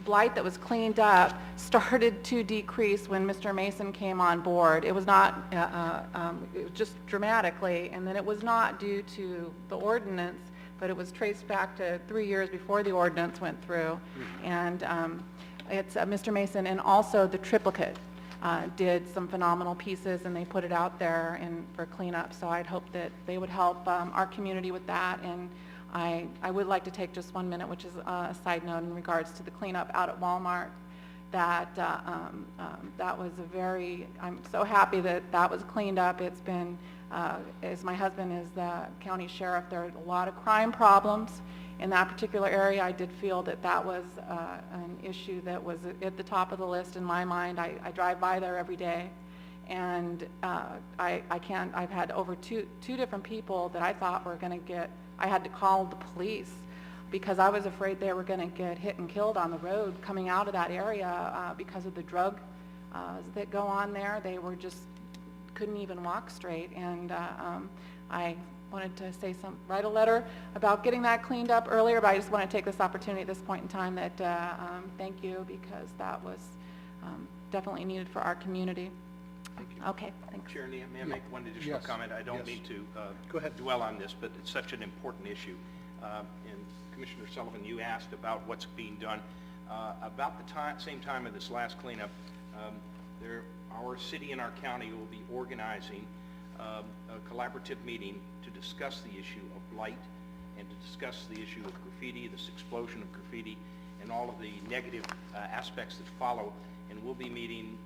[SPEAKER 4] blight that was cleaned up, started to decrease when Mr. Mason came on board. It was not, it was just dramatically, and then it was not due to the ordinance, but it was traced back to 3 years before the ordinance went through. And it's Mr. Mason and also the Triplicate did some phenomenal pieces, and they put it out there for cleanup. So I'd hope that they would help our community with that. And I would like to take just 1 minute, which is a side note in regards to the cleanup out at Walmart. That was I'm so happy that was cleaned up. It's been, as my husband is the county sheriff, there are a lot of crime problems in that particular area. I did feel that was an issue that was at the top of the list in my mind. I drive by there every day, and I've had over two different people that I thought were going to I had to call the police because I was afraid they were going to get hit and killed on the road coming out of that area because of the drug that go on there. They were just couldn't even walk straight, and wanted to write a letter about getting that cleaned up earlier, but I just want to take this opportunity at this point in time that, thank you, because that was definitely needed for our community.
[SPEAKER 1] Thank you.
[SPEAKER 4] Okay, thanks.
[SPEAKER 5] Chair, may I make one additional
[SPEAKER 1] Yes.
[SPEAKER 5] comment? I don't
[SPEAKER 1] Yes.
[SPEAKER 5] mean to
[SPEAKER 1] Go ahead.
[SPEAKER 5] dwell on this, but it's such an important issue. And Commissioner Sullivan, you asked about what's being done. About the same time of this last cleanup, our city and our county will be organizing a collaborative meeting to discuss the issue of blight and to discuss the issue of graffiti, this explosion of graffiti, and all of the negative aspects that follow. And we'll be meeting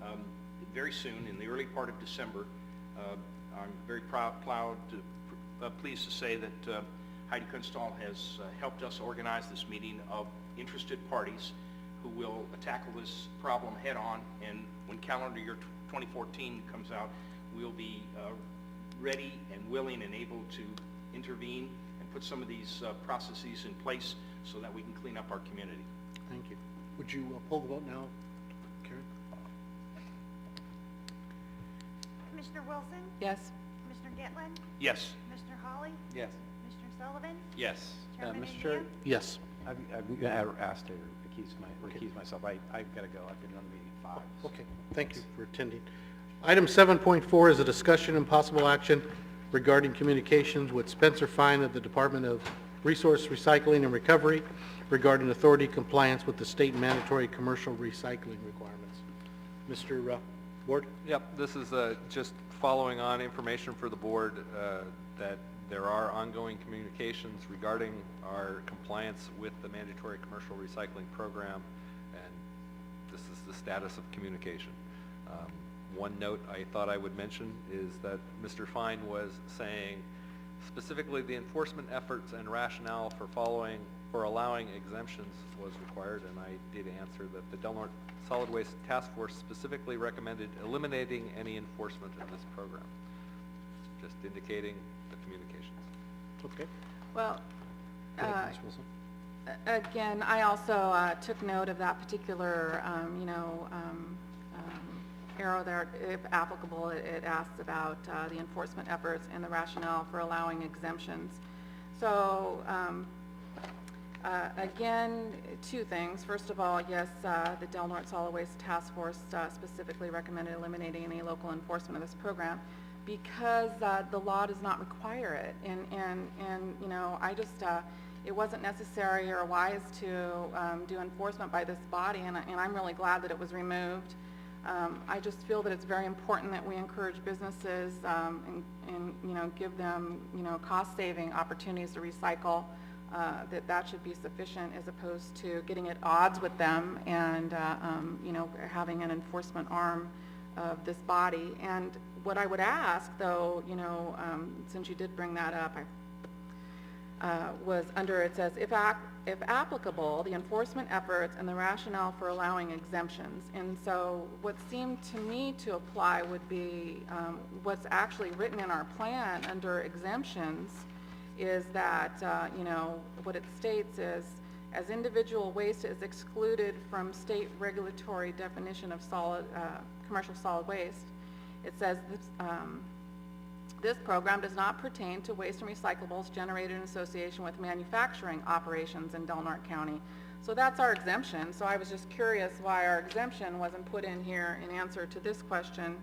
[SPEAKER 5] very soon, in the early part of December. I'm very pleased to say that Heidi Kunstall has helped us organize this meeting of interested parties who will tackle this problem head-on, and when calendar year 2014 comes out, we'll be ready and willing and able to intervene and put some of these processes in place so that we can clean up our community.
[SPEAKER 1] Thank you. Would you pull the vote now, Karen?
[SPEAKER 2] Commissioner Wilson?
[SPEAKER 4] Yes.
[SPEAKER 2] Commissioner Gitlin?
[SPEAKER 5] Yes.
[SPEAKER 2] Commissioner Hawley?
[SPEAKER 8] Yes.
[SPEAKER 2] Commissioner Sullivan?
[SPEAKER 5] Yes.
[SPEAKER 2] Chairman
[SPEAKER 8] Mr. Chair,
[SPEAKER 2] India?
[SPEAKER 1] Yes.
[SPEAKER 8] I've asked to recuse myself. I've got to go. I've been on the meeting at 5.
[SPEAKER 1] Okay, thank you for attending. Item 7.4 is a discussion and possible action regarding communications with Spencer Fine of the Department of Resource Recycling and Recovery regarding authority compliance with the state mandatory commercial recycling requirements. Mr. Ward?
[SPEAKER 3] Yep, this is just following on information for the board that there are ongoing communications regarding our compliance with the mandatory commercial recycling program, and this is the status of communication. One note I thought I would mention is that Mr. Fine was saying specifically the enforcement efforts and rationale for allowing exemptions was required, and I did answer that the Del Norte Solid Waste Task Force specifically recommended eliminating any enforcement in this program. Just indicating the communications.
[SPEAKER 1] Okay.
[SPEAKER 4] Well,
[SPEAKER 1] Go ahead, Ms. Wilson.
[SPEAKER 4] again, I also took note of that particular, arrow there. If applicable, it asks about the enforcement efforts and the rationale for allowing exemptions. So, again, two things. First of all, yes, the Del Norte Solid Waste Task Force specifically recommended eliminating any local enforcement of this program because the law does not require it. And I just, it wasn't necessary or wise to do enforcement by this body, and I'm really glad that it was removed. I just feel that it's very important that we encourage businesses and give them, cost-saving opportunities to recycle, that should be sufficient as opposed to getting at odds with them and, having an enforcement arm of this body. And what I would ask, though, since you did bring that up, was under it says, if applicable, the enforcement efforts and the rationale for allowing exemptions. And so what seemed to me to apply would be what's actually written in our plan under exemptions is that, what it states is, as individual waste is excluded from state regulatory definition of commercial solid waste, it says this program does not pertain to waste and recyclables generated in association with manufacturing operations in Del Norte County. So that's our exemption. So I was just curious why our exemption wasn't put in here in answer to this question.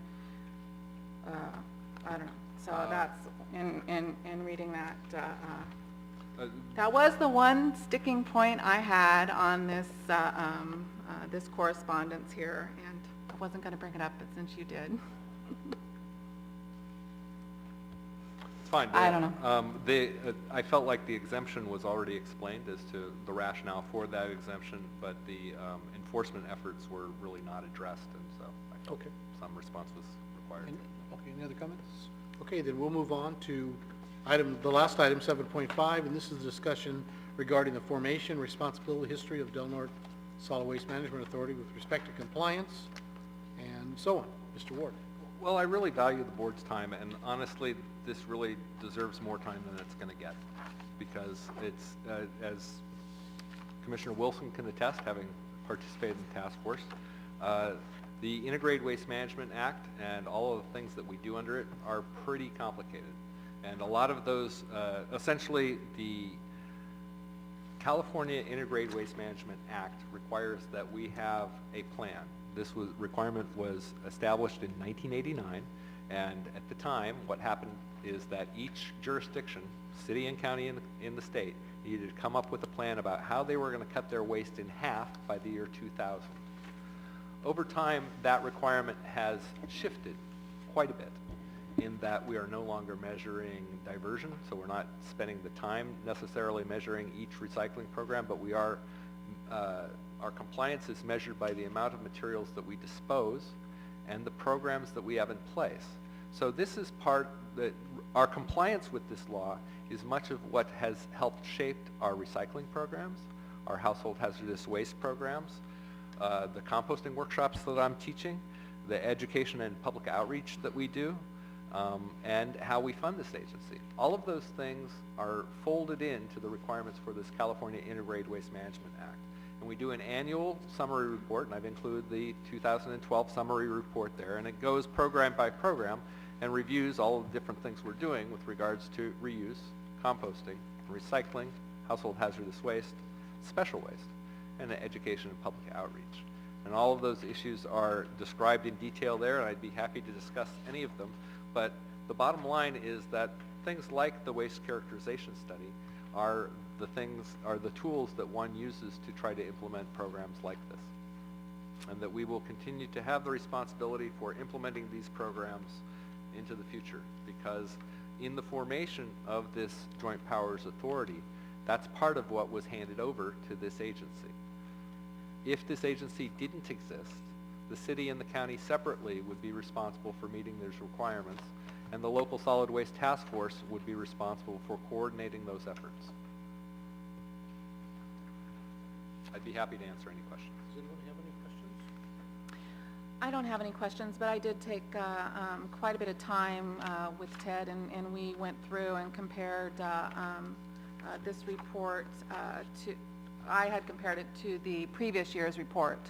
[SPEAKER 4] I don't know. So that's, in reading that, that was the one sticking point I had on this, this correspondence here, and I wasn't going to bring it up, but since you did.
[SPEAKER 3] It's fine.
[SPEAKER 4] I don't know.
[SPEAKER 3] I felt like the exemption was already explained as to the rationale for that exemption, but the enforcement efforts were really not addressed, and so I felt
[SPEAKER 1] Okay.
[SPEAKER 3] some response was required.
[SPEAKER 1] Okay, any other comments? Okay, then we'll move on to the last item, 7.5, and this is a discussion regarding the formation, responsibility, history of Del Norte Solid Waste Management Authority with respect to compliance, and so on. Mr. Ward.
[SPEAKER 3] Well, I really value the board's time, and honestly, this really deserves more time than it's going to get, because it's, as Commissioner Wilson can attest, having participated in the task force, the Integrated Waste Management Act and all of the things that we do under it are pretty complicated. And a lot of those, essentially, the California Integrated Waste Management Act requires that we have a plan. This requirement was established in 1989, and at the time, what happened is that each jurisdiction, city and county in the state, needed to come up with a plan about how they were going to cut their waste in half by the year 2000. Over time, that requirement has shifted quite a bit in that we are no longer measuring diversion, so we're not spending the time necessarily measuring each recycling program, but we are, our compliance is measured by the amount of materials that we dispose and the programs that we have in place. So this is part that, our compliance with this law is much of what has helped shape our recycling programs, our household hazardous waste programs, the composting workshops that I'm teaching, the education and public outreach that we do, and how we fund this agency. All of those things are folded into the requirements for this California Integrated Waste Management Act. And we do an annual summary report, and I've included the 2012 summary report there, and it goes program by program and reviews all of the different things we're doing with regards to reuse, composting, recycling, household hazardous waste, special waste, and education and public outreach. And all of those issues are described in detail there, and I'd be happy to discuss any of them. But the bottom line is that things like the waste characterization study are the tools that one uses to try to implement programs like this. And that we will continue to have the responsibility for implementing these programs into the future, because in the formation of this Joint Powers Authority, that's part of what was handed over to this agency. If this agency didn't exist, the city and the county separately would be responsible for meeting those requirements, and the local solid waste task force would be responsible for coordinating those efforts. I'd be happy to answer any questions.
[SPEAKER 1] Does anyone have any questions?
[SPEAKER 4] I don't have any questions, but I did take quite a bit of time with Ted, and we went through and compared this report I had compared it to the previous year's report.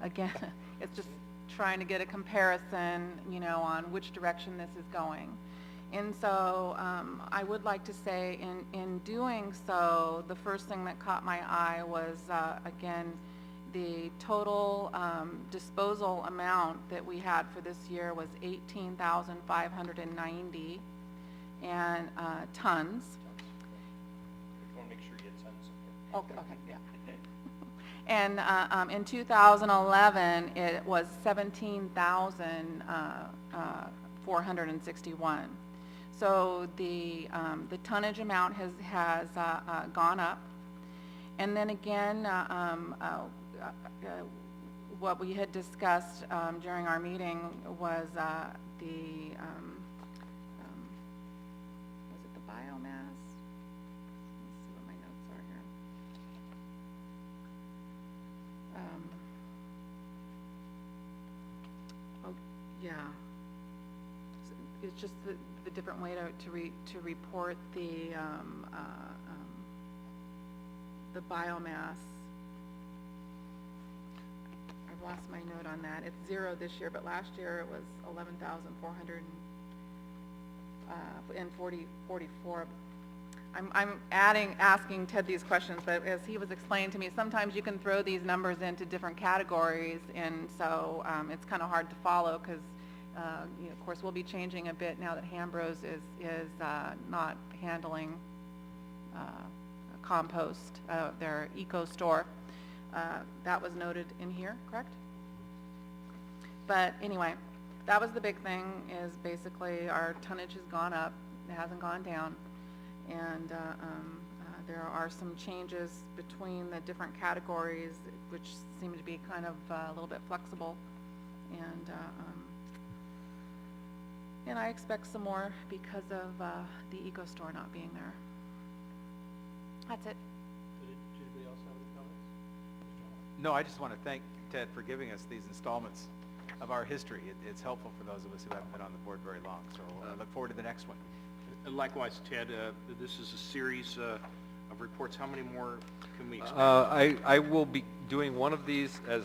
[SPEAKER 4] Again, it's just trying to get a comparison, you know, on which direction this is going. And so I would like to say in doing so, the first thing that caught my eye was, again, the total disposal amount that we had for this year was 18,590 and tons.
[SPEAKER 5] I want to make sure you get tons.
[SPEAKER 4] Okay, yeah. And in 2011, it was 17,461. So the tonnage amount has gone up. And then again, what we had discussed during our meeting was was it the biomass? Let's see what my notes are here. Oh, yeah. It's just the different way to report the biomass. I've lost my note on that. It's 0 this year, but last year it was 11,444. I'm asking Ted these questions, but as he was explaining to me, sometimes you can throw these numbers into different categories, and so it's kind of hard to follow because, you know, of course, we'll be changing a bit now that Hambros is not handling compost, their eco store. That was noted in here, correct? But anyway, that was the big thing, is basically our tonnage has gone up, it hasn't gone down. And there are some changes between the different categories, which seem to be kind of a little bit flexible. And I expect some more because of the eco store not being there. That's it.
[SPEAKER 1] Did anybody else have any comments?
[SPEAKER 6] No, I just want to thank Ted for giving us these installments of our history. It's helpful for those of us who haven't been on the board very long, so I look forward to the next one.
[SPEAKER 5] And likewise, Ted, this is a series of reports. How many more can we expect?
[SPEAKER 3] I will be doing one of these as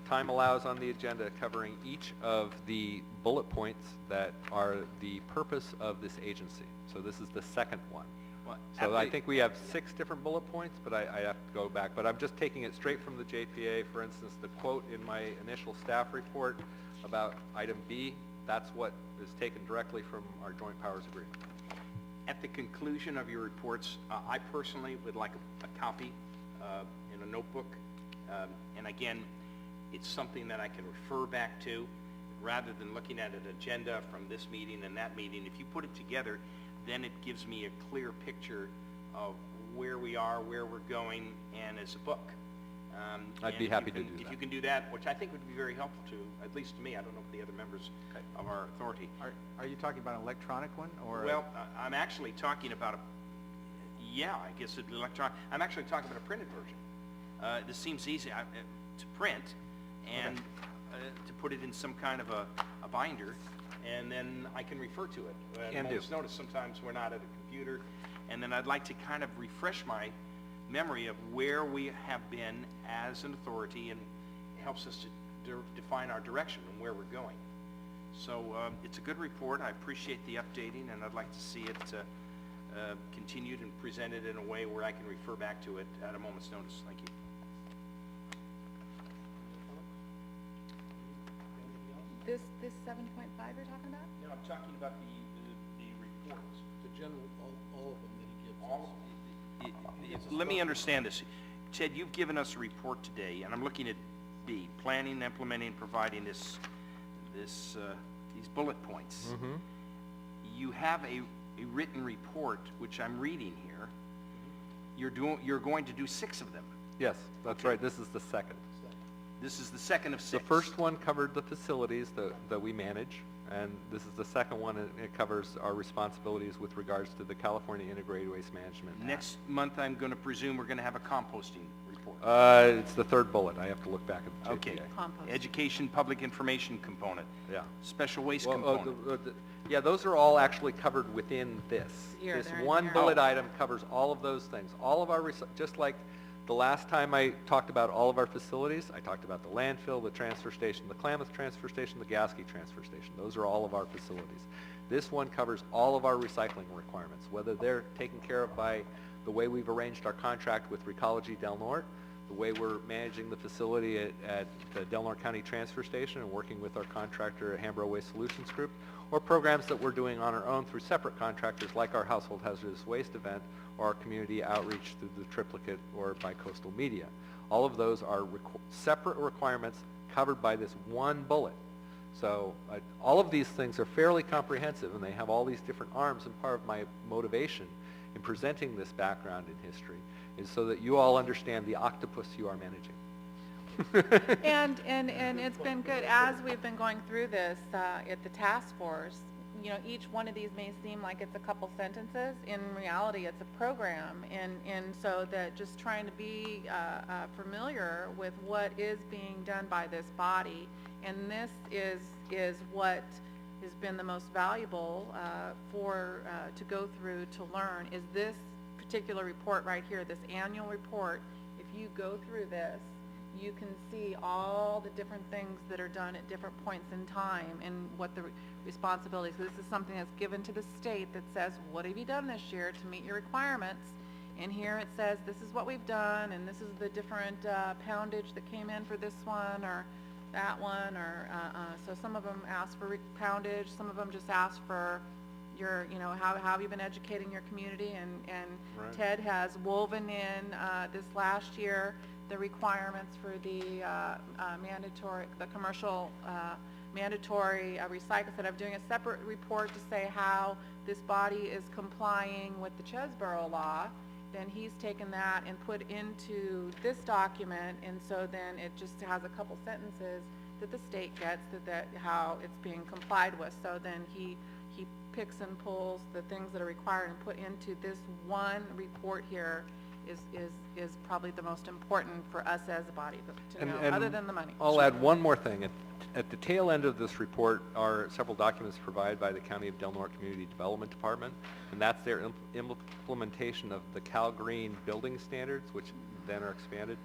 [SPEAKER 3] time allows on the agenda, covering each of the bullet points that are the purpose of this agency. So this is the second one.
[SPEAKER 5] Well,
[SPEAKER 3] So I
[SPEAKER 5] at
[SPEAKER 3] think we have 6 different bullet points, but I have to go back. But I'm just taking it straight from the JPA. For instance, the quote in my initial staff report about item B, that's what is taken directly from our joint powers agreement.
[SPEAKER 5] At the conclusion of your reports, I personally would like a copy in a notebook. And again, it's something that I can refer back to, rather than looking at an agenda from this meeting and that meeting. If you put it together, then it gives me a clear picture of where we are, where we're going, and as a book.
[SPEAKER 3] I'd be
[SPEAKER 5] and
[SPEAKER 3] happy to
[SPEAKER 5] if
[SPEAKER 3] do that.
[SPEAKER 5] you can do that, which I think would be very helpful to, at least to me, I don't know if the other members of our authority.
[SPEAKER 6] Are you talking about an electronic one, or?
[SPEAKER 5] Well, I'm actually talking about yeah, I guess it's electronic. I'm actually talking about a printed version. This seems easy to print and to put it in some kind of a binder, and then I can refer to it.
[SPEAKER 3] Can do.
[SPEAKER 5] Notice sometimes we're not at a computer, and then I'd like to kind of refresh my memory of where we have been as an authority, and it helps us to define our direction and where we're going. So it's a good report. I appreciate the updating, and I'd like to see it continued and presented in a way where I can refer back to it at a moment's notice. Thank you.
[SPEAKER 4] This 7.5 you're talking about?
[SPEAKER 5] No, I'm talking about the reports.
[SPEAKER 1] The general, all of them that he gives.
[SPEAKER 5] All let me understand this. Ted, you've given us a report today, and I'm looking at B, planning, implementing, providing these bullet points.
[SPEAKER 3] Mm-hmm.
[SPEAKER 5] You have a written report, which I'm reading here. You're going to do 6 of them.
[SPEAKER 3] Yes, that's
[SPEAKER 5] Okay.
[SPEAKER 3] right. This is the second.
[SPEAKER 5] This is the second of 6.
[SPEAKER 3] The first one covered the facilities that we manage, and this is the second one, and it covers our responsibilities with regards to the California Integrated Waste Management Act.
[SPEAKER 5] Next month, I'm going to presume we're going to have a composting report.
[SPEAKER 3] It's the third bullet. I have to look back at the
[SPEAKER 5] Okay.
[SPEAKER 3] JPA.
[SPEAKER 4] Compost.
[SPEAKER 5] Education, public information component.
[SPEAKER 3] Yeah.
[SPEAKER 5] Special waste
[SPEAKER 3] Well,
[SPEAKER 5] component.
[SPEAKER 3] yeah, those are all actually covered within this.
[SPEAKER 4] Here,
[SPEAKER 3] This
[SPEAKER 4] they're in
[SPEAKER 3] one
[SPEAKER 4] here.
[SPEAKER 3] bullet item covers all of those things. All of our, just like the last time I talked about all of our facilities, I talked about the landfill, the transfer station, the Klamath transfer station, the Gasky transfer station. Those are all of our facilities. This one covers all of our recycling requirements, whether they're taken care of by the way we've arranged our contract with Recology Del Norte, the way we're managing the facility at the Del Norte County Transfer Station and working with our contractor at Hambro Waste Solutions Group, or programs that we're doing on our own through separate contractors like our Household Hazardous Waste event or our community outreach through the Triplicate or by Coastal Media. All of those are separate requirements covered by this one bullet. So all of these things are fairly comprehensive, and they have all these different arms, and part of my motivation in presenting this background in history is so that you all understand the octopus you are managing.
[SPEAKER 4] And it's been good, as we've been going through this at the task force, you know, each one of these may seem like it's a couple sentences. In reality, it's a program, and so that just trying to be familiar with what is being done by this body, and this is what has been the most valuable to go through to learn, is this particular report right here, this annual report. If you go through this, you can see all the different things that are done at different points in time and what the responsibilities. This is something that's given to the state that says, what have you done this year to meet your requirements? And here it says, this is what we've done, and this is the different poundage that came in for this one or that one, or so some of them ask for poundage, some of them just ask for your, you know, how have you been educating your community, and
[SPEAKER 3] Right.
[SPEAKER 4] Ted has woven in this last year the requirements for the mandatory, the commercial mandatory recycle. Instead of doing a separate report to say how this body is complying with the Chesborough law, then he's taken that and put into this document, and so then it just has a couple sentences that the state gets that how it's being complied with. So then he picks and pulls the things that are required and put into this one report here is probably the most important for us as a body to know, other than the money.
[SPEAKER 3] I'll add one more thing. At the tail end of this report are several documents provided by the County of Del Norte Community Development Department, and that's their implementation of the Cal Green building standards, which then are expanded.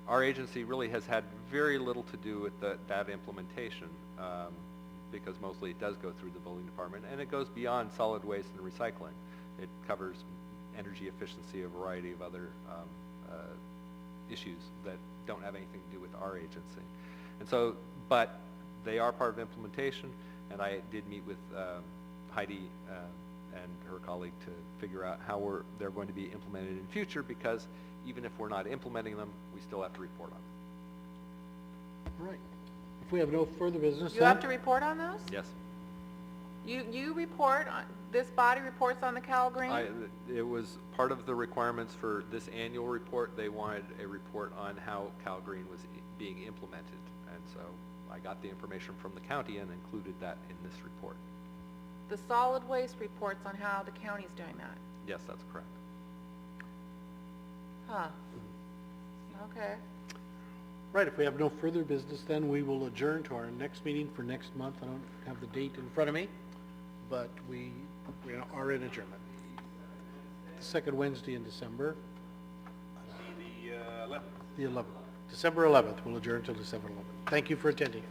[SPEAKER 3] our agency really has had very little to do with that implementation, because mostly it does go through the building department, and it goes beyond solid waste and recycling. It covers energy efficiency, a variety of other issues that don't have anything to do with our agency. And so, but they are part of implementation, and I did meet with Heidi and her colleague to figure out how they're going to be implemented in future, because even if we're not implementing them, we still have to report on them.
[SPEAKER 1] All right. If we have no further business,
[SPEAKER 4] You have to report on those?
[SPEAKER 3] Yes.
[SPEAKER 4] You report, on this body reports on the Cal Green?
[SPEAKER 3] It was part of the requirements for this annual report. They wanted a report on how Cal Green was being implemented. And so I got the information from the county and included that in this report.
[SPEAKER 4] The solid waste reports on how the county's doing that?
[SPEAKER 3] Yes, that's correct.
[SPEAKER 4] Huh. Okay.
[SPEAKER 1] Right, if we have no further business, then we will adjourn to our next meeting for next month. I don't have the date in front of me, but we are in adjournment. The second Wednesday in December. The 11th. The 11th. December 11th, we'll adjourn till December 11th. Thank you for attending.